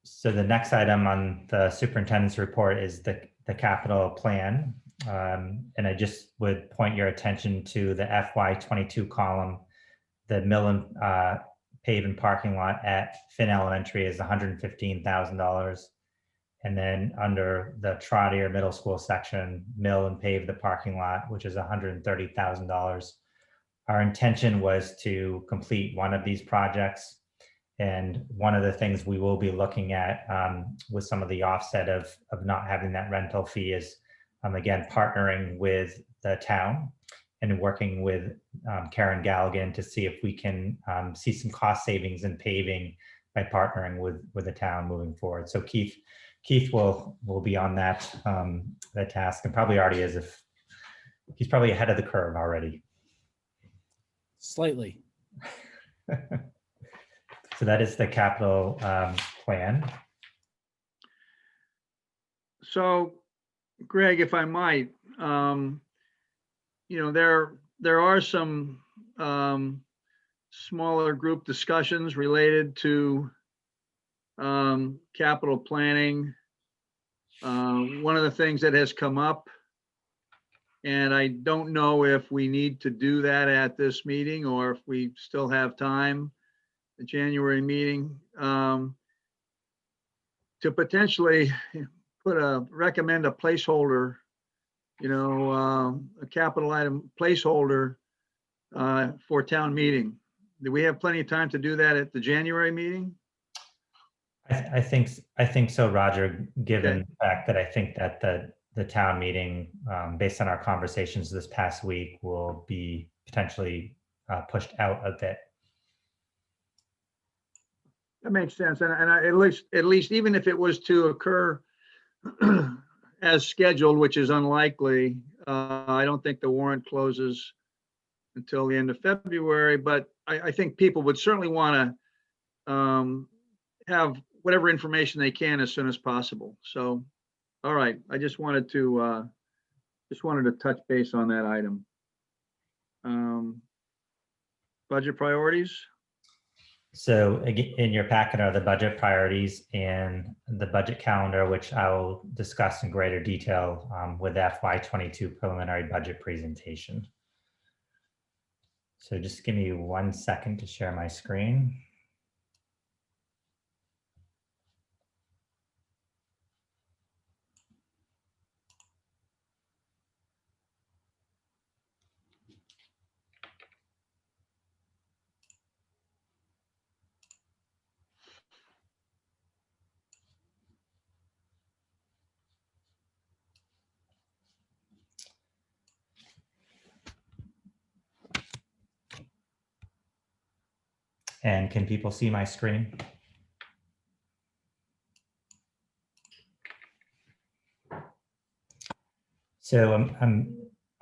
So the next item on the superintendent's report is the capital plan. And I just would point your attention to the FY22 column. The mill and pave and parking lot at Finn Elementary is $115,000. And then under the Trotter Middle School section, mill and pave the parking lot, which is $130,000. Our intention was to complete one of these projects. And one of the things we will be looking at with some of the offset of not having that rental fee is, again, partnering with the town and working with Karen Galligan to see if we can see some cost savings in paving by partnering with the town moving forward. So Keith will be on that task, and probably already is, if he's probably ahead of the curve already. Slightly. So that is the capital plan. So, Greg, if I might, there are some smaller group discussions related to capital planning. One of the things that has come up, and I don't know if we need to do that at this meeting or if we still have time, the January meeting, to potentially recommend a placeholder, a capital item placeholder for town meeting. Do we have plenty of time to do that at the January meeting? I think so, Roger, given Okay. the fact that I think that the town meeting, based on our conversations this past week, will be potentially pushed out a bit. That makes sense. And at least even if it was to occur as scheduled, which is unlikely, I don't think the warrant closes until the end of February, but I think people would certainly want to have whatever information they can as soon as possible. So, all right, I just wanted to touch base on that item. Budget priorities. So in your packet are the budget priorities and the budget calendar, which I will discuss in greater detail with FY22 preliminary budget presentation. So just give me 1 second to share my screen. And can people see my screen? So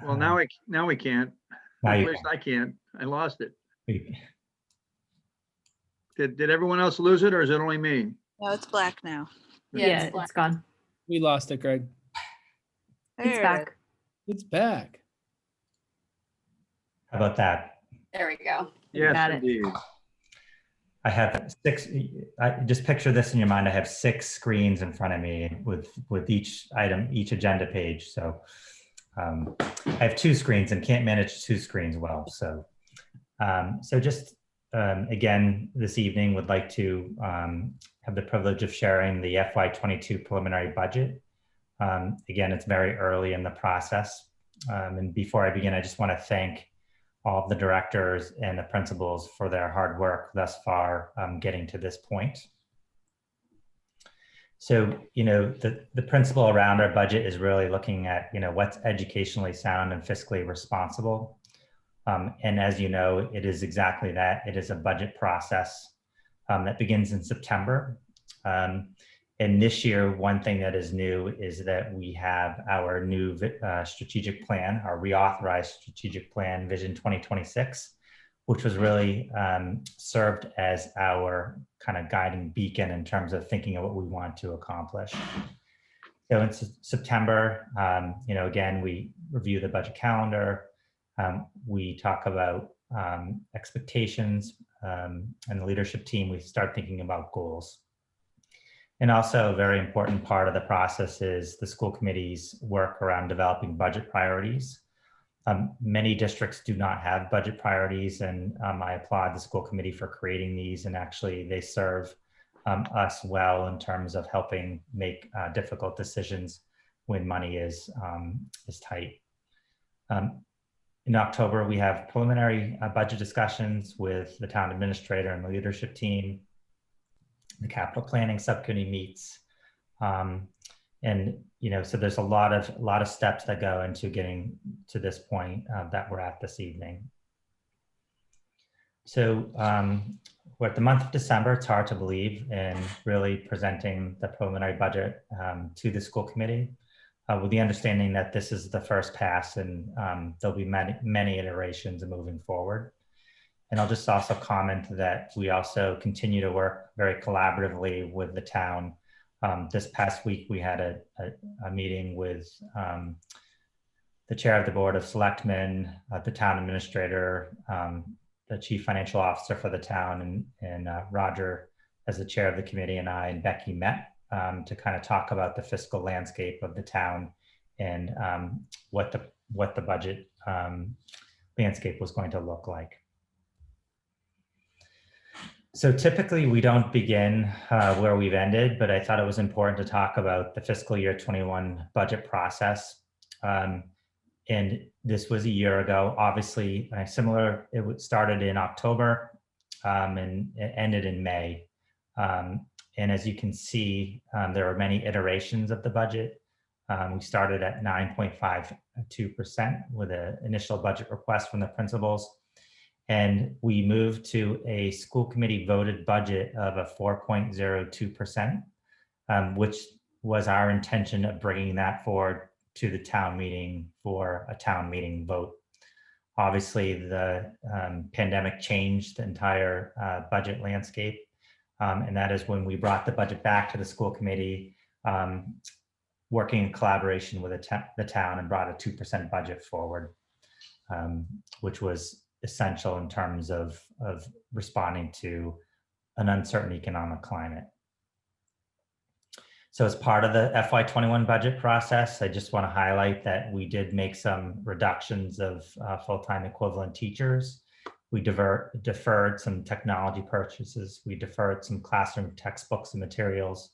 Well, now we can't. now At you least I can't. I lost it. can. Did everyone else lose it, or is it only me? No, it's black now. Yeah, it's gone. We lost it, Greg. There It's it back. It's back. How about that? There we go. Yes, Got it. indeed. I have six. I just picture this in your mind. I have 6 screens in front of me with each item, each agenda page. So I have 2 screens and can't manage 2 screens well. So just again this evening would like to have the privilege of sharing the FY22 preliminary budget. Again, it's very early in the process, and before I begin, I just want to thank all of the directors and the principals for their hard work thus far getting to this point. So, the principle around our budget is really looking at, what's educationally sound and fiscally responsible. And as you know, it is exactly that. It is a budget process that begins in September. And this year, one thing that is new is that we have our new strategic plan, our reauthorized strategic plan, Vision 2026, which was really served as our kind of guiding beacon in terms of thinking of what we want to accomplish. So in September, again, we review the budget calendar. We talk about expectations, and the leadership team, we start thinking about goals. And also a very important part of the process is the school committee's work around developing budget priorities. Many districts do not have budget priorities, and I applaud the school committee for creating these, and actually they serve us well in terms of helping make difficult decisions when money is tight. In October, we have preliminary budget discussions with the town administrator and the leadership team. The capital planning subcommittee meets, and so there's a lot of steps that go into getting to this point that we're at this evening. So we're at the month of December. It's hard to believe, and really presenting the preliminary budget to the school committee with the understanding that this is the first pass, and there'll be many iterations moving forward. And I'll just also comment that we also continue to work very collaboratively with the town. This past week, we had a meeting with the chair of the Board of Selectmen, the town administrator, the chief financial officer for the town, and Roger as the chair of the committee, and I and Becky met to kind of talk about the fiscal landscape of the town and what the budget landscape was going to look like. So typically we don't begin where we've ended, but I thought it was important to talk about the fiscal year 21 budget process. And this was a year ago. Obviously, similar, it started in October and it ended in May. And as you can see, there are many iterations of the budget. We started at 9.52% with an initial budget request from the principals. And we moved to a school committee voted budget of a 4.02%, which was our intention of bringing that forward to the town meeting for a town meeting vote. Obviously, the pandemic changed the entire budget landscape. And that is when we brought the budget back to the school committee, working in collaboration with the town, and brought a 2% budget forward, which was essential in terms of responding to an uncertain economic climate. So as part of the FY21 budget process, I just want to highlight that we did make some reductions of full-time equivalent teachers. We deferred some technology purchases. We deferred some classroom textbooks and materials,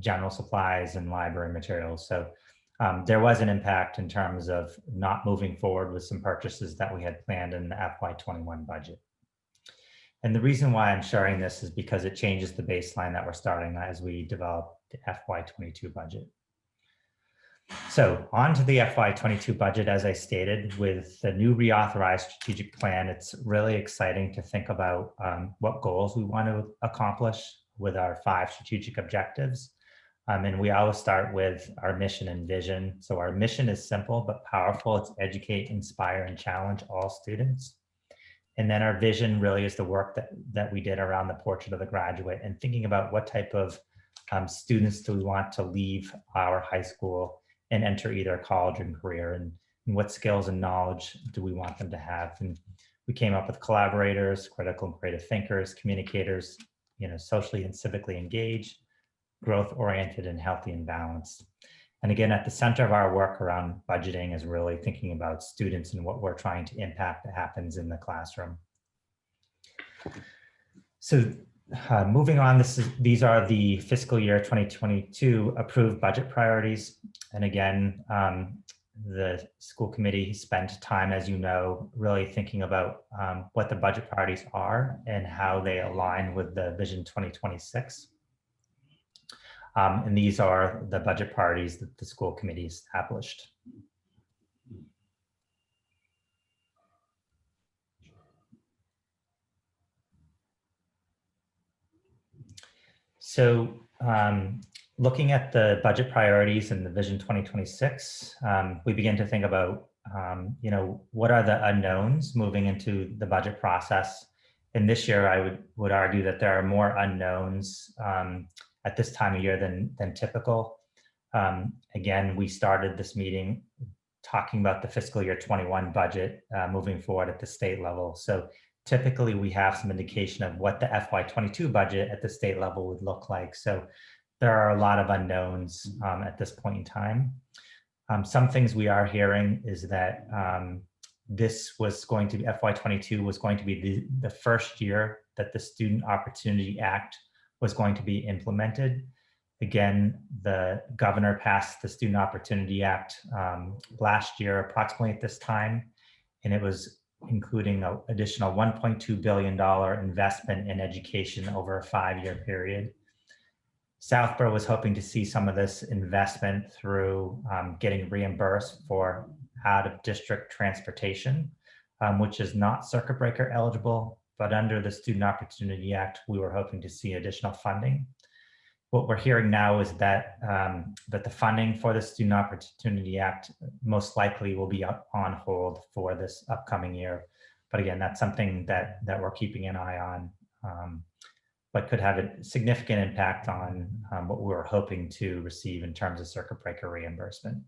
general supplies and library materials. So there was an impact in terms of not moving forward with some purchases that we had planned in the FY21 budget. And the reason why I'm sharing this is because it changes the baseline that we're starting as we develop the FY22 budget. So on to the FY22 budget, as I stated, with the new reauthorized strategic plan, it's really exciting to think about what goals we want to accomplish with our 5 strategic objectives. And we always start with our mission and vision. So our mission is simple but powerful. It's educate, inspire, and challenge all students. And then our vision really is the work that we did around the portrait of the graduate and thinking about what type of students do we want to leave our high school and enter either college and career, and what skills and knowledge do we want them to have. And we came up with collaborators, critical and creative thinkers, communicators, socially and civically engaged, growth-oriented, and healthy and balanced. And again, at the center of our work around budgeting is really thinking about students and what we're trying to impact that happens in the classroom. So moving on, these are the fiscal year 2022 approved budget priorities. And again, the school committee spent time, as you know, really thinking about what the budget priorities are and how they align with the Vision 2026. And these are the budget priorities that the school committee established. So looking at the budget priorities and the Vision 2026, we begin to think about, what are the unknowns moving into the budget process? And this year, I would argue that there are more unknowns at this time of year than typical. Again, we started this meeting talking about the fiscal year 21 budget moving forward at the state level. So typically we have some indication of what the FY22 budget at the state level would look like. So there are a lot of unknowns at this point in time. Some things we are hearing is that this was going to be, FY22 was going to be the first year that the Student Opportunity Act was going to be implemented. Again, the governor passed the Student Opportunity Act last year, approximately at this time, and it was including an additional $1.2 billion investment in education over a 5-year period. Southborough was hoping to see some of this investment through getting reimbursed for out-of-district transportation, which is not circuit breaker eligible, but under the Student Opportunity Act, we were hoping to see additional funding. What we're hearing now is that that the funding for the Student Opportunity Act most likely will be on hold for this upcoming year. But again, that's something that we're keeping an eye on, but could have a significant impact on what we were hoping to receive in terms of circuit breaker reimbursement.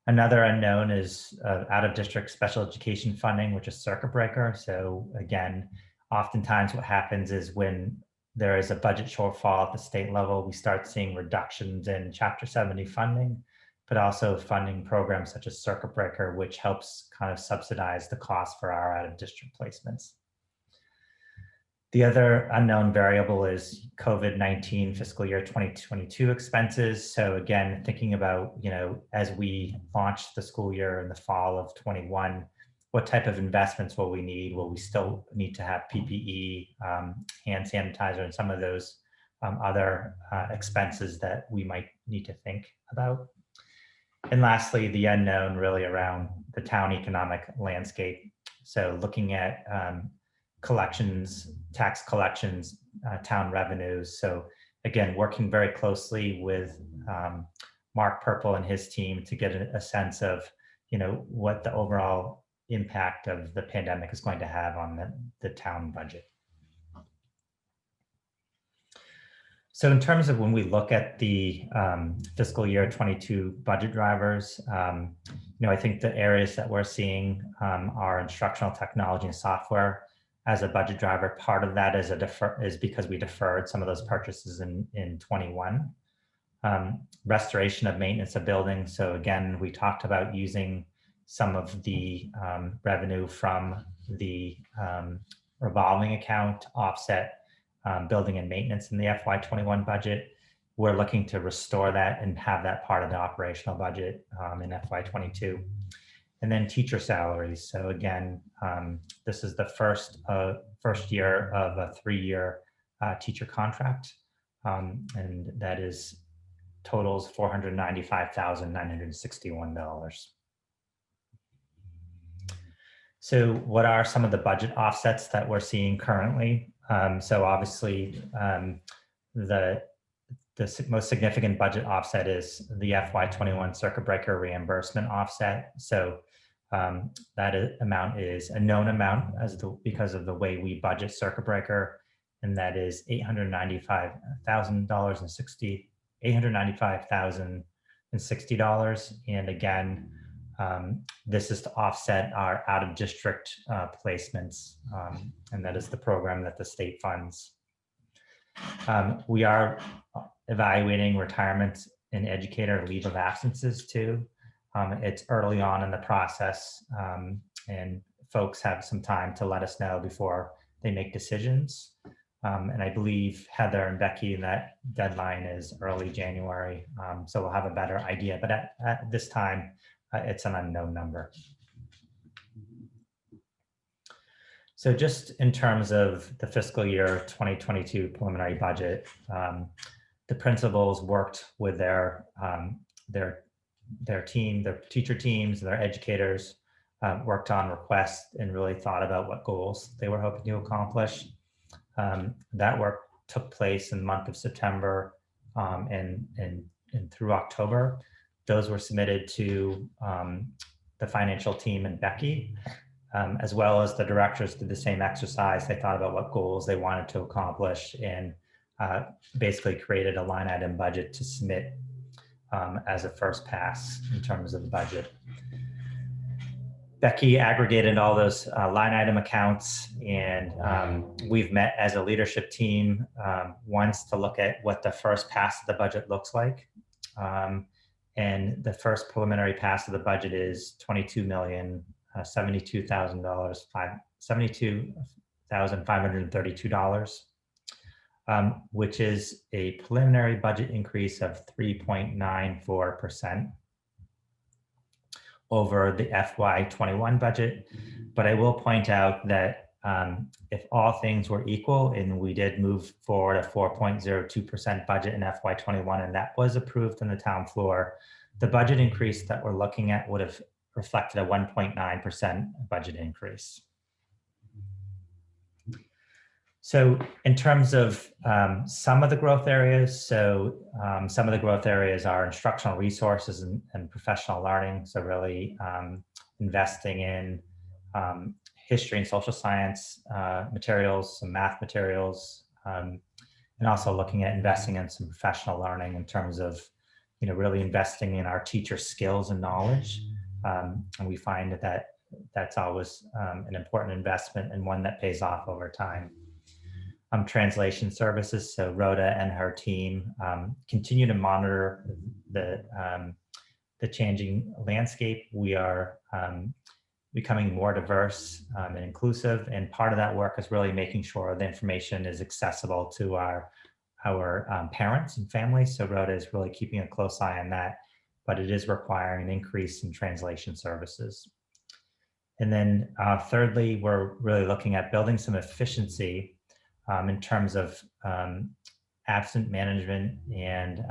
Another unknown is out-of-district special education funding, which is circuit breaker. So again, oftentimes what happens is when there is a budget shortfall at the state level, we start seeing reductions in Chapter 70 funding, but also funding programs such as circuit breaker, which helps kind of subsidize the cost for our out-of-district placements. The other unknown variable is COVID-19 fiscal year 2022 expenses. So again, thinking about, as we launch the school year in the fall of 21, what type of investments will we need? Will we still need to have PPE, hand sanitizer, and some of those other expenses that we might need to think about? And lastly, the unknown really around the town economic landscape. So looking at collections, tax collections, town revenues. So again, working very closely with Mark Purple and his team to get a sense of, what the overall impact of the pandemic is going to have on the town budget. So in terms of when we look at the fiscal year 22 budget drivers, I think the areas that we're seeing are instructional technology and software as a budget driver. Part of that is because we deferred some of those purchases in 21. Restoration of maintenance of buildings. So again, we talked about using some of the revenue from the revolving account to offset building and maintenance in the FY21 budget. We're looking to restore that and have that part of the operational budget in FY22. And then teacher salaries. So again, this is the first year of a 3-year teacher contract, and that is totals $495,961. So what are some of the budget offsets that we're seeing currently? So obviously, the most significant budget offset is the FY21 circuit breaker reimbursement offset. So amount is a known amount because of the way we budget circuit breaker, and that is $895,060. And again, this is to offset our out-of-district placements, and that is the program that the state funds. We are evaluating retirement and educator leave of absences too. It's early on in the process, and folks have some time to let us know before they make decisions. And I believe Heather and Becky, that deadline is early January, so we'll have a better idea. But at this time, it's an unknown number. So just in terms of the fiscal year 2022 preliminary budget, the principals worked with their team, their teacher teams, their educators, worked on requests and really thought about what goals they were hoping to accomplish. That work took place in the month of September and through October. Those were submitted to the financial team and Becky, as well as the directors did the same exercise. They thought about what goals they wanted to accomplish and basically created a line item budget to submit as a first pass in terms of the budget. Becky aggregated all those line item accounts, and we've met as a leadership team once to look at what the first pass of the budget looks like. And the first preliminary pass of the budget is $72,532, which is a preliminary budget increase of 3.94% over the FY21 budget. But I will point out that if all things were equal and we did move forward a 4.02% budget in FY21, and that was approved on the town floor, the budget increase that we're looking at would have reflected a 1.9% budget increase. So in terms of some of the growth areas, some of the growth areas are instructional resources and professional learning. So really investing in history and social science materials, some math materials, and also looking at investing in some professional learning in terms of, really investing in our teacher skills and knowledge. And we find that that's always an important investment and one that pays off over time. Translation services. So Rhoda and her team continue to monitor the changing landscape. We are becoming more diverse and inclusive, and part of that work is really making sure the information is accessible to our parents and families. So Rhoda is really keeping a close eye on that, but it is requiring an increase in translation services. And then thirdly, we're really looking at building some efficiency in terms of absent management and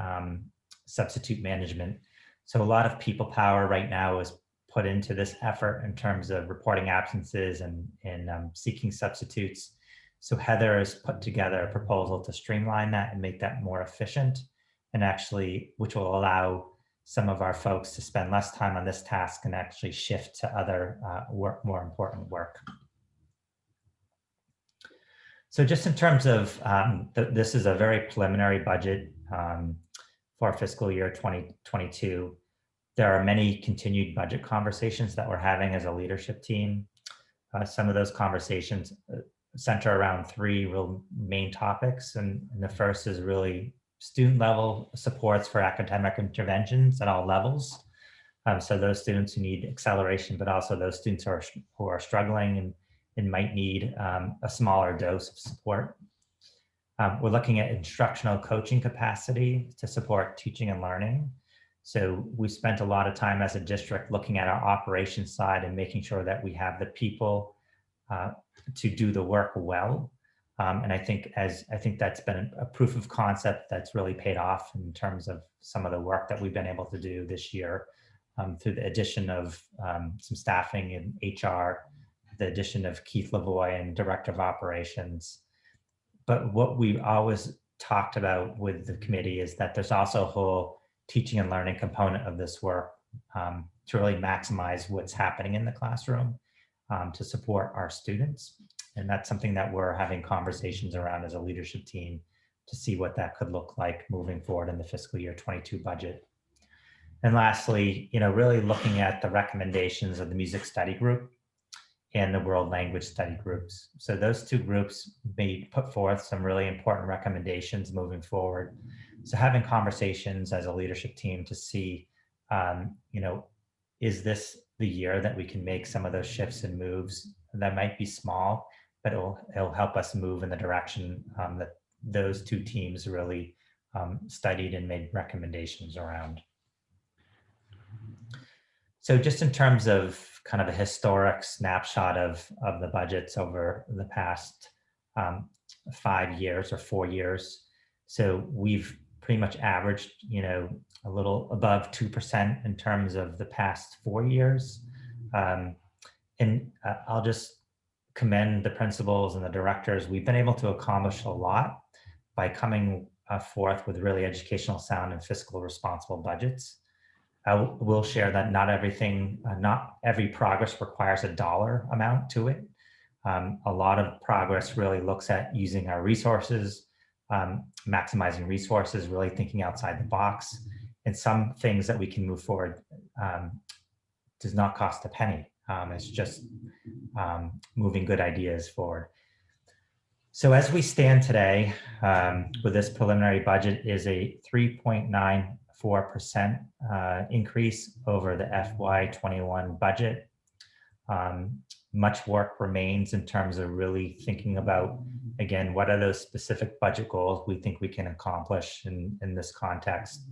substitute management. So a lot of people power right now is put into this effort in terms of reporting absences and seeking substitutes. So Heather has put together a proposal to streamline that and make that more efficient, and actually, which will allow some of our folks to spend less time on this task and actually shift to other more important work. So just in terms of, this is a very preliminary budget for fiscal year 2022. There are many continued budget conversations that we're having as a leadership team. Some of those conversations center around three real main topics. And the first is really student level supports for academic interventions at all levels. So those students who need acceleration, but also those students who are struggling and might need a smaller dose of support. We're looking at instructional coaching capacity to support teaching and learning. So we spent a lot of time as a district looking at our operations side and making sure that we have the people to do the work well. And I think that's been a proof of concept that's really paid off in terms of some of the work that we've been able to do this year through the addition of some staffing in HR, the addition of Keith Lavoie and Director of Operations. But what we always talked about with the committee is that there's also a whole teaching and learning component of this work to really maximize what's happening in the classroom to support our students. And that's something that we're having conversations around as a leadership team to see what that could look like moving forward in the fiscal year 22 budget. And lastly, really looking at the recommendations of the music study group and the world language study groups. So those two groups may put forth some really important recommendations moving forward. So having conversations as a leadership team to see, is this the year that we can make some of those shifts and moves that might be small, but it'll help us move in the direction that those two teams really studied and made recommendations around. So just in terms of kind of a historic snapshot of the budgets over the past 5 years or 4 years. So we've pretty much averaged, a little above 2% in terms of the past 4 years. And I'll just commend the principals and the directors. We've been able to accomplish a lot by coming forth with really educational sound and fiscal responsible budgets. I will share that not every progress requires a dollar amount to it. A lot of progress really looks at using our resources, maximizing resources, really thinking outside the box. And some things that we can move forward does not cost a penny. It's just moving good ideas forward. So as we stand today, with this preliminary budget is a 3.94% increase over the FY21 budget. Much work remains in terms of really thinking about, again, what are those specific budget goals we think we can accomplish in this context.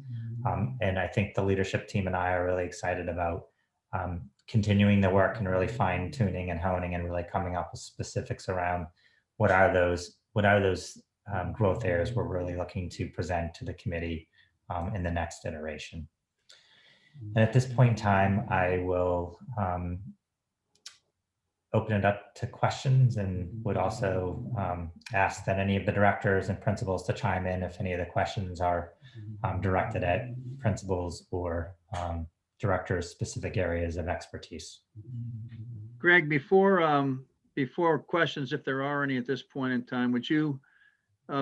And I think the leadership team and I are really excited about continuing the work and really fine tuning and honing and really coming up with specifics around what are those growth areas we're really looking to present to the committee in the next iteration. And at this point in time, I will open it up to questions and would also ask that any of the directors and principals to chime in if any of the questions are directed at principals or directors' specific areas of expertise. Greg, before questions, if there are any at this point in time, would you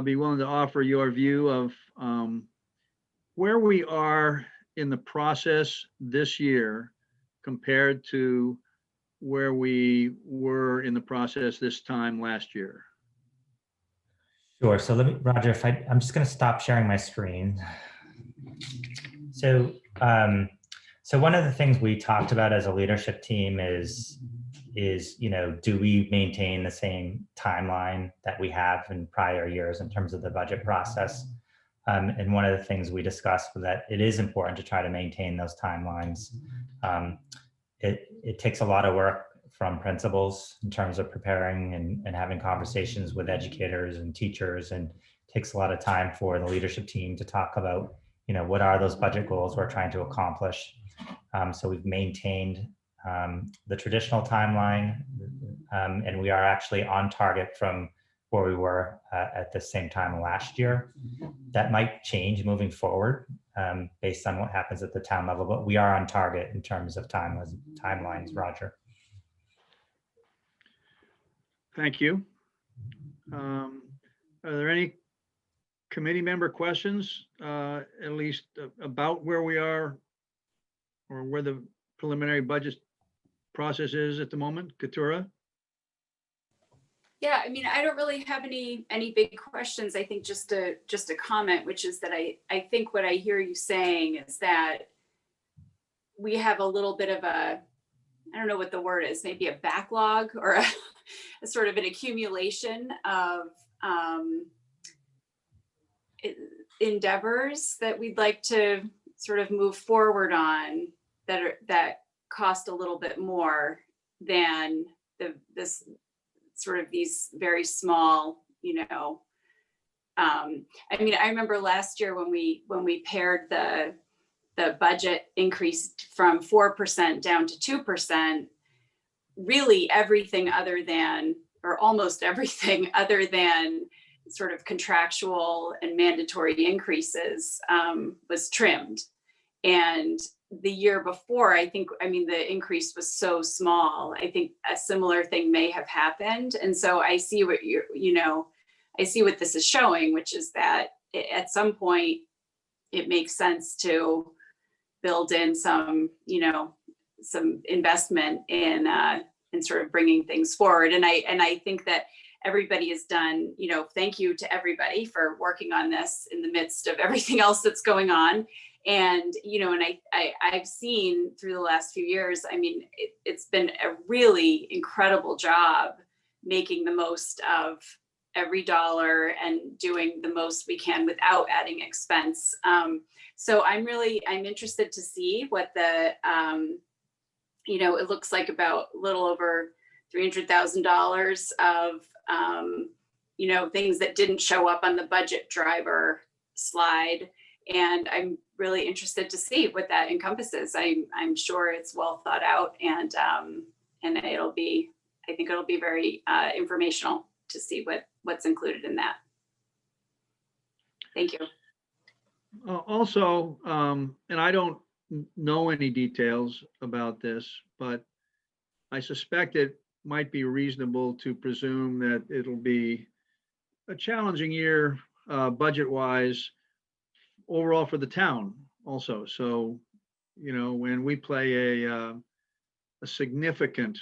be willing to offer your view of where we are in the process this year compared to where we were in the process this time last year? Sure. So let me, Roger, I'm just going to stop sharing my screen. So, so one of the things we talked about as a leadership team is, do we maintain the same timeline that we have in prior years in terms of the budget process? And one of the things we discussed was that it is important to try to maintain those timelines. It takes a lot of work from principals in terms of preparing and having conversations with educators and teachers, and takes a lot of time for the leadership team to talk about, what are those budget goals we're trying to accomplish. So we've maintained the traditional timeline, and we are actually on target from where we were at the same time last year. That might change moving forward based on what happens at the town level, but we are on target in terms of timelines, Roger. Thank you. Are there any committee member questions, at least about where we are or where the preliminary budget process is at the moment? Keturah? Yeah, I mean, I don't really have any big questions. I think just a comment, which is that I think what I hear you saying is that we have a little bit of a, I don't know what the word is, maybe a backlog or a sort of an accumulation of endeavors that we'd like to sort of move forward on that cost a little bit more than this sort of these very small I mean, I remember last year when we paired the budget increased from 4% down to 2%, really everything other than, or almost everything other than sort of contractual and mandatory increases was trimmed. And the year before, I mean, the increase was so small. I think a similar thing may have happened. And so I see what I see what this is showing, which is that at some point it makes sense to build in some investment in sort of bringing things forward. And I think that everybody has done, thank you to everybody for working on this in the midst of everything else that's going on. And, and I've seen through the last few years, I mean, it's been a really incredible job making the most of every dollar and doing the most we can without adding expense. So I'm interested to see what the, it looks like about a little over $300,000 of, things that didn't show up on the budget driver slide. And I'm really interested to see what that encompasses. I'm sure it's well thought out, and I think it'll be very informational to see what's included in that. Thank you. Also, and I don't know any details about this, but I suspect it might be reasonable to presume that it'll be a challenging year budget-wise overall for the town also. So, when we play a significant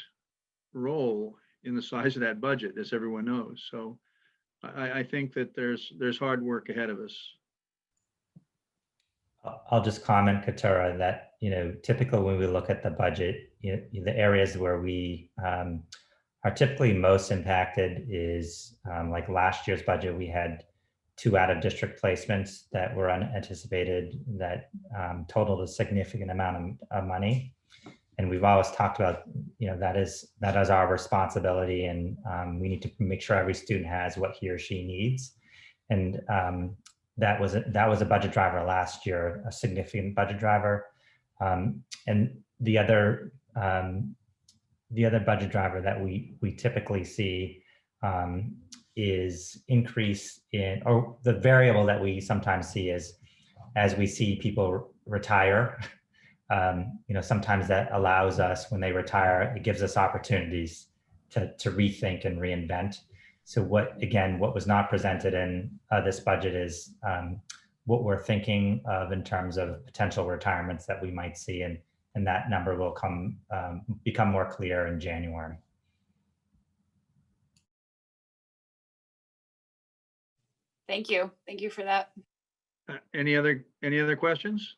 role in the size of that budget, as everyone knows. So I think that there's hard work ahead of us. I'll just comment, Katura, that, typically when we look at the budget, the areas where we are typically most impacted is like last year's budget, we had 2 out-of-district placements that were unanticipated that totaled a significant amount of money. And we've always talked about, that is our responsibility, and we need to make sure every student has what he or she needs. And that was a budget driver last year, a significant budget driver. And the other budget driver that we typically see is increase in, or the variable that we sometimes see is as we see people retire. Sometimes that allows us, when they retire, it gives us opportunities to rethink and reinvent. So what was not presented in this budget is what we're thinking of in terms of potential retirements that we might see, and that number will become more clear in January. Thank you. Thank you for that. Any other questions?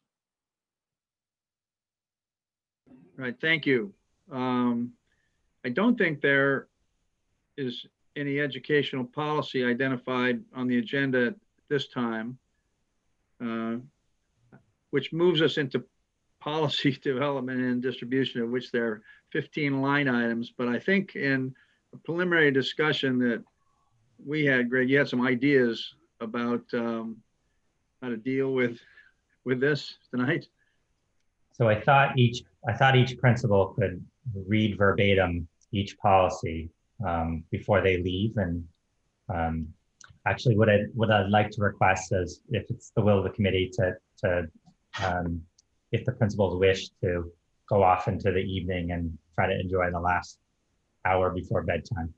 Right, thank you. I don't think there is any educational policy identified on the agenda at this time, which moves us into policy development and distribution, of which there are 15 line items. But I think in a preliminary discussion that we had, Greg, you had some ideas about how to deal with this tonight. So I thought each principal could read verbatim each policy before they leave. And actually, what I'd like to request is, if it's the will of the committee, to if the principals wish to go off into the evening and try to enjoy the last hour before bedtime.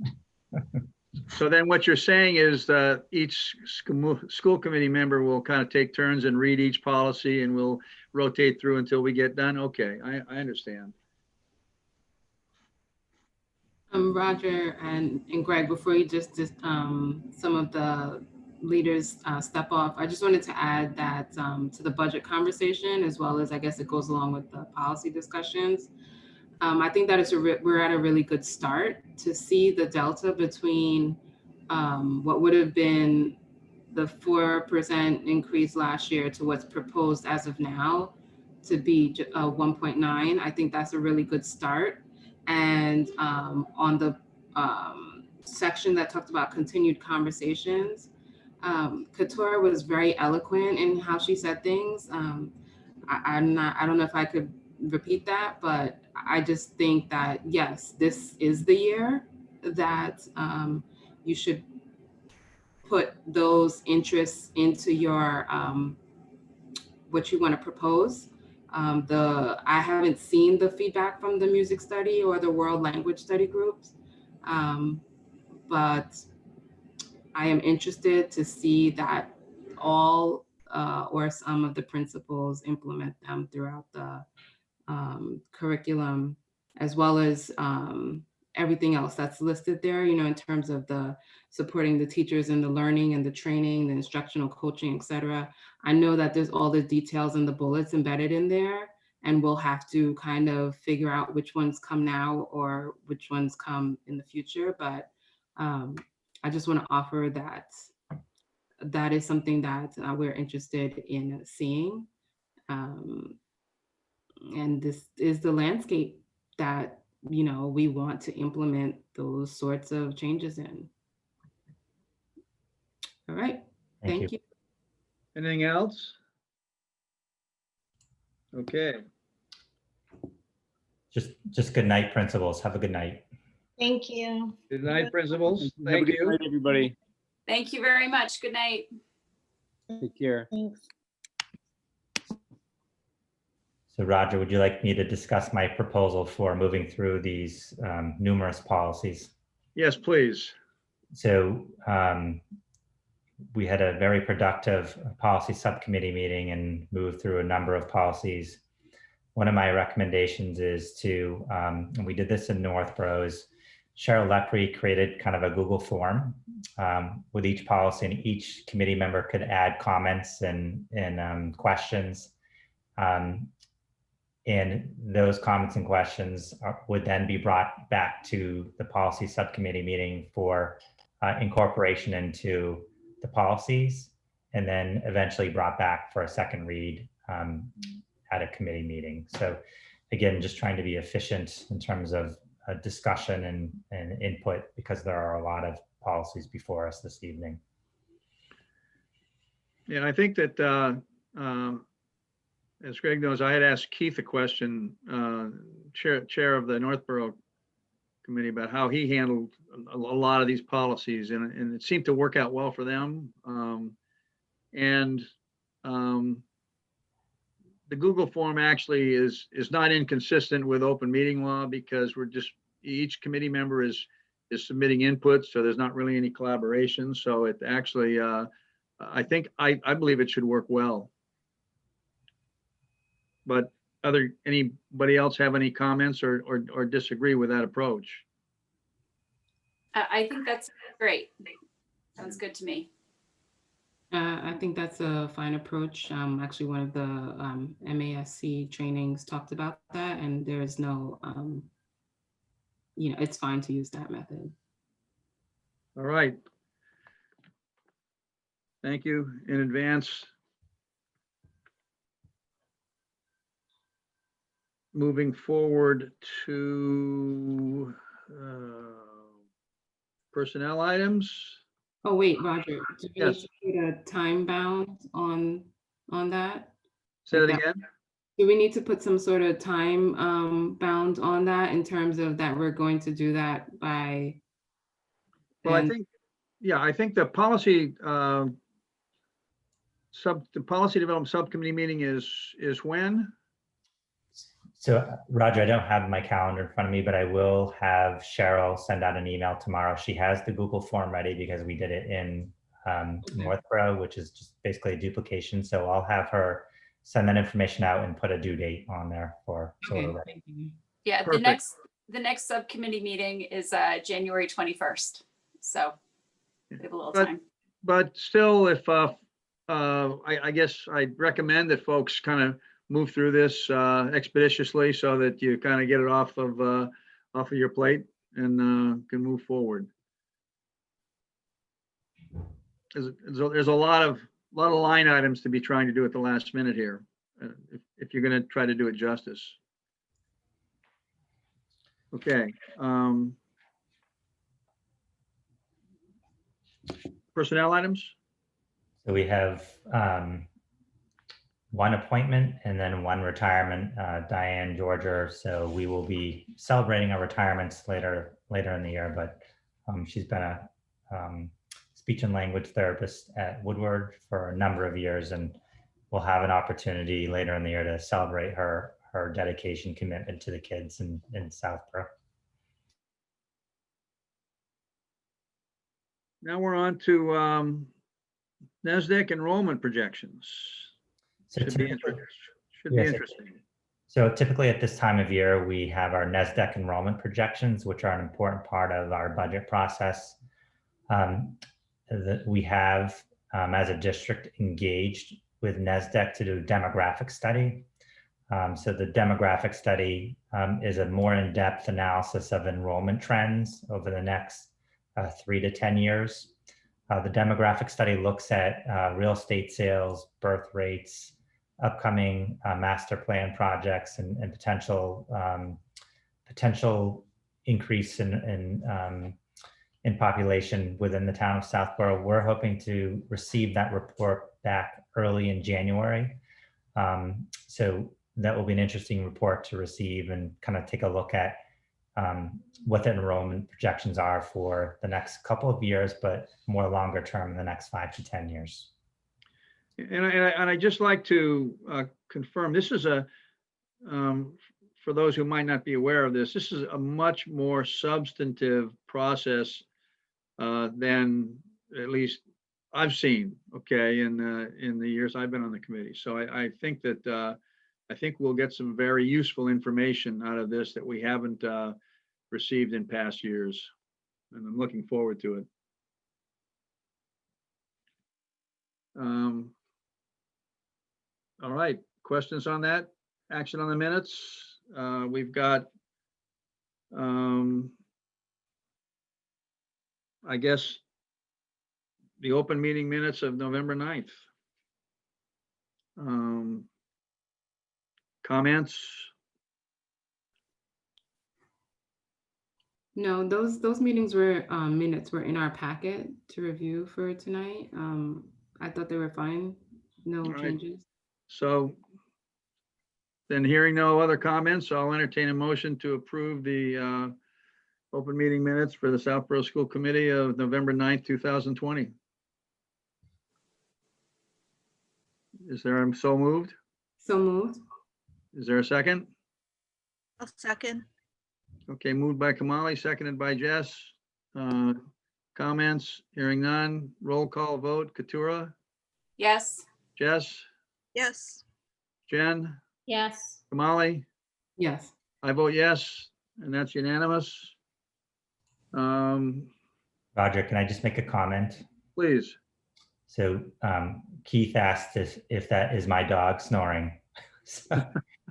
So then what you're saying is that each school committee member will kind of take turns and read each policy, and we'll rotate through until we get done. Okay, I understand. Roger and Greg, before you just some of the leaders step off, I just wanted to add that to the budget conversation, as well as I guess it goes along with the policy discussions. I think that we're at a really good start to see the delta between what would have been the 4% increase last year to what's proposed as of now to be 1.9. I think that's a really good start. And on the section that talked about continued conversations. Katura was very eloquent in how she said things. I don't know if I could repeat that, but I just think that, yes, this is the year that you should put those interests into your, what you want to propose. I haven't seen the feedback from the music study or the world language study groups, but I am interested to see that all or some of the principals implement them throughout the curriculum, as well as everything else that's listed there, you know, in terms of the supporting the teachers and the learning and the training, the instructional coaching, et cetera. I know that there's all the details and the bullets embedded in there, and we'll have to kind of figure out which ones come now or which ones come in the future. But I just want to offer that that is something that we're interested in seeing. And this is the landscape that, you know, we want to implement those sorts of changes in. All right, thank you. Anything else? Okay. Just good night, principals. Have a good night. Thank you. Good night, principals. Have a Thank good you. night, everybody. Thank you very much. Good night. Take care. Thanks. So Roger, would you like me to discuss my proposal for moving through these numerous policies? Yes, please. So we had a very productive policy subcommittee meeting and moved through a number of policies. One of my recommendations is to, and we did this in Northborough, is Cheryl Lepre created kind of a Google form with each policy, and each committee member could add comments and questions. And those comments and questions would then be brought back to the policy subcommittee meeting for incorporation into the policies, and then eventually brought back for a second read at a committee meeting. So again, just trying to be efficient in terms of discussion and input, because there are a lot of policies before us this evening. Yeah, I think that as Greg knows, I had asked Keith a question, chair of the Northborough committee, about how he handled a lot of these policies, and it seemed to work out well for them. The Google form actually is not inconsistent with open meeting law, because each committee member is submitting input, so there's not really any collaboration. So it actually, I believe it should work well. But anybody else have any comments or disagree with that approach? I think that's great. Sounds good to me. I think that's a fine approach. Actually, one of the MASC trainings talked about that, and there is no, you know, it's fine to use that method. All right. Thank you in advance. Moving forward to personnel items. Oh, wait, Roger, do we need Yes. to put a time bound on that? Say that again. Do we need to put some sort of time bound on that, in terms of that we're going to do that by? Well, I think the policy the policy development subcommittee meeting is when? So Roger, I don't have my calendar in front of me, but I will have Cheryl send out an email tomorrow. She has the Google form ready because we did it in Northborough, which is just basically a duplication. So I'll have her send that information out and put a due date on there for. Okay, thank you. Yeah, Perfect. the next subcommittee meeting is January 21st. So we have a little time. But still, if I guess I'd recommend that folks kind of move through this expeditiously, so that you kind of get it off of your plate and can move forward. There's a lot of line items to be trying to do at the last minute here, if you're going to try to do it justice. Okay. personnel items? So we have one appointment and then one retirement, Diane Georgia. So we will be celebrating our retirements later in the year, but she's been a speech and language therapist at Woodward for a number of years, and we'll have an opportunity later in the year to celebrate her dedication, commitment to the kids in Southborough. Now we're on to NASDAQ enrollment projections. So Should be yes, interesting. So typically at this time of year, we have our NASDAQ enrollment projections, which are an important part of our budget process. We have, as a district, engaged with NASDAQ to do a demographic study. So the demographic study is a more in-depth analysis of enrollment trends over the next 3 to 10 years. The demographic study looks at real estate sales, birth rates, upcoming master plan projects, and potential increase in population within the town of Southborough. We're hoping to receive that report back early in January. So that will be an interesting report to receive and kind of take a look at what the enrollment projections are for the next couple of years, but more longer term in the next 5 to 10 years. And I just like to confirm, this is for those who might not be aware of this, this is a much more substantive process than at least I've seen, okay, in the years I've been on the committee. So I think that I think we'll get some very useful information out of this that we haven't received in past years, and I'm looking forward to it. All right, questions on that? Action on the minutes? We've got, I guess, the open meeting minutes of November 9th. Comments? No, those meetings were minutes were in our packet to review for tonight. I thought they were fine. No changes. So then, hearing no other comments, I'll entertain a motion to approve the open meeting minutes for the Southborough School Committee of November 9th, 2020. Is there a so moved? So moved. Is there a second? I'll second. Okay, moved by Kamali, seconded by Jess. Comments? Hearing none. Roll call vote. Keturah? Yes. Jess? Yes. Jen? Yes. Kamali? Yes. I vote yes, and that's unanimous. Roger, can I just make a comment? Please. So Keith asked if that is my dog snoring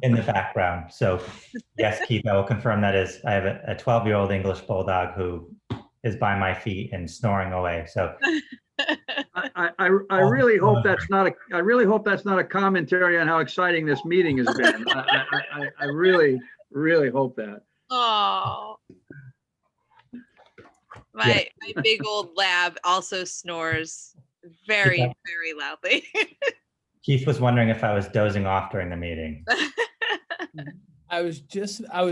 in the background. So yes, Keith, I will confirm that is. I have a 12-year-old English bulldog who is by my feet and snoring away. So I really hope that's not a commentary on how exciting this meeting has been. I really hope that. Oh. My big old lab also snores very, very loudly. Keith was wondering if I was dozing off during the meeting. I was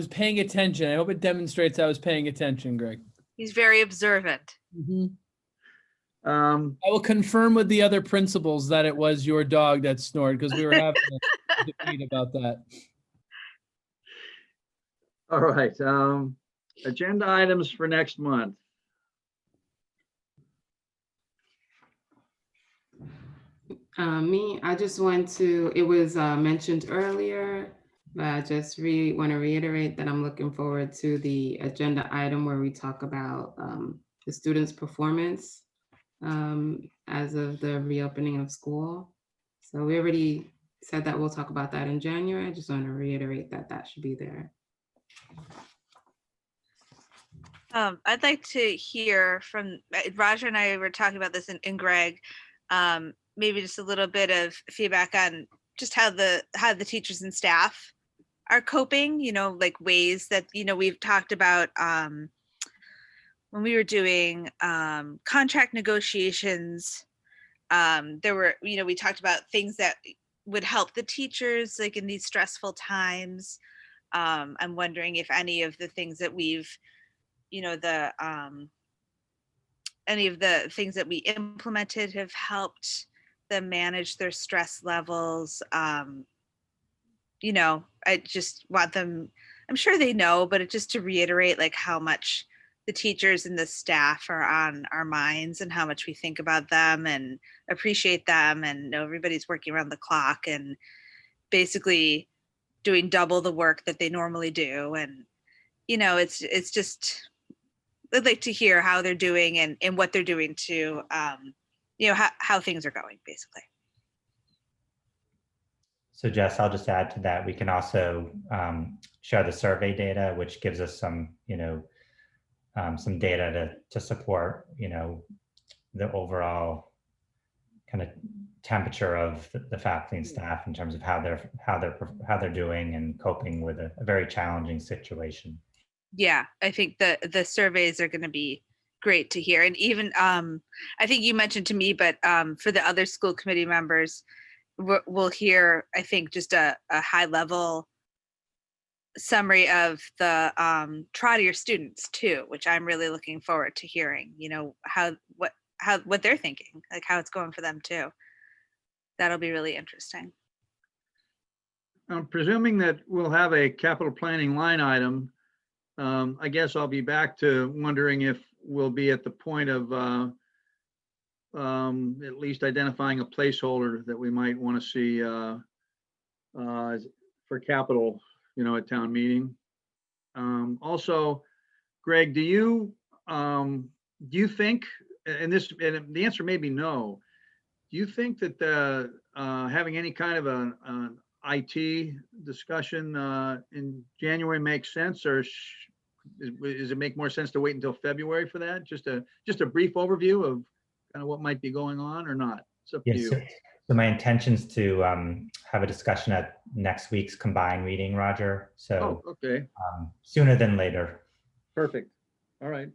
paying attention. I hope it demonstrates I was paying attention, Greg. He's very observant. Mm-hmm. I will confirm with the other principals that it was your dog that snored, because we were having a debate about that. All right. Agenda items for next month. I just want to, it was mentioned earlier, but I just want to reiterate that I'm looking forward to the agenda item where we talk about the students' performance as of the reopening of school. So we already said that we'll talk about that in January. I just want to reiterate that that should be there. I'd like to hear from Roger and I were talking about this in Greg, maybe just a little bit of feedback on just how the teachers and staff are coping, like ways that, we've talked about when we were doing contract negotiations, there were, we talked about things that would help the teachers like in these stressful times. I'm wondering if any of the things that we've, any of the things that we implemented have helped them manage their stress levels. I just want them, I'm sure they know, but just to reiterate like how much the teachers and the staff are on our minds and how much we think about them and appreciate them, and know everybody's working around the clock and basically doing double the work that they normally do. And, it's just, I'd like to hear how they're doing and what they're doing to, how things are going, basically. So Jess, I'll just add to that. We can also share the survey data, which gives us some data to support, the overall kind of temperature of the faculty and staff in terms of how they're doing and coping with a very challenging situation. Yeah, I think the surveys are going to be great to hear. And even I think you mentioned to me, but for the other school committee members, we'll hear, I think, just a high level summary of the Trotter students too, which I'm really looking forward to hearing, what they're thinking, like how it's going for them too. That'll be really interesting. I'm presuming that we'll have a capital planning line item. I guess I'll be back to wondering if we'll be at the point of at least identifying a placeholder that we might want to see for capital, at town meeting. Also, Greg, do you think, and the answer may be no, do you think that having any kind of an IT discussion in January makes sense, or does it make more sense to wait until February for that? Just a brief overview of kind of what might be going on, or not? It's up to you. So my intention is to have a discussion at next week's combined meeting, Roger. So okay. Sooner than later. Perfect. All right.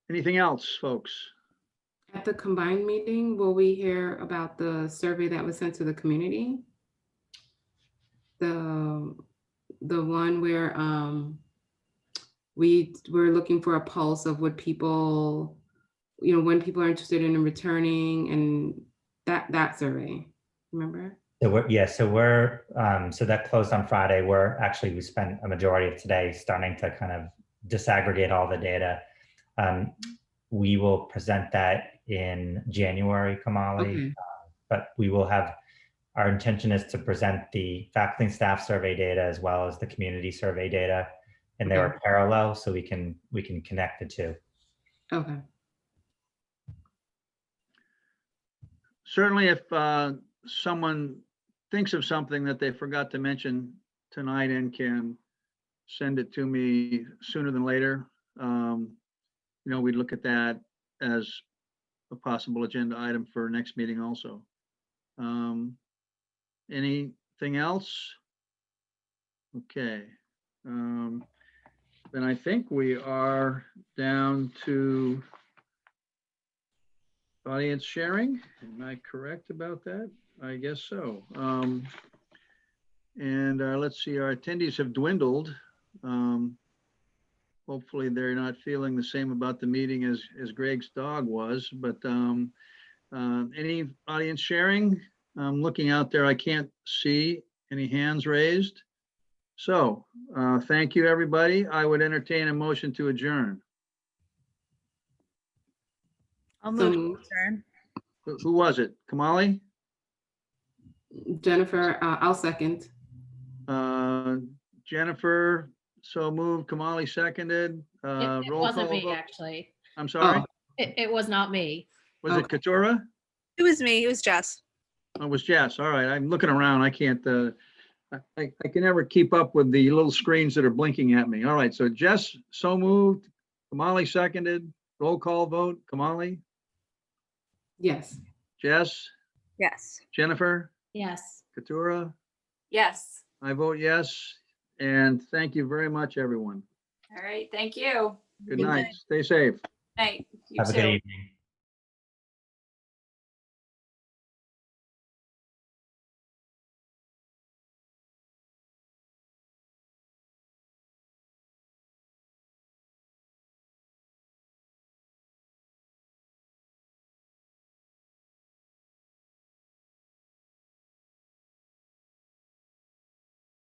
Anything else, folks? At the combined meeting, will we hear about the survey that was sent to the community? The one where we were looking for a pulse of what people, when people are interested in returning, and that survey, remember? So that closed on Friday. We spent a majority of today starting to kind of disaggregate all the data. We will present that in January, Kamali. Okay. But we will have, our intention is to present the faculty and staff survey data as well as the community survey data, and they are parallel, so we can connect the two. Okay. Certainly, if someone thinks of something that they forgot to mention tonight and can send it to me sooner than later, we'd look at that as a possible agenda item for next meeting also. Anything else? Okay. Then I think we are down to audience sharing. Am I correct about that? I guess so. And let's see, our attendees have dwindled. Hopefully they're not feeling the same about the meeting as Greg's dog was, but any audience sharing? I'm looking out there, I can't see any hands raised. So thank you, everybody. I would entertain a motion to adjourn. I'll move to adjourn. Who was it? Kamali? Jennifer, I'll second. Jennifer, so moved. Kamali seconded. It Roll wasn't call me, vote. actually. I'm sorry. Oh. It was not me. Was it Katura? It was me. It was Jess. Oh, it was Jess. All right. I'm looking around. I can't. I can never keep up with the little screens that are blinking at me. All right. So Jess, so moved. Kamali seconded. Roll call vote. Kamali? Yes. Jess? Yes. Jennifer? Yes. Katura? Yes. I vote yes. And thank you very much, everyone. All right. Thank you. Good night. Stay safe. Night. You Have a too. good evening.